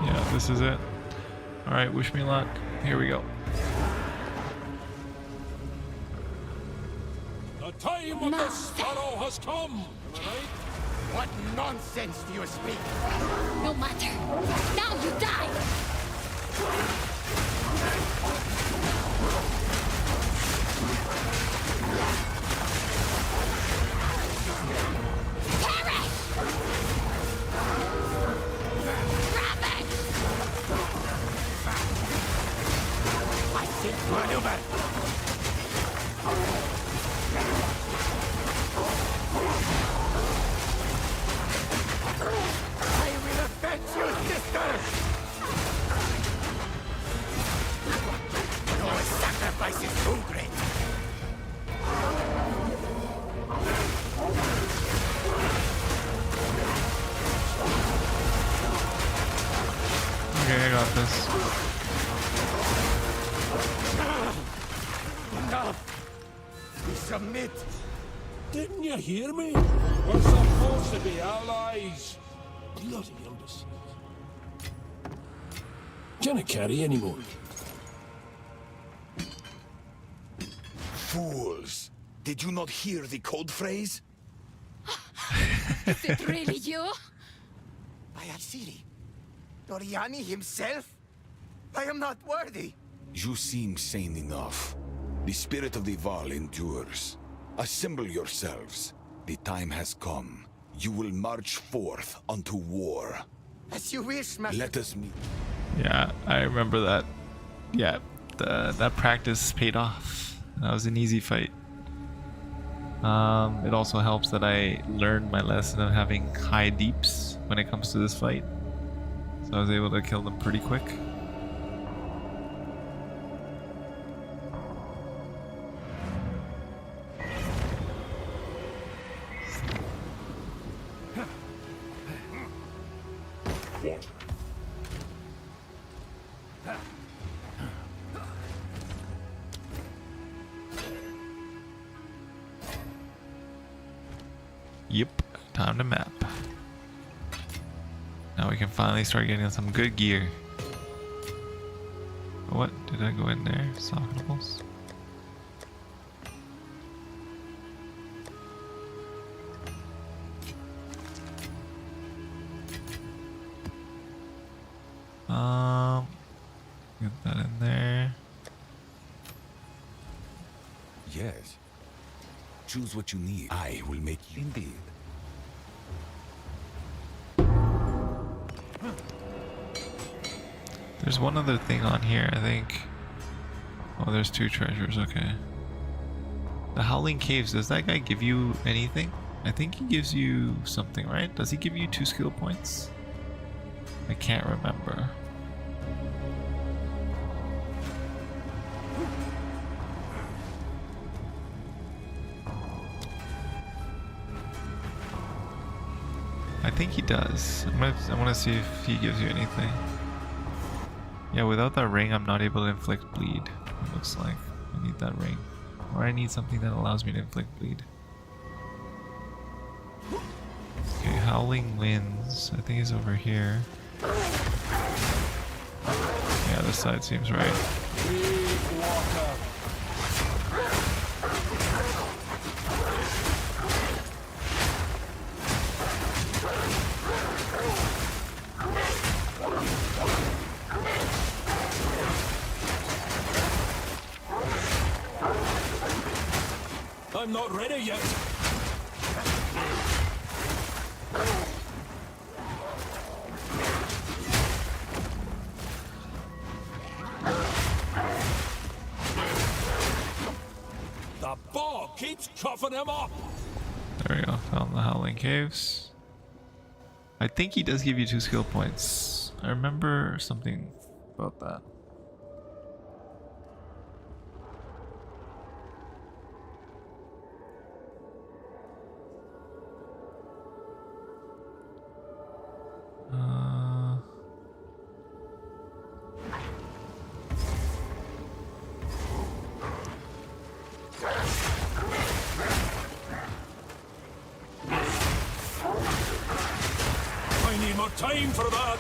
Yeah, this is it. Alright, wish me luck. Here we go. The time of the sparrow has come! Right? What nonsense do you speak? No matter. Now you die! Perish! Grab it! I think maneuver! I will avenge you, sister! got this. Enough! We submit! Didn't you hear me? We're supposed to be allies. Bloody imbeciles. Can't carry anymore. Fools! Did you not hear the code phrase? Is it really you? Ayatsiri? Doriani himself? I am not worthy! You seem sane enough. The spirit of the Vaal endures. Assemble yourselves. The time has come. You will march forth unto war. As you wish, Master. Let us meet. Yeah, I remember that. Yeah, that practice paid off. That was an easy fight. It also helps that I learned my lesson of having high deeps when it comes to this fight. So I was able to kill them pretty quick. Yep, time to map. Now we can finally start getting some good gear. What? Did I go in there? Socketables? Get that in there. Yes. Choose what you need. I will make you. Indeed. There's one other thing on here, I think. Oh, there's two treasures, okay. The Howling Caves, does that guy give you anything? I think he gives you something, right? Does he give you 2 skill points? I can't remember. I think he does. I want to see if he gives you anything. Yeah, without that ring, I'm not able to inflict bleed. It looks like I need that ring, or I need something that allows me to inflict bleed. Okay, Howling Winds. I think he's over here. Yeah, this side seems right. I'm not ready yet. The ball keeps coughing him up. There we go. Found the Howling Caves. I think he does give you 2 skill points. I remember something about that. I need more time for that.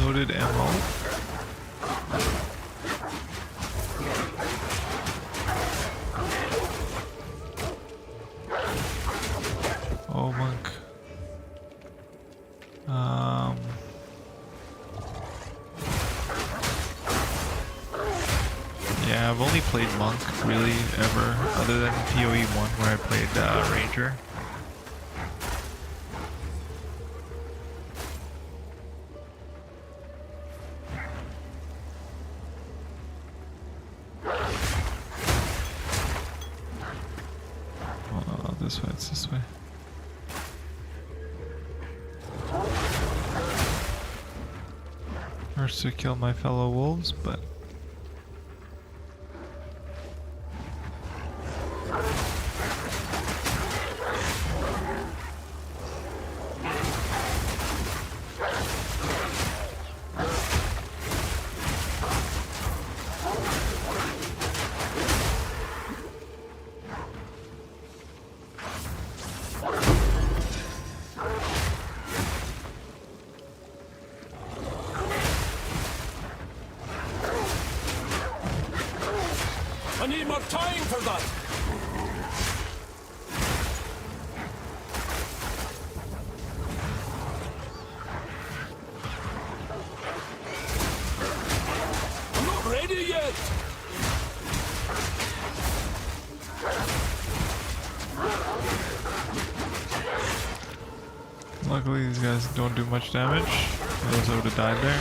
Unloaded ammo. Oh, monk. Yeah, Yeah, I've only played Monk really ever, other than PoE 1 where I played Ranger. Oh, this way, it's this way. First to kill my fellow wolves, but I need more time for that. I'm not ready yet. luckily these guys don't do much damage. Otherwise I would have died there.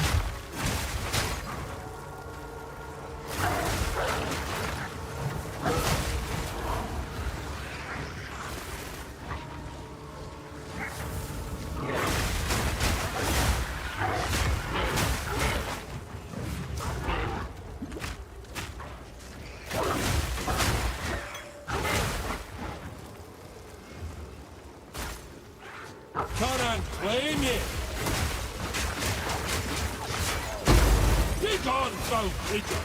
Can't claim it. Be gone, foul creature.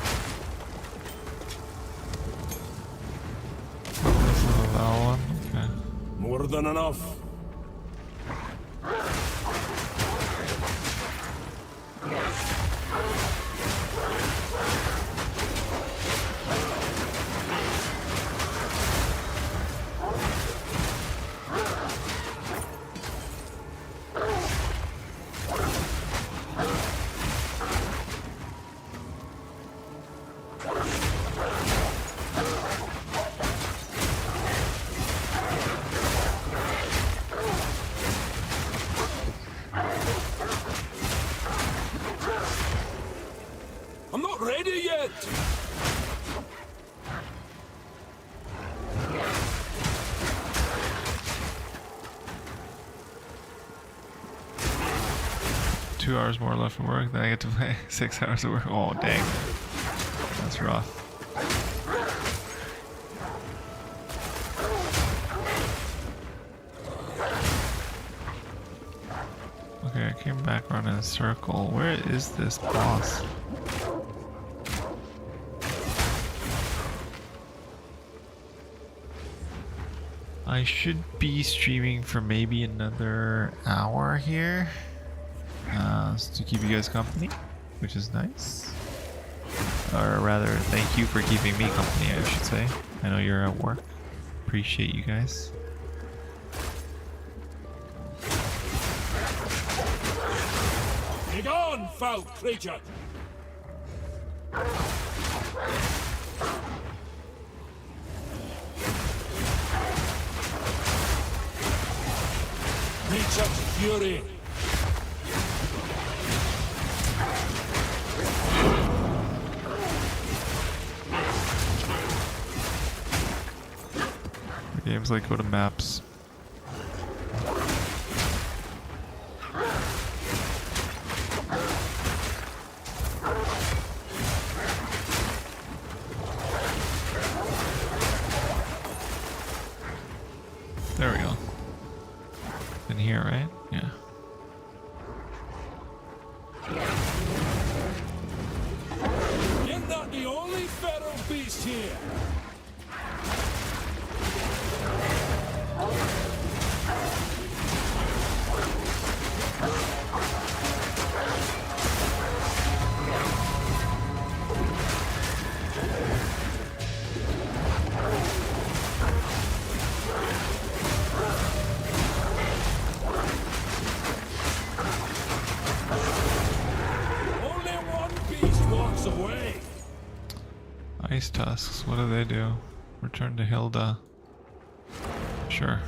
This is a Vaal one, okay. More than enough. I'm not ready yet. Two hours more left from work, then I get to play 6 hours of work. Oh, dang. That's rough. Okay, I came back around in a circle. Where is this boss? I should be streaming for maybe another hour here. To keep you guys company, which is nice. Or rather, thank you for keeping me company, I should say. I know you're at work. Appreciate you guys. Be gone, foul creature. Nature's fury. Games like go to maps. There we go. In here, right? Yeah. You're not the only feral beast here. Ice tusks, what do they do? Return to Hilda. Sure.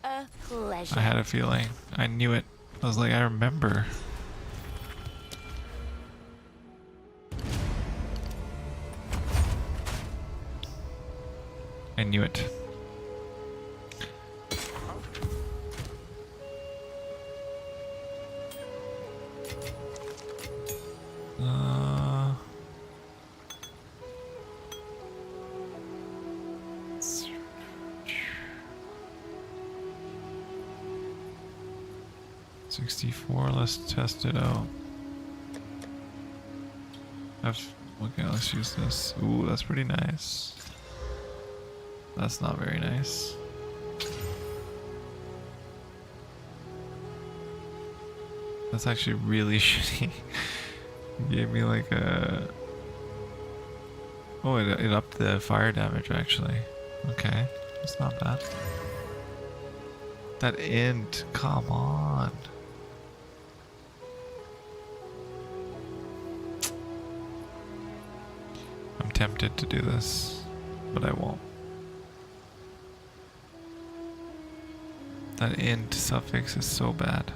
A pleasure. I had a feeling. I knew it. I was like, I remember. I knew it. Uh, 64, let's test it out. Okay, let's use this. Ooh, that's pretty nice. That's not very nice. That's actually really shitty. It gave me like a... Oh, it upped the fire damage actually. Okay, that's not bad. That int, come on. I'm tempted to do this, but I won't. That int suffix is so bad.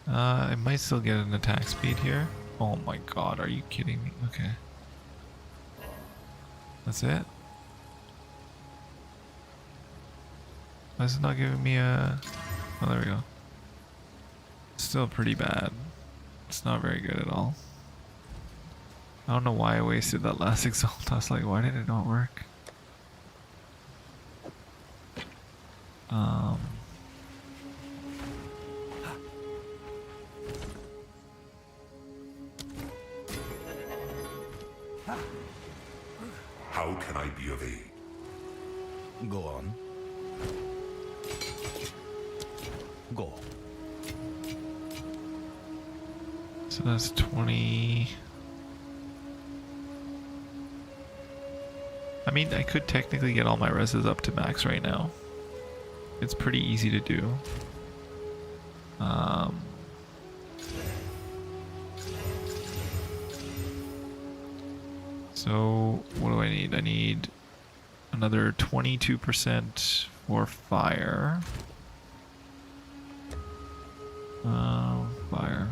I might still get an attack speed here. Oh my god, are you kidding me? Okay. That's it? Why is it not giving me a... Oh, there we go. Still pretty bad. It's not very good at all. I don't know why I wasted that last exalt. I was like, why did it not work? How can I be of aid? Go on. Go. So that's 20. I mean, I could technically get all my reses up to max right now. It's pretty easy to do. So what do I need? I need another 22% for fire. Fire.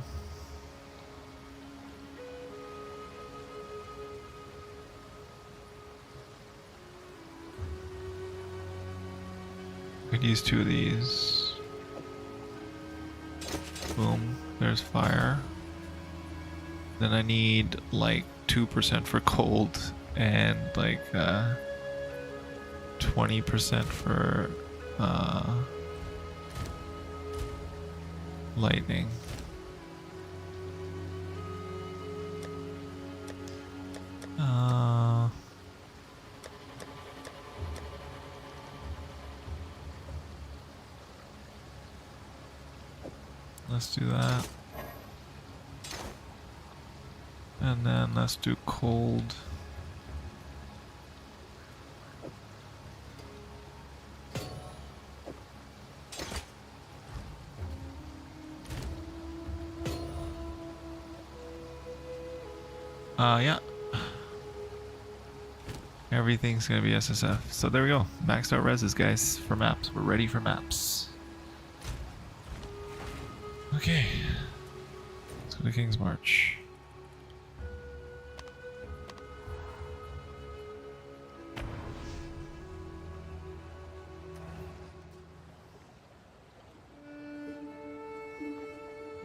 Could use 2 of these. Boom, there's fire. Then I need like 2% for cold and like 20% for lightning. Let's do that. And then let's do cold. Yeah. Everything's gonna be SSF. So there we go. Maxed out reses, guys, for maps. We're ready for maps. Okay. Let's go to King's March.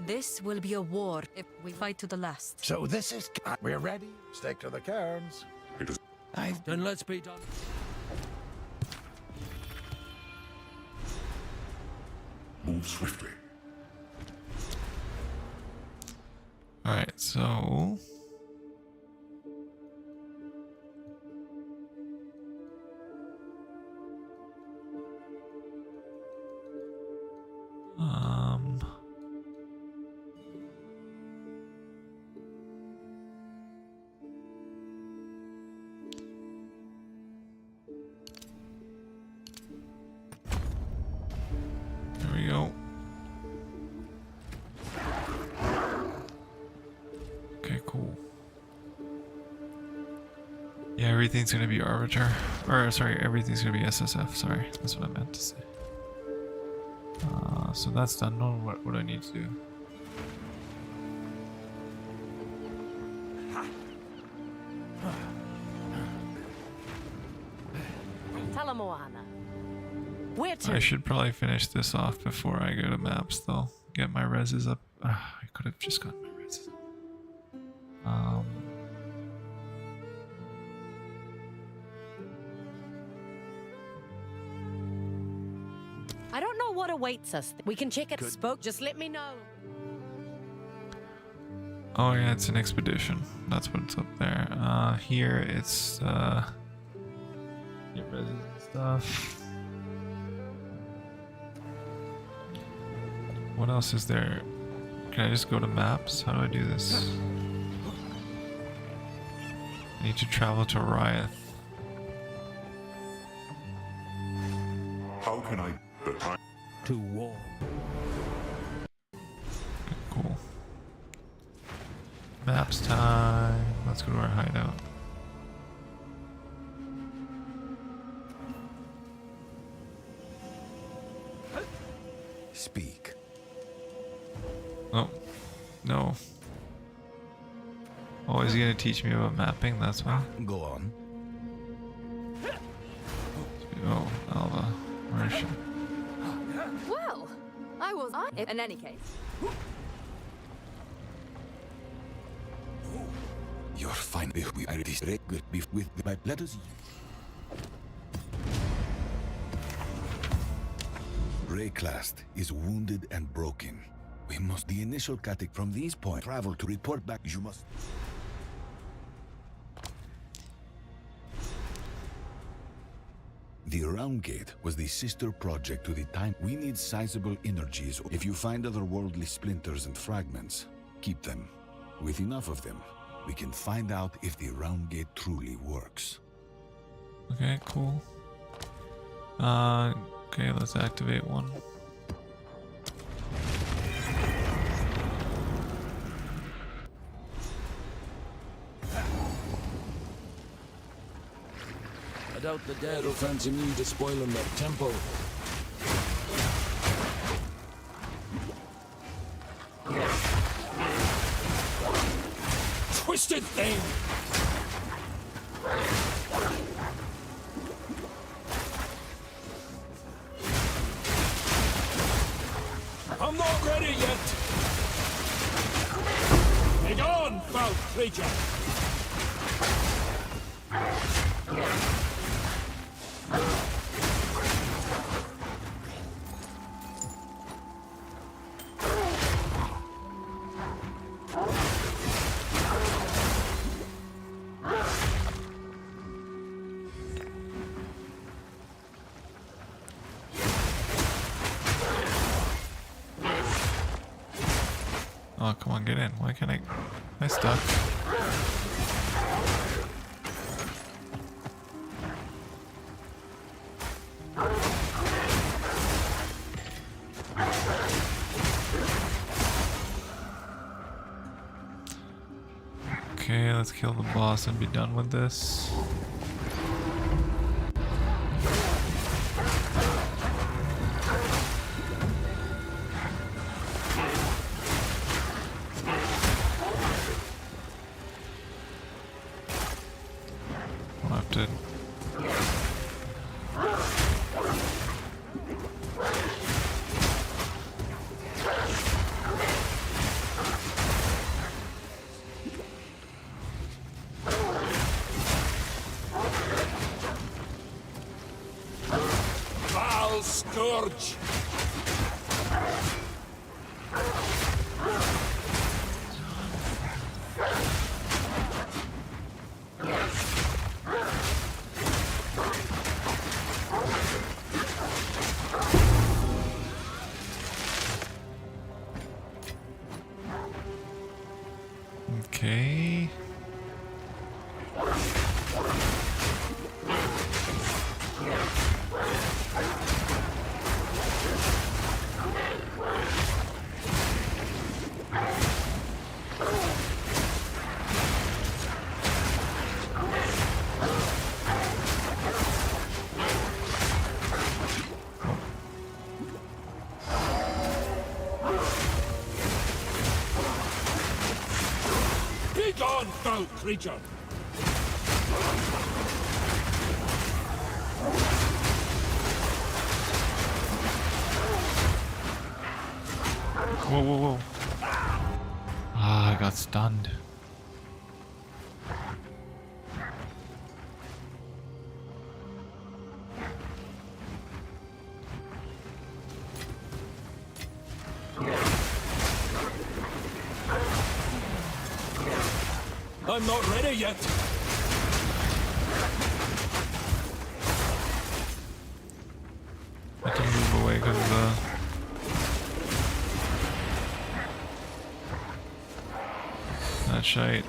This will be a war if we fight to the last. So this is... We're ready. Stick to the cairns. It is Then let's be done. move swiftly. Alright, so... Yeah, everything's gonna be Arbiter. Or, sorry, everything's gonna be SSF. Sorry, that's what I meant to say. So that's done. Now what do I need to do? Talamoana. Where to? I should probably finish this off before I go to maps, though. Get my reses up. I could have just gotten my reses up. I don't know what awaits us. We can check it. Spoke. Just let me know. Oh yeah, it's an expedition. That's what's up there. Here it's get reses and stuff. What else is there? Can I just go to maps? How do I do this? I need to travel to Riot. How can I... The time... To war. Cool. Maps time. Let's go to our hideout. Speak. Oh, no. Oh, is he gonna teach me about mapping? That's why. Go on. Oh, Alva. Where is she? Well, I was in any case. You're fine. We are distracted with my letters. Rayclast is wounded and broken. We must the initial catic from these points travel to report back. You must. The Round Gate was the sister project to the time. We need sizable energies. If you find otherworldly splinters and fragments, keep them. With enough of them, we can find out if the Round Gate truly works. Okay, cool. Okay, let's activate one. I doubt the dead will fancy me to spoiling their temple. Twisted thing! I'm not ready yet! Begone, foul creature! Oh, come on, get in. Why can't I? Am I stuck? Okay, let's kill the boss and be done with this. I'll have to... Vaal Scourge! Okay. creature. Whoa, whoa, whoa. Ah, I got stunned. I'm not ready yet. I can move away because of the... that shite.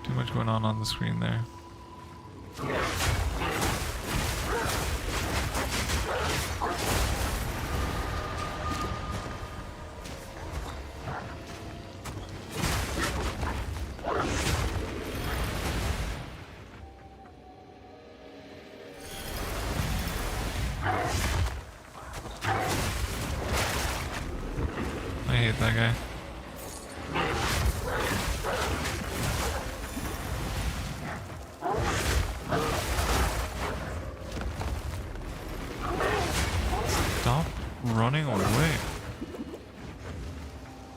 Too much going on the screen there. I hate that guy. Stop running away.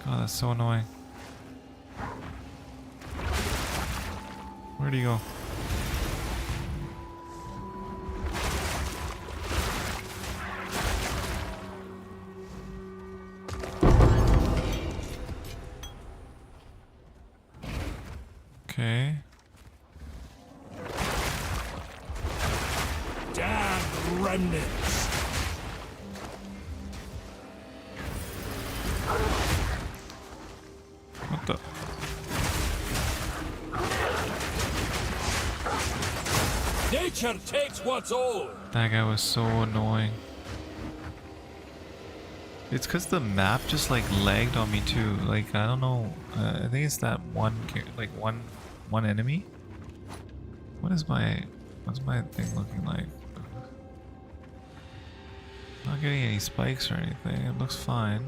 God, that's so annoying. Where'd he go? Okay. Damn remnants. What the? Nature takes what's old. That guy was so annoying. It's because the map just like lagged on me too. Like I don't know. I think it's that one one enemy. What's my thing looking like? Not getting any spikes or anything. It looks fine.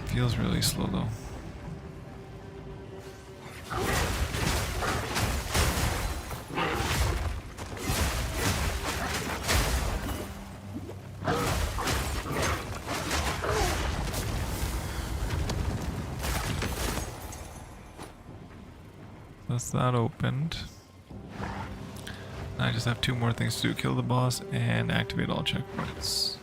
Feels really slow though. That's that opened. I just have two more things to do. Kill the boss and activate all checkpoints.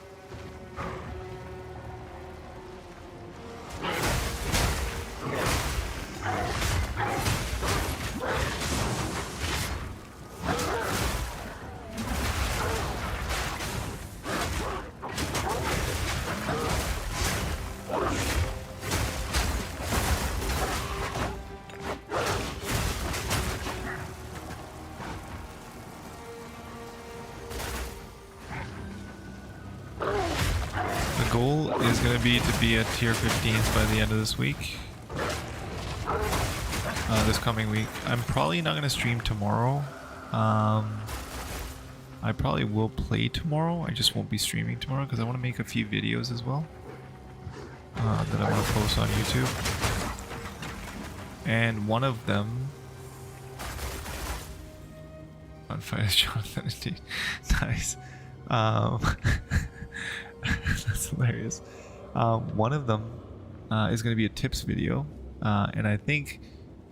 The goal is going to be at tier 15s by the end of this week. This coming week. I'm probably not going to stream tomorrow. I probably will play tomorrow. I just won't be streaming tomorrow because I want to make a few videos as well. That I want to post on YouTube. And one of them... on fire is Jonathan indeed. Nice. That's hilarious. One of them is going to be a tips video, and I think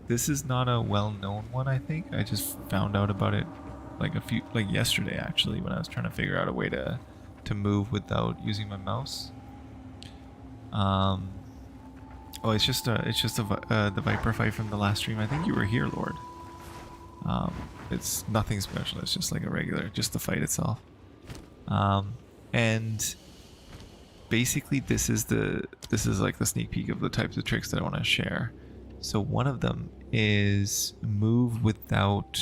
this is not a well-known one. I think I just found out about it like yesterday actually, when I was trying to figure out a way to move without using my mouse. Oh, it's just the Viper fight from the last stream. I think you were here, Lord. It's nothing special. It's just like a regular, just the fight itself. And basically this is like the sneak peek of the types of tricks that I want to share. So one of them is move without,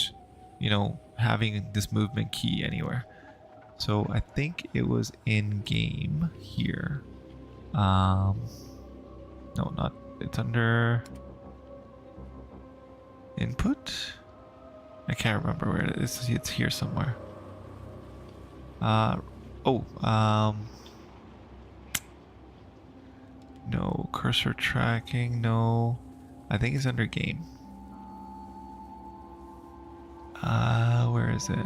you know, having this movement key anywhere. So I think it was in game here. No, not. It's under input. I can't remember where it is. It's here somewhere. No cursor tracking. No, I think it's under game. Where is it?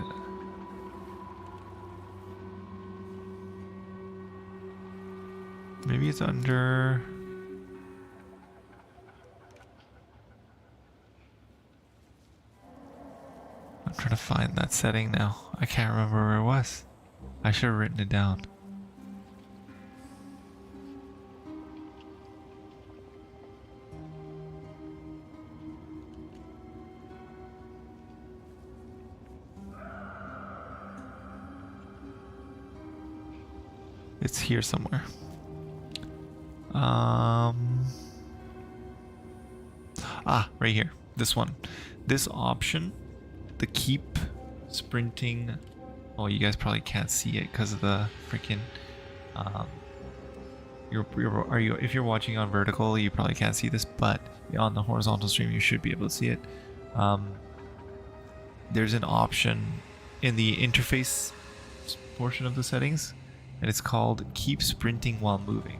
Maybe it's under. I'm trying to find that setting now. I can't remember where it was. I should have written it down. It's here somewhere. Right here. This one. This option, the keep sprinting. Oh, you guys probably can't see it because of the freaking. If you're watching on vertical, you probably can't see this, but on the horizontal stream, you should be able to see it. There's an option in the interface portion of the settings, and it's called keep sprinting while moving.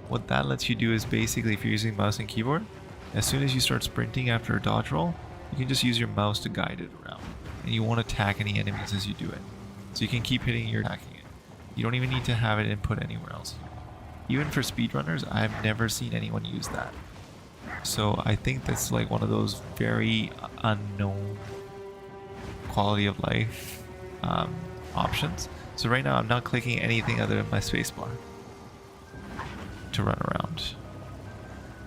What that lets you do is basically, if you're using mouse and keyboard, as soon as you start sprinting after a dodge roll, you can just use your mouse to guide it around, and you won't attack any enemies as you do it. So you can keep hitting your attacking it. You don't even need to have it input anywhere else. Even for speedrunners, I've never seen anyone use that. So I think that's like one of those very unknown quality of life options. So right now I'm not clicking anything other than my spacebar to run around.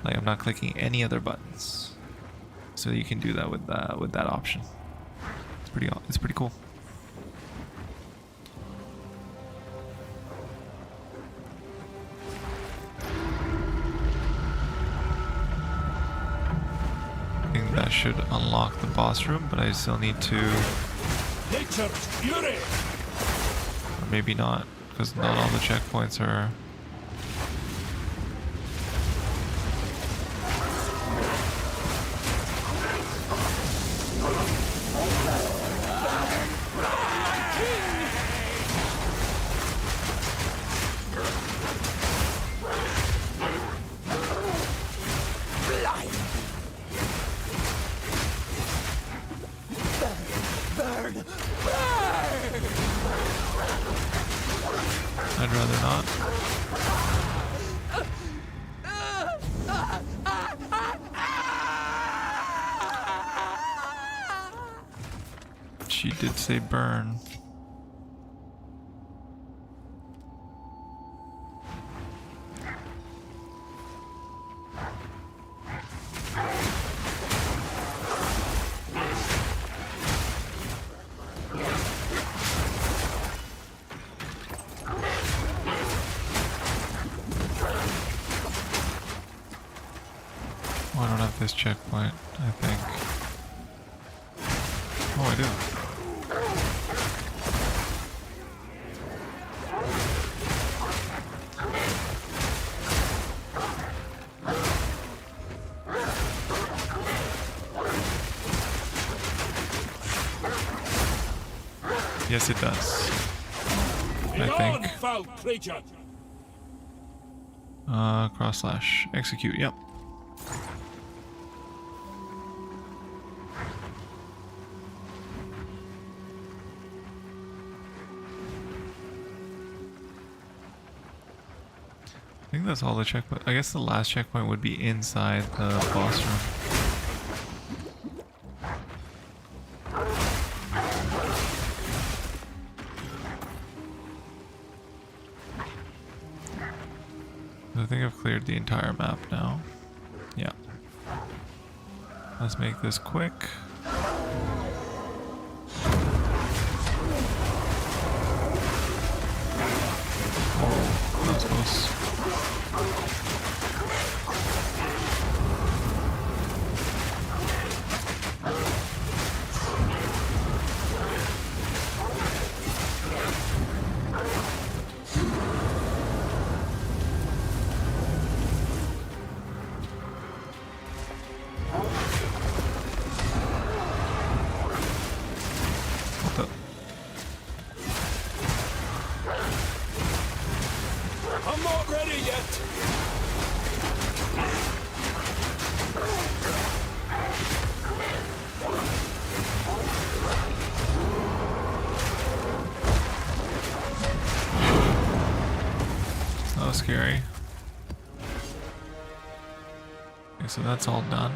Like I'm not clicking any other buttons. So you can do that with that option. It's pretty cool. I think that should unlock the boss room, but I still need to. Nature's fury. Or maybe not, because not all the checkpoints are. I'd rather not. She did say burn. Oh, I don't have this checkpoint, I think. Oh, I do. Yes, it does. I think. Foul creature. Cross slash execute. Yep. I think that's all the checkpoint. I guess the last checkpoint would be inside the boss room. I think I've cleared the entire map now. Yeah. Let's make this quick. Oh, that was close. scary. Okay, so that's all done.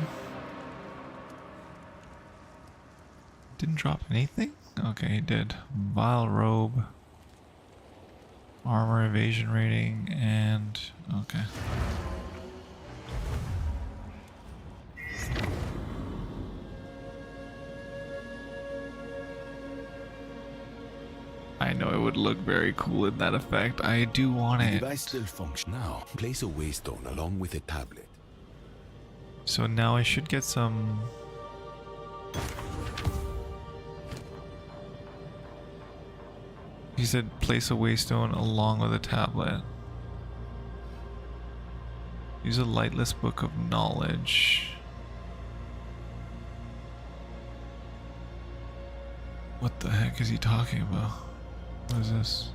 Didn't drop anything? Okay, he did. Vile robe. Armor evasion rating and... okay. I know it would look very cool in that effect. I do want The it. device still functions. Now, place a waystone along with a tablet. So now I should get some... He said place a waystone along with a tablet. Use a lightless book of knowledge. What the heck is he talking about? What is this?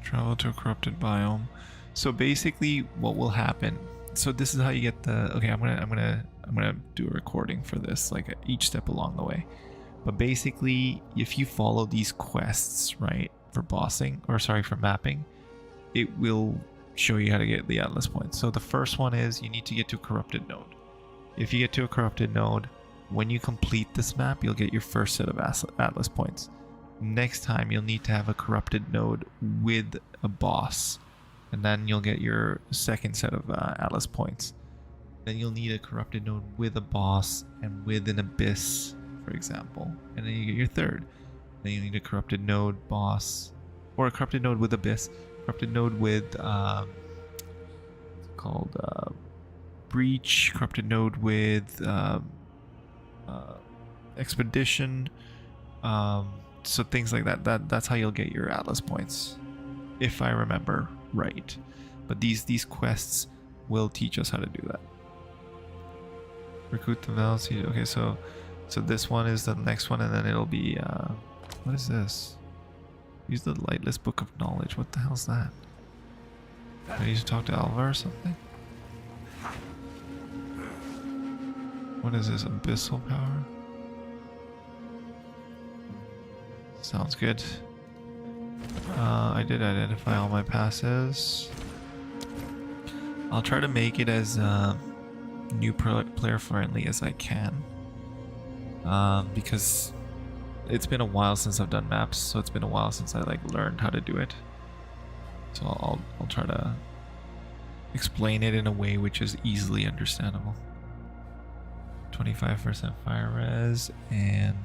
Travel to a corrupted biome. So basically what will happen, so this is how you get the, okay, I'm gonna do a recording for this, like each step along the way. But basically, if you follow these quests, right, for bossing, or sorry, for mapping, it will show you how to get the Atlas points. So the first one is you need to get to a corrupted node. If you get to a corrupted node, when you complete this map, you'll get your first set of Atlas points. Next time, you'll need to have a corrupted node with a boss, and then you'll get your second set of Atlas points. Then you'll need a corrupted node with a boss and with an abyss, for example, and then you get your third. Then you need a corrupted node, boss, or a corrupted node with abyss, corrupted node with called breach, corrupted node with expedition, so things like that. That's how you'll get your Atlas points, if I remember right. But these quests will teach us how to do that. Recruit the Vaal Seed. Okay, so this one is the next one, and then it'll be what is this? Use the lightless book of knowledge. What the hell's that? I need to talk to Alva or something? What is this? Abyssal power? Sounds good. I did identify all my passes. I'll try to make it as new player friendly as I can. Because it's been a while since I've done maps, so it's been a while since I like learned how to do it. So I'll try to explain it in a way which is easily understandable. 25% fire res, and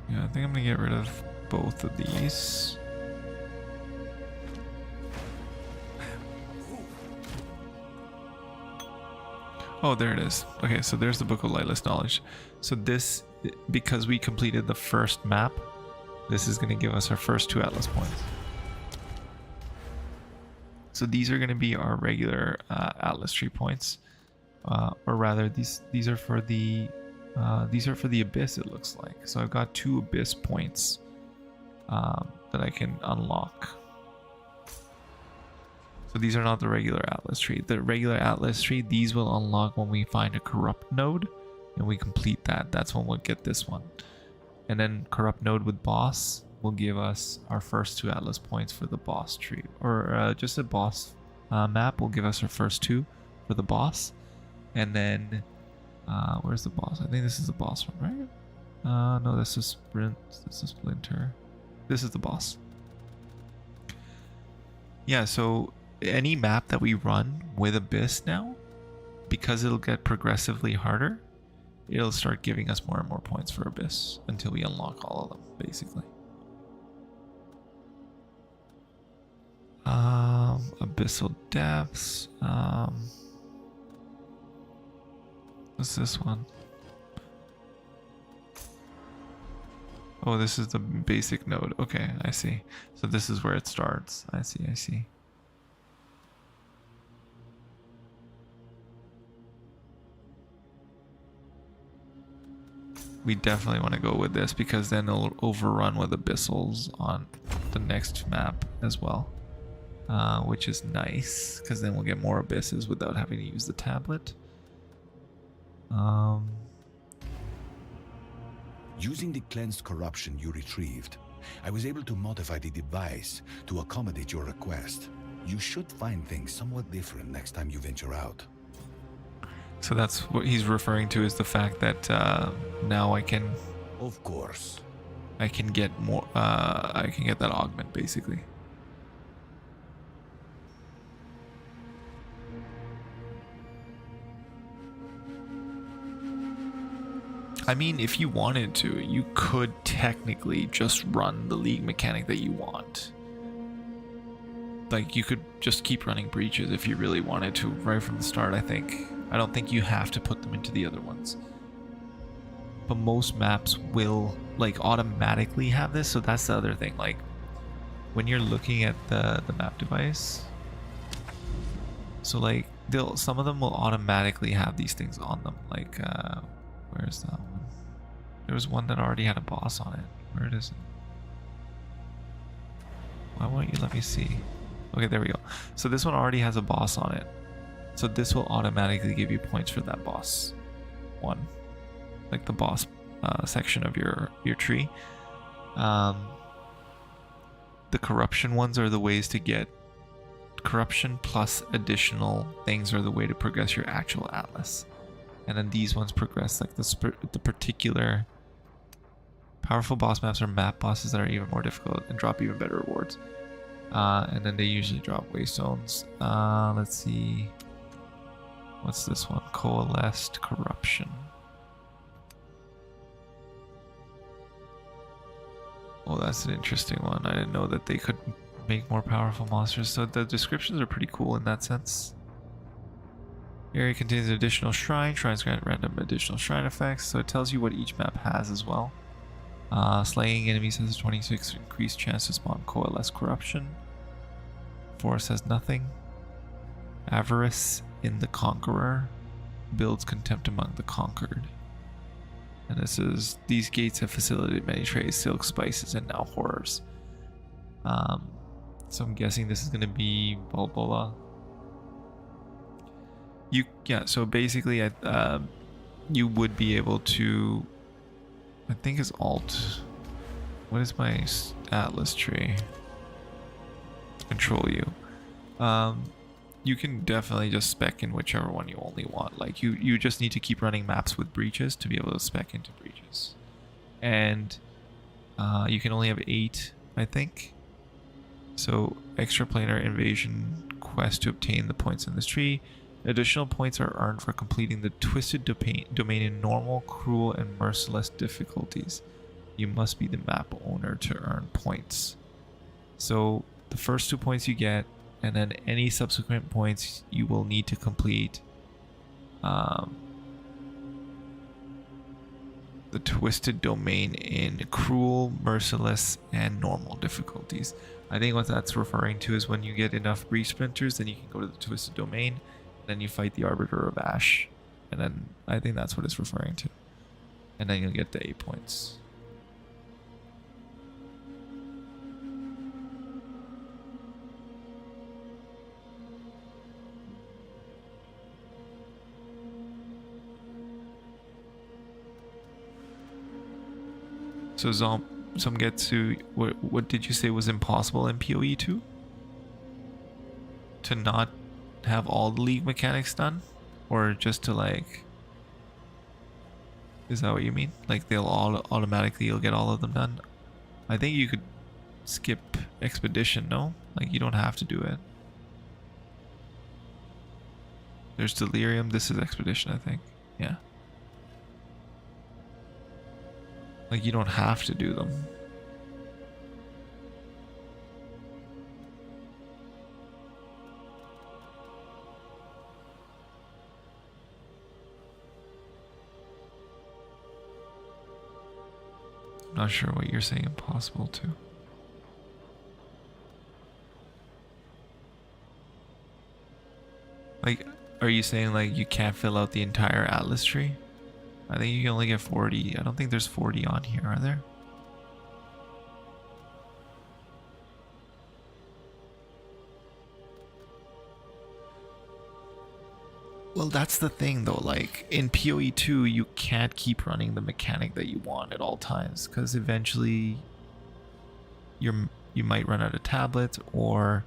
yeah, I think I'm gonna get rid of both of these. Oh, there it is. Okay, so there's the Book of Lightless Knowledge. So this, because we completed the first map, this is going to give us our first 2 Atlas points. So these are going to be our regular Atlas tree points, or rather, these are for the Abyss. It looks like. So I've got 2 Abyss points that I can unlock. So these are not the regular Atlas tree. The regular Atlas tree, these will unlock when we find a corrupt node and we complete that. That's when we'll get this one. And then corrupt node with boss will give us our first 2 Atlas points for the boss tree. Or just a boss map will give us our first 2 for the boss. And then, where's the boss? I think this is the boss one, right? No, this is Sprint. This is Splinter. This is the boss. Yeah, so any map that we run with Abyss now, because it'll get progressively harder, it'll start giving us more and more points for Abyss until we unlock all of them, basically. Abyssal Depths. What's this one? Oh, this is the basic node. Okay, I see. So this is where it starts. I see. We definitely want to go with this because then it'll overrun with abyssals on the next map as well, which is nice because then we'll get more abysses without having to use the tablet. Using the cleansed corruption you retrieved, I was able to modify the device to accommodate your request. You should find things somewhat different next time you venture out. So that's what he's referring to, is the fact that now I can Of course. get more. I can get that augment basically. I mean, if you wanted to, you could technically just run the league mechanic that you want. Like, you could just keep running breaches if you really wanted to right from the start, I think. I don't think you have to put them into the other ones. But most maps will, like, automatically have this, so that's the other thing. Like, when you're looking at the map device, so, like, some of them will automatically have these things on them. Like, where's that one? There was one that already had a boss on it. Where is it? Why won't you let me see? Okay, there we go. So this one already has a boss on it. So this will automatically give you points for that boss one. Like the boss section of your tree. The corruption ones are the ways to get corruption, plus additional things are the way to progress your actual atlas. And then these ones progress like the particular powerful boss maps or map bosses that are even more difficult and drop even better rewards. And then they usually drop waste zones. Let's see. What's this one? Coalesced Corruption. Oh, that's an interesting one. I didn't know that they could make more powerful monsters. So the descriptions are pretty cool in that sense. Area contains an additional shrine. Shrines grant random additional shrine effects. So it tells you what each map has as well. Slaying enemies has a 26 increased chance to spawn Coalesced Corruption. Force has nothing. Avarice in the Conqueror builds contempt among the conquered. And this is, these gates have facilitated many trades, silk, spices, and now horrors. So I'm guessing this is going to be Balboa. So basically, you would be able to, I think it's alt. What is my atlas tree? Control you. You can definitely just spec in whichever one you only want. Like you just need to keep running maps with breaches to be able to spec into breaches. And you can only have 8, I think. So extraplanar invasion quest to obtain the points in this tree. Additional points are earned for completing the twisted domain in normal, cruel, and merciless difficulties. You must be the map owner to earn points. So the first 2 points you get, and then any subsequent points you will need to complete the twisted domain in cruel, merciless, and normal difficulties. I think what that's referring to is when you get enough breach splinters, then you can go to the twisted domain, then you fight the Arbiter of Ash, and then I think that's what it's referring to. And then you'll get the 8 points. So Zomgetsu, what did you say was impossible in PoE 2? To not have all the league mechanics done? Or just to like... Is that what you mean? Like they'll all automatically, you'll get all of them done? I think you could skip Expedition, no? Like you don't have to do it. There's Delirium, this is Expedition, I think. Yeah. Like you don't have to do them. I'm not sure what you're saying impossible to. Like, are you saying like you can't fill out the entire atlas tree? I think you can only get 40. I don't think there's 40 on here, are there? Well, that's the thing though, like in PoE 2 you can't keep running the mechanic that you want at all times, because eventually you might run out of tablets, or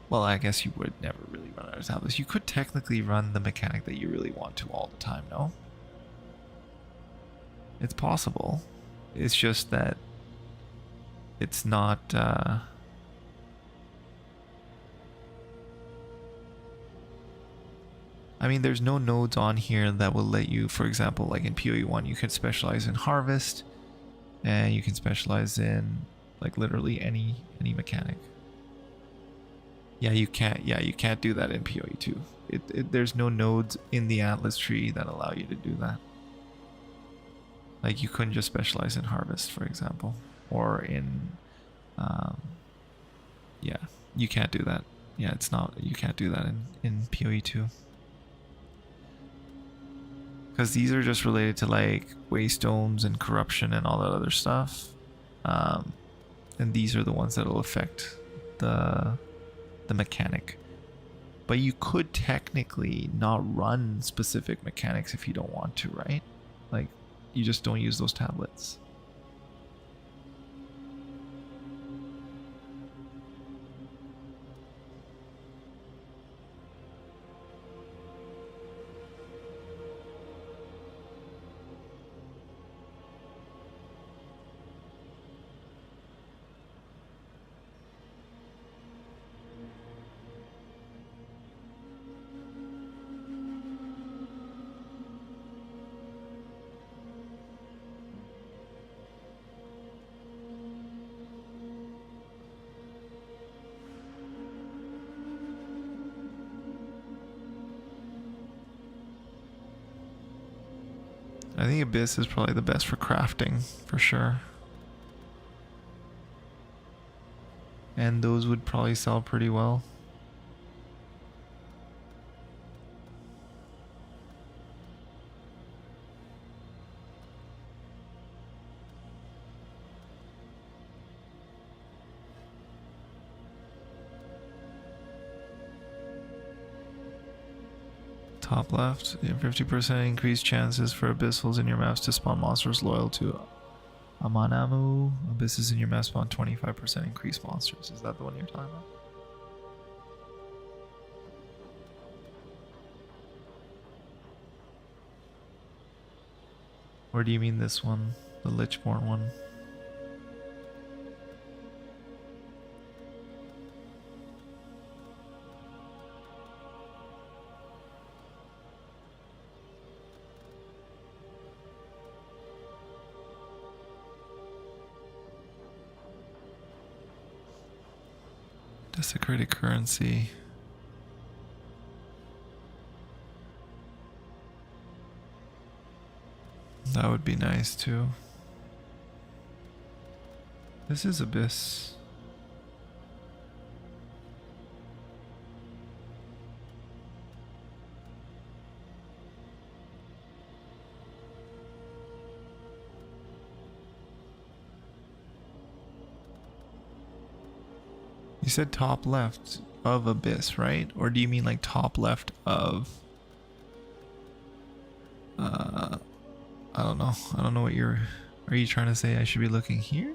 well, I guess you would never really run out of tablets. You could technically run the mechanic that you really want to all the time, no? It's possible. It's just that it's not I mean, there's no nodes on here that will let you, for example, like in PoE 1, you can specialize in harvest, and you can specialize in like literally any mechanic. Yeah, you can't do that in PoE 2. There's no nodes in the Atlas tree that allow you to do that. Like you couldn't just specialize in harvest, for example, or in yeah, you can't do that. Yeah, it's not, you can't do that in PoE 2. Because these are just related to like waystones and corruption and all that other stuff. And these are the ones that will affect the mechanic. But you could technically not run specific mechanics if you don't want to, right? Like, you just don't use those tablets. I think Abyss is probably the best for crafting, for sure. And those would probably sell pretty well. Top left, 50% increased chances for abyssals in your maps to spawn monsters loyal to Amanamu. Abysses in your map spawn 25% increased monsters. Is that the one you're talking about? Or do you mean this one, the Lichborn one? Desecrated currency. That would be nice too. This is Abyss. You said top left of Abyss, right? Or do you mean like top left of I don't know. I don't know what are you trying to say I should be looking here?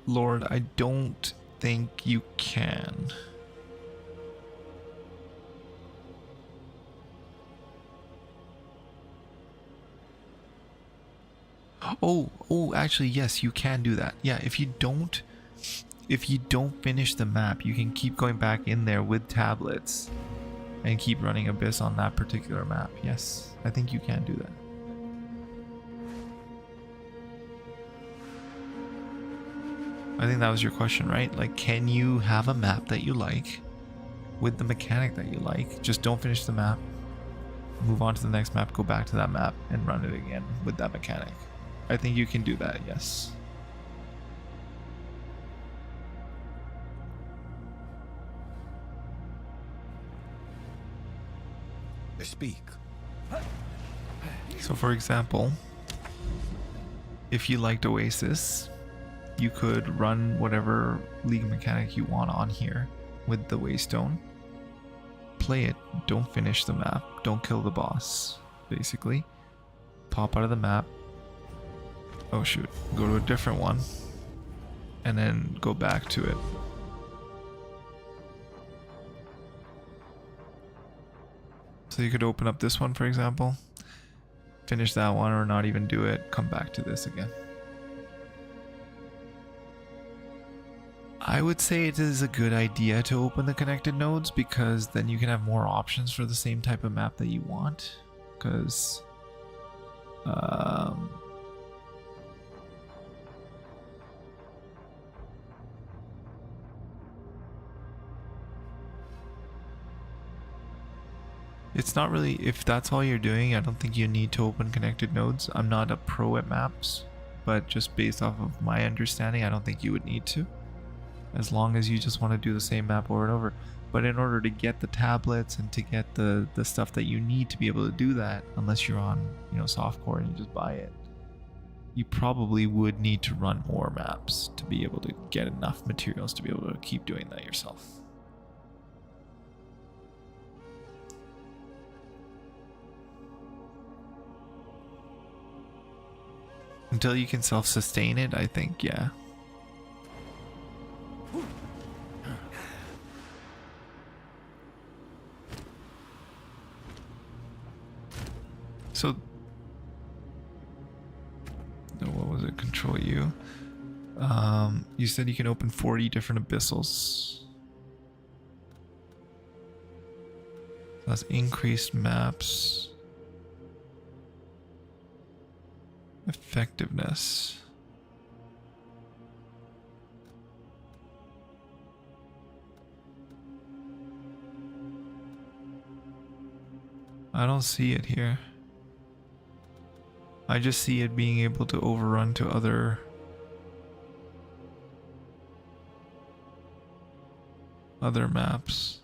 Lord, I don't think you can. Oh, actually, yes, you can do that. Yeah, if you don't finish the map, you can keep going back in there with tablets and keep running Abyss on that particular map. Yes, I think you can do that. I think that was your question, right? Like, can you have a map that you like with the mechanic that you like? Just don't finish the map, move on to the next map, go back to that map, and run it again with that mechanic. I think you can do that, yes. Speak. So for example, if you liked Oasis, you could run whatever League mechanic you want on here with the Waystone. Play it, don't finish the map, don't kill the boss, basically. Pop out of the map. Oh shoot, go to a different one. And then go back to it. So you could open up this one, for example, finish that one, or not even do it, come back to this again. I would say it is a good idea to open the connected nodes, because then you can have more options for the same type of map that you want. Because it's not really, if that's all you're doing, I don't think you need to open connected nodes. I'm not a pro at maps, but just based off of my understanding, I don't think you would need to, as long as you just want to do the same map over and over. But in order to get the tablets and to get the stuff that you need to be able to do that, unless you're on, you know, softcore and you just buy it, you probably would need to run more maps to be able to get enough materials to be able to keep doing that yourself. Until you can self-sustain it, I think, yeah. So, no, what was it? Control U. You said you can open 40 different abyssals. That's increased maps. Effectiveness. I don't see it here. I just see it being able to overrun to other maps.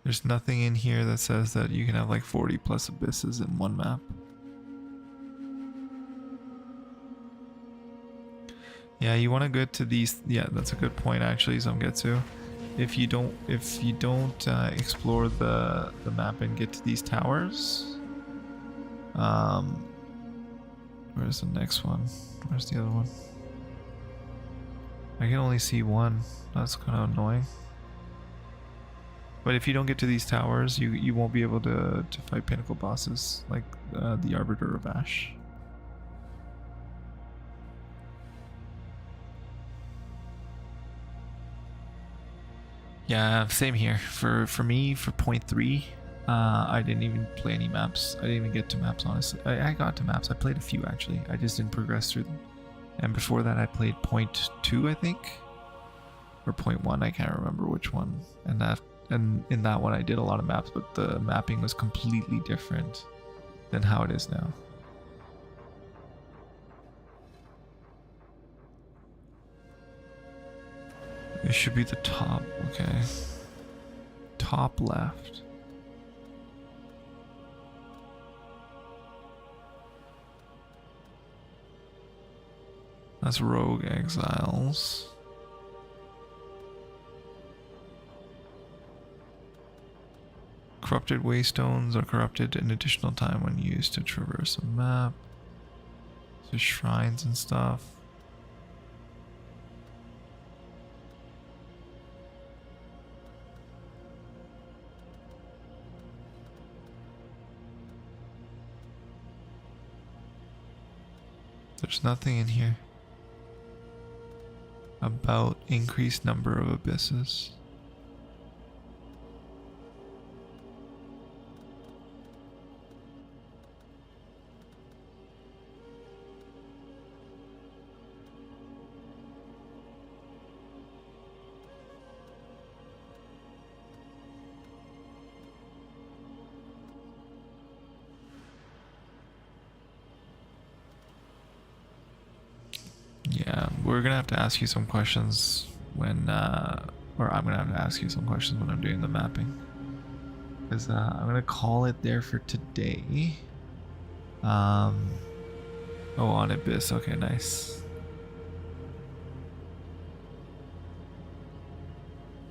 There's nothing in here that says that you can have like 40 plus abysses in one map. Yeah, you want to get to these. Yeah, that's a good point actually, Zomgetsu. If you don't explore the map and get to these towers, where's the next one? Where's the other one? I can only see one. That's kind of annoying. But if you don't get to these towers, you won't be able to fight pinnacle bosses like the Arbiter of Ash. Yeah, same here. For me, for point 3, I didn't even play any maps. I didn't even get to maps, honestly. I got to maps. I played a few, actually. I just didn't progress through them. And before that, I played point 2, I think. Or point 1, I can't remember which one. And in that one, I did a lot of maps, but the mapping was completely different than how it is now. It should be the top, okay. Top left. That's Rogue Exiles. Corrupted Waystones are corrupted an additional time when used to traverse a map. So shrines and stuff. There's nothing in here about increased number of abysses. we're gonna have to ask you some questions when, or I'm gonna have to ask you some questions when I'm doing the mapping. Because I'm gonna call it there for today. Oh, on Abyss. Okay, nice.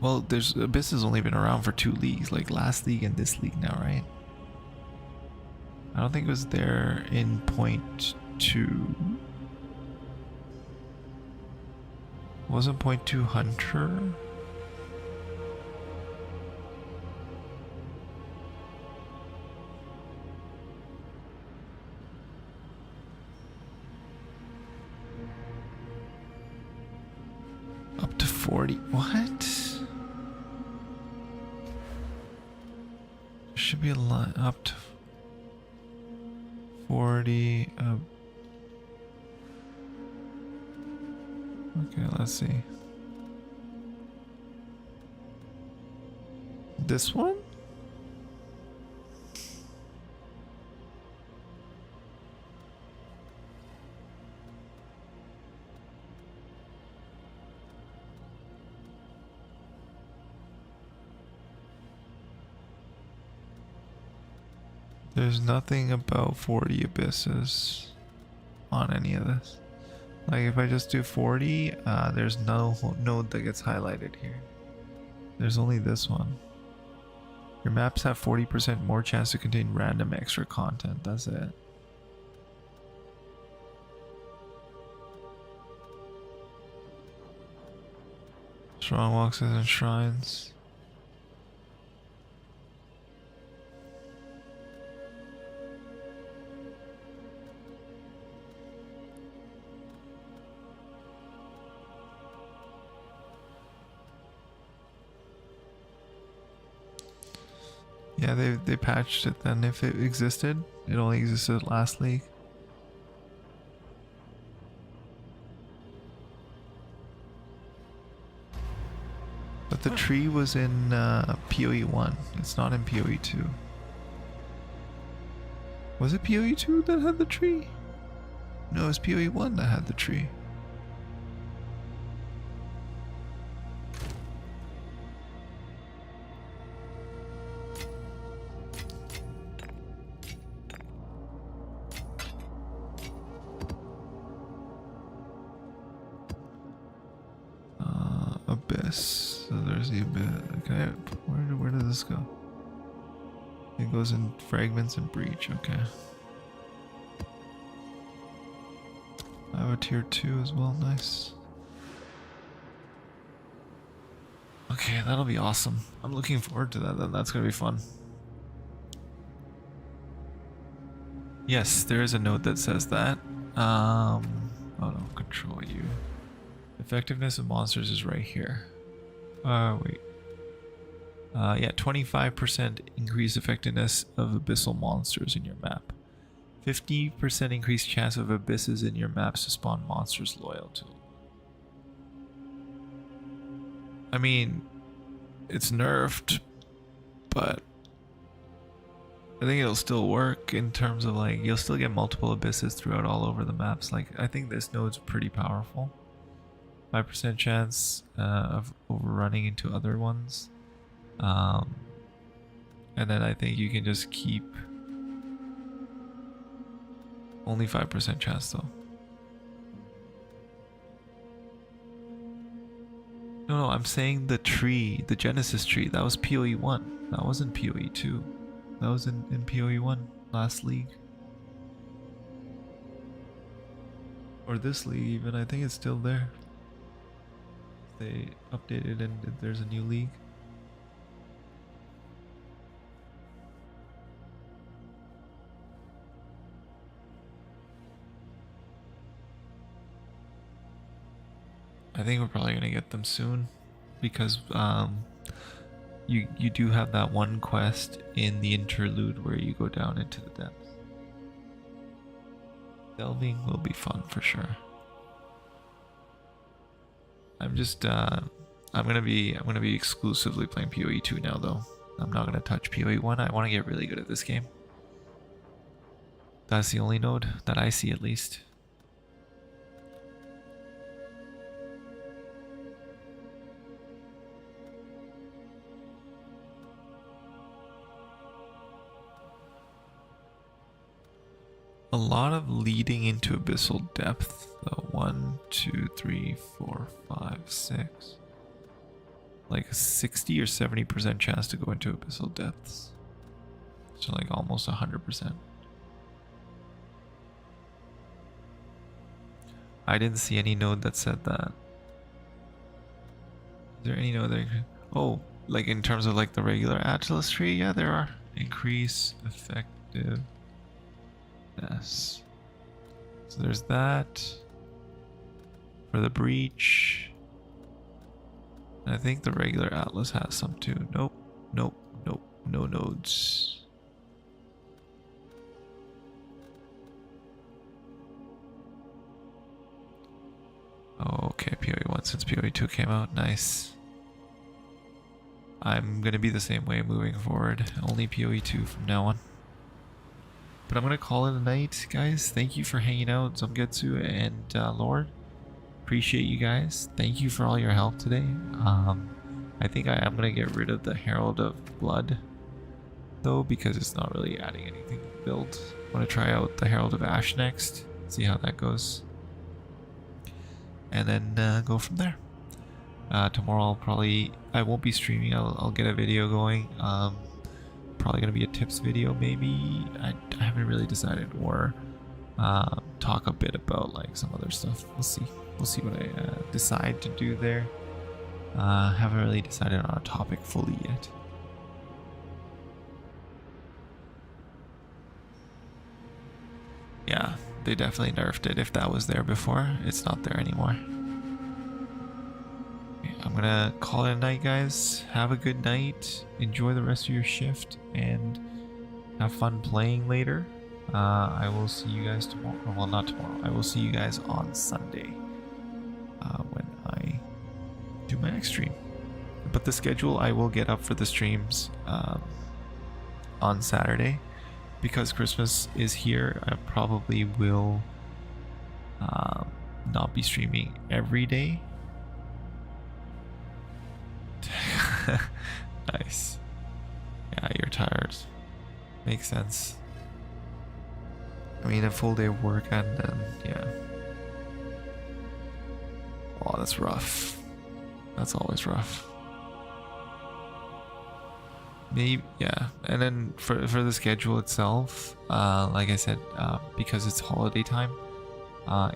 Well, there's Abyss has only been around for 2 leagues, like last league and this league now, right? I don't think it was there in point 2. Wasn't point 2 Hunter? Up to 40. What? There should be a line up to 40. Okay, let's see. This one? There's nothing about 40 abysses on any of this. Like if I just do 40, there's no node that gets highlighted here. There's only this one. Your maps have 40% more chance to contain random extra content. That's it. Strong walks and shrines. Yeah, they patched it then. If it existed, it only existed last league. But the tree was in PoE 1. It's not in PoE 2. Was it PoE 2 that had the tree? No, it was PoE 1 that had the tree. Abyss. So there's the abyss. Okay, where does this go? It goes in fragments and breach. Okay. I have a tier 2 as well. Nice. Okay, that'll be awesome. I'm looking forward to that. That's gonna be fun. Yes, there is a note that says that. Oh no, control you. Effectiveness of monsters is right here. Wait. Yeah, 25% increased effectiveness of abyssal monsters in your map. 50% increased chance of abysses in your maps to spawn monsters loyal to. I mean, it's nerfed, but I think it'll still work in terms of like, you'll still get multiple abysses throughout all over the maps. Like, I think this node's pretty powerful. 5% chance of overrunning into other ones. And then I think you can just keep only 5% chance though. No, I'm saying the tree, the Genesis tree, that was PoE 1. That wasn't PoE 2. That was in PoE 1 last league. Or this league even, I think it's still there. They updated and there's a new league. I think we're probably gonna get them soon because you do have that one quest in the interlude where you go down into the depths. Delving will be fun for sure. I'm just I'm gonna be exclusively playing PoE 2 now though. I'm not gonna touch PoE 1. I want to get really good at this game. That's the only node that I see at least. a lot of leading into abyssal depth though. 1, 2, 3, 4, 5, 6. Like a 60 or 70% chance to go into abyssal depths. So like almost 100%. I didn't see any node that said that. Is there any node that... Oh, like in terms of like the regular Atlas tree? Yeah, there are. Increase effectiveness. So there's that. For the breach. I think the regular Atlas has some too. Nope. Nope. Nope. No nodes. Oh, okay, PoE 1 since PoE 2 came out. Nice. I'm gonna be the same way moving forward. Only PoE 2 from now on. But I'm gonna call it a night, guys. Thank you for hanging out, Zomgetsu and Lord. Appreciate you guys. Thank you for all your help today. I think I am gonna get rid of the Herald of Blood, though, because it's not really adding anything to the build. I want to try out the Herald of Ash next. See how that goes. And then go from there. Tomorrow I won't be streaming. I'll get a video going. Probably gonna be a tips video maybe. I haven't really decided, or talk a bit about like some other stuff. We'll see what I decide to do there. Haven't really decided on a topic fully yet. Yeah, they definitely nerfed it. If that was there before, it's not there anymore. Okay, I'm gonna call it a night, guys. Have a good night. Enjoy the rest of your shift and have fun playing later. I will see you guys tomorrow. Well, not tomorrow. I will see you guys on Sunday when I do my next stream. But the schedule I will get up for the streams on Saturday. Because Christmas is here, I probably will not be streaming every day. Nice. Yeah, you're tired. Makes sense. I mean, a full day of work and then, yeah. Oh, that's rough. That's always rough. Maybe, yeah. And then for the schedule itself, like I said, because it's holiday time,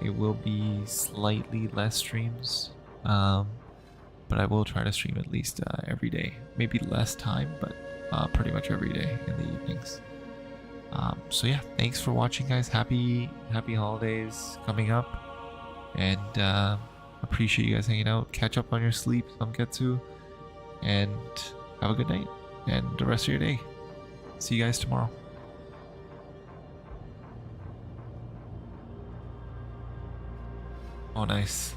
it will be slightly less streams. But I will try to stream at least every day. Maybe less time, but pretty much every day in the evenings. So yeah, thanks for watching, guys. Happy holidays coming up, and appreciate you guys hanging out. Catch up on your sleep, Zomgetsu, and have a good night and the rest of your day. See you guys tomorrow. Oh, nice.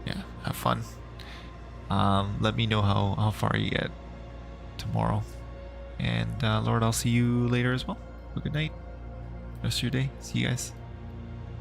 Yeah, have fun. Let me know how far you get tomorrow. And Lord, I'll see you later as well. Have a good night. Rest of your day. See you guys.